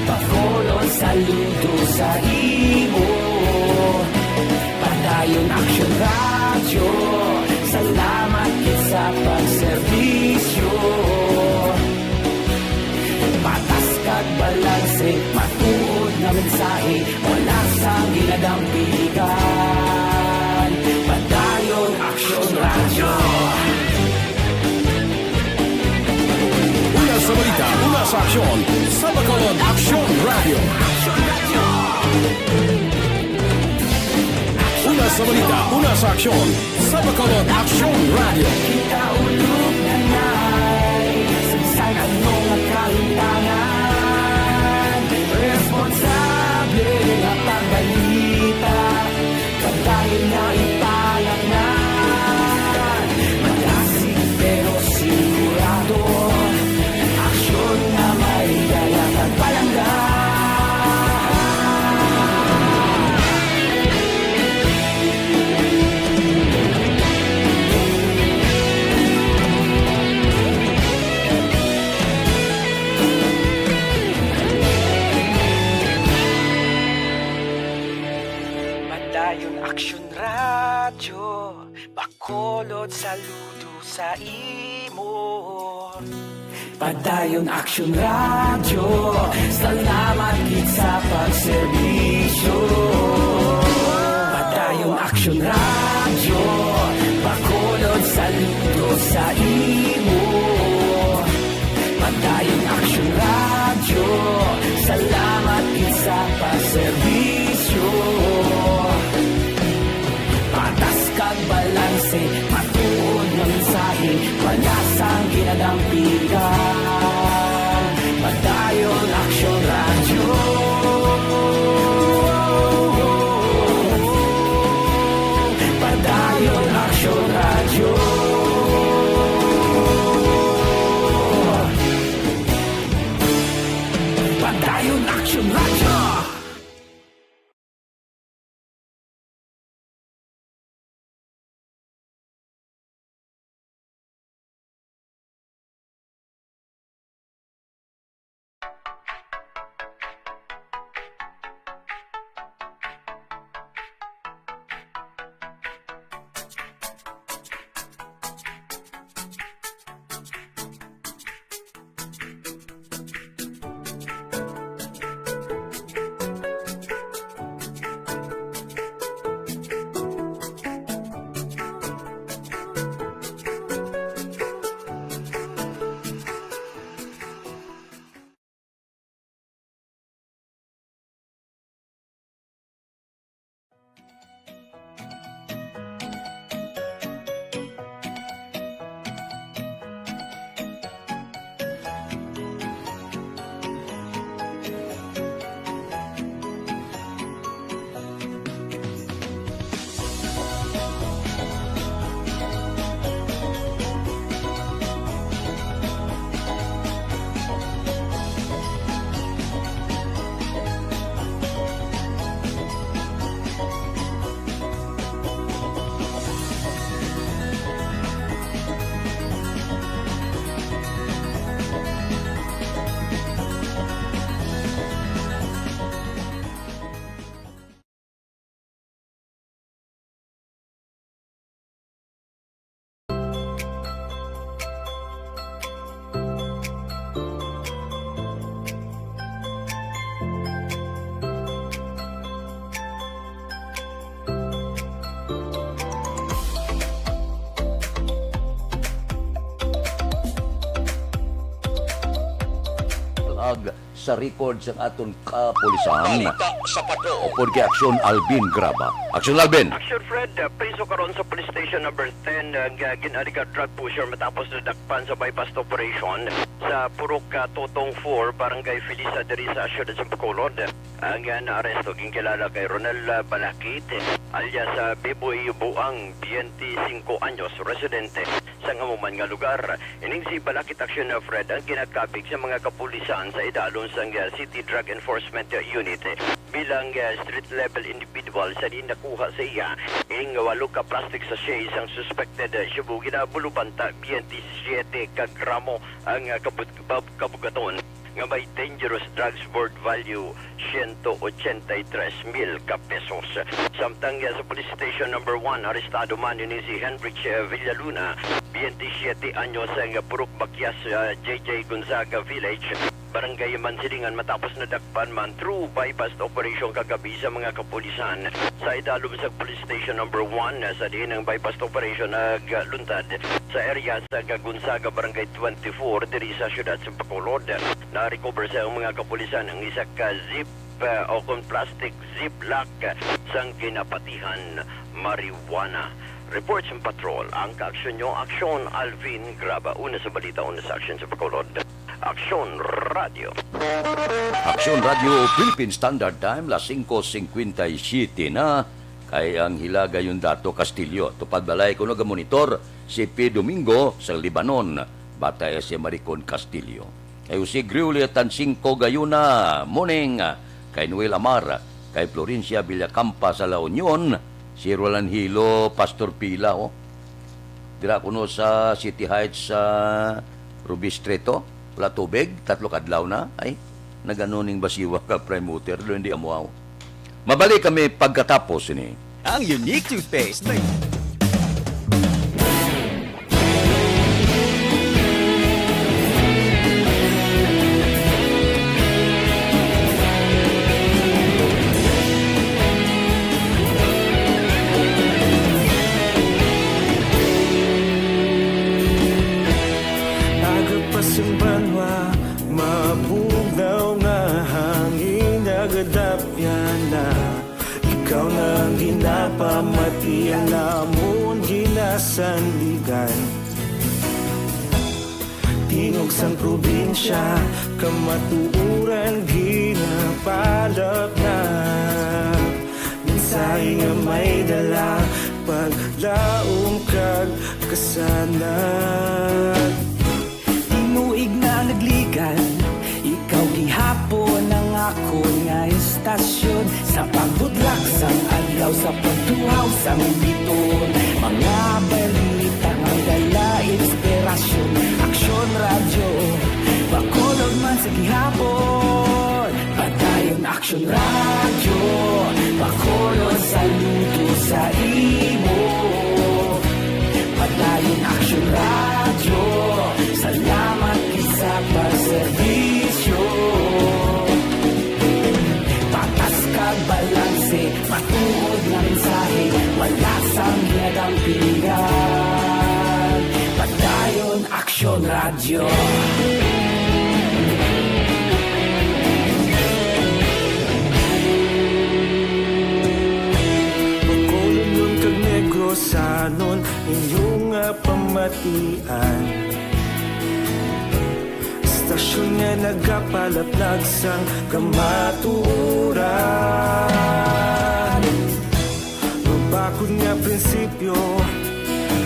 Speaker 16: bakolon saludo sa imo. Padayon aksyon radyo, salamat sa pagserbisyo. Patas kag balanse, matuod na mensahe, wala sang ginadang pilihan. Padayon aksyon radyo.
Speaker 1: Una sa balita, una sa aksyon, sa Bacolod Aksyon Radio. Una sa balita, una sa aksyon, sa Bacolod Aksyon Radio.
Speaker 16: Kita ulog na na'y sagsay anong nakalintangan. Responsable na pagbalita, pagdahin na ipalaknan. Malasig pero sigurado, aksyon na may dala at palanggan. Padayon aksyon radyo, bakolod saludo sa imo. Padayon aksyon radyo, salamat gid sa pagserbisyo. Padayon aksyon radyo, bakolod saludo sa imo. Padayon aksyon radyo, salamat gid sa pagserbisyo. Patas kag balanse, matuod na mensahe, wala sang ginadang pilihan. Padayon aksyon radyo.
Speaker 4: paghatag sa record sa aton kapulisan.
Speaker 3: Balita sa patrol.
Speaker 4: Upod kay Aksyon Alvin Graba. Aksyon Alvin.
Speaker 7: Action Fred, priso karon sa police station number 10 ginali ka drug pusher matapos nadakpan sa bypass operation sa Purok Totong 4, Barangay Felisa diri sa siyudad sa Bacolod. Ang naaresto ginkilala kay Ronel Balakit alias Biboy Buang, 25 anyos, residente sa ngamuman nga lugar. Ining si Balakit Action Fred ang kinakapig sa mga kapulisan sa idalon sa City Drug Enforcement Unit bilang street level individual sa din nakuha sa iya ing 8 ka plastic sachets ang suspected Cebu ginabulubanta 27 ka gramo ang kabugaton nga may dangerous drugs worth value 183,000 ka pesos. Samtang sa police station number 1 arestado man ni si Henrich Villaluna, 27 anyos ang Purok Bakyas, JJ Gonzaga Village, Barangay Mansilingan matapos nadakpan man through bypass operation kagabi sa mga kapulisan sa idalom sa police station number 1 sa diin ng bypass operation nagluntad sa area sa Gonzaga Barangay 24 diri sa siyudad sa Bacolod. Na-recover sa mga kapulisan ang isa ka zip o kung plastic ziplock sang kinapatihan marijuana. Reports and patrol ang kaaksyon nyo, Aksyon Alvin Graba. Una sa balita, una sa aksyon sa Bacolod. Aksyon Radio.
Speaker 4: Aksyon Radio Philippine Standard Time, las 5:57 na. Kay ang hilaga yung dato Castillo. Tupad balay ko monitor si P. Domingo sa Libanon. Bata si Maricon Castillo. Kay si Griuliatan 5 Gayuna. Morning. Kay Noel Amar. Kay Florencia Villacampa sa La Union. Si Roland Hilo, Pastor Pila. Dira kuno sa City Heights sa Ruby Street. Wala tubig, 3 kadlaw na. Ay, naganuning basiwa ka prime water, hindi amuaw. Mabalik kami pagkatapos ini.
Speaker 15: Ang unique toothpaste na
Speaker 18: Banwa, mabugnaw nga hangin nagadapyan na ikaw na ang ginapamatian namon ginasandigan. Tingog sang probinsya kamatuuran ginapalap na mensahe nga may dala paglaom kag kasanag.
Speaker 16: Tinuig na nagligan, ikaw gihapon ang ako nga istasyon sa pagbudlak sang adlaw sa pagtuhaw sang biton. Mga balita nga dala inspirasyon, Aksyon Radio, Bacolod man sa gihapon. Padayon Aksyon Radio, Bacolod saludo sa imo. Padayon Aksyon Radio, salamat sa pagserbisyo. Patas kag balanse, matuod na mensahe, wala sang hiyadang pilihan. Padayon Aksyon Radio.
Speaker 18: Bacolod nun kag Negrosanon, inyong pamatian. Stasyon nga nagapalaplag sang kamaturan. Mabakod nga prinsipyo,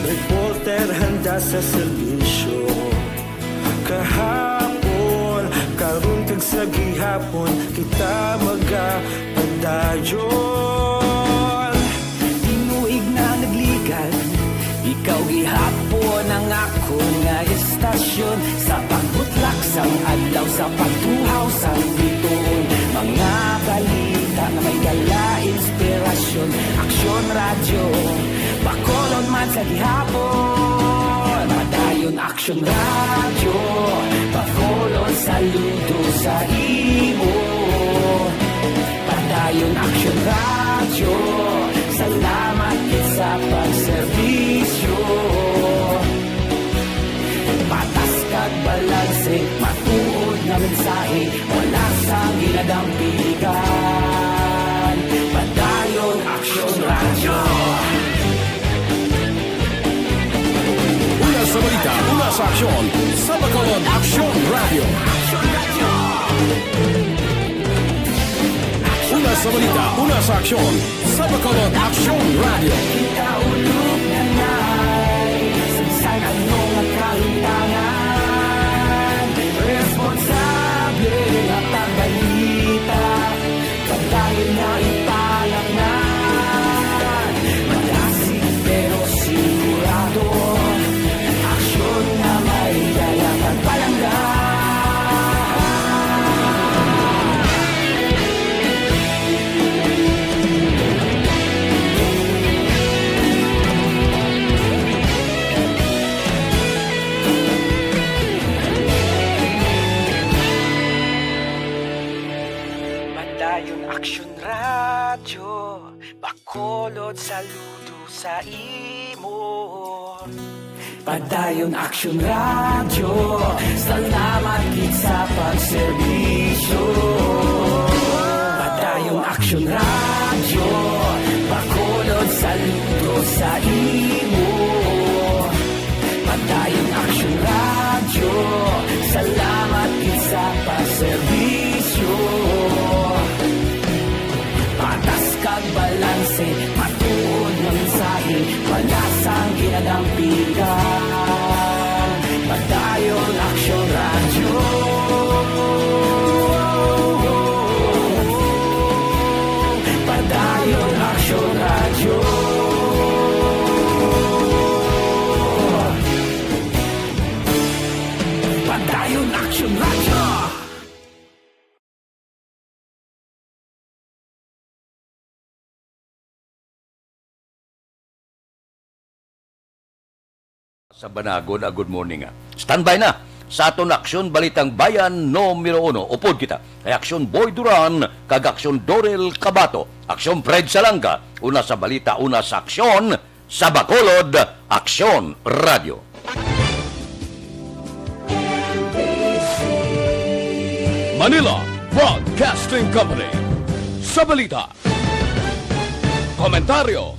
Speaker 18: reporter handa sa serbisyo. Kahapon, karon kag sa gihapon, kita magapadayon.
Speaker 16: Tinuig na nagligan, ikaw gihapon ang ako nga istasyon sa pagbutlak sang adlaw sa pagtuhaw sang biton. Mga balita na may dala inspirasyon, Aksyon Radio, Bacolod man sa gihapon. Padayon Aksyon Radio, Bacolod saludo sa imo. Padayon Aksyon Radio, salamat sa pagserbisyo. Patas kag balanse, matuod na mensahe, mensahe, wala sa ginadampigan. Padayon Aksyon Radyo.
Speaker 1: Una sa balita, una sa aksyon, sa Bacolod Aksyon Radio. Una sa balita, una sa aksyon, sa Bacolod Aksyon Radio.
Speaker 16: Ikaulog na na'y sagsang anong kahintangan. Responsable at ang balita, padayon na ipalaknan. Malasig pero sigurado, aksyon na may dalang at palanggan.
Speaker 8: Padayon Aksyon Radyo, Bacolod saludo sa imo.
Speaker 16: Padayon Aksyon Radyo, salamat gid sa pagserbisyo. Padayon Aksyon Radyo, Bacolod saludo sa imo. Padayon Aksyon Radyo, salamat gid sa pagserbisyo. Patas kag balanse, matuod ng mensahe, wala sang ginadampigan. Padayon Aksyon Radyo. Padayon Aksyon Radyo. Padayon Aksyon Radyo.
Speaker 4: Sa Banagon, good morning. Standby na sa aton aksyon balitang bayan numero 1. Upod kita kay Aksyon Boy Duran kag Aksyon Dorel Cabato, Aksyon Fred Salanga, una sa balita, una sa aksyon sa Bacolod Aksyon Radio.
Speaker 1: Manila Broadcasting Company. Sa balita, komentaryo,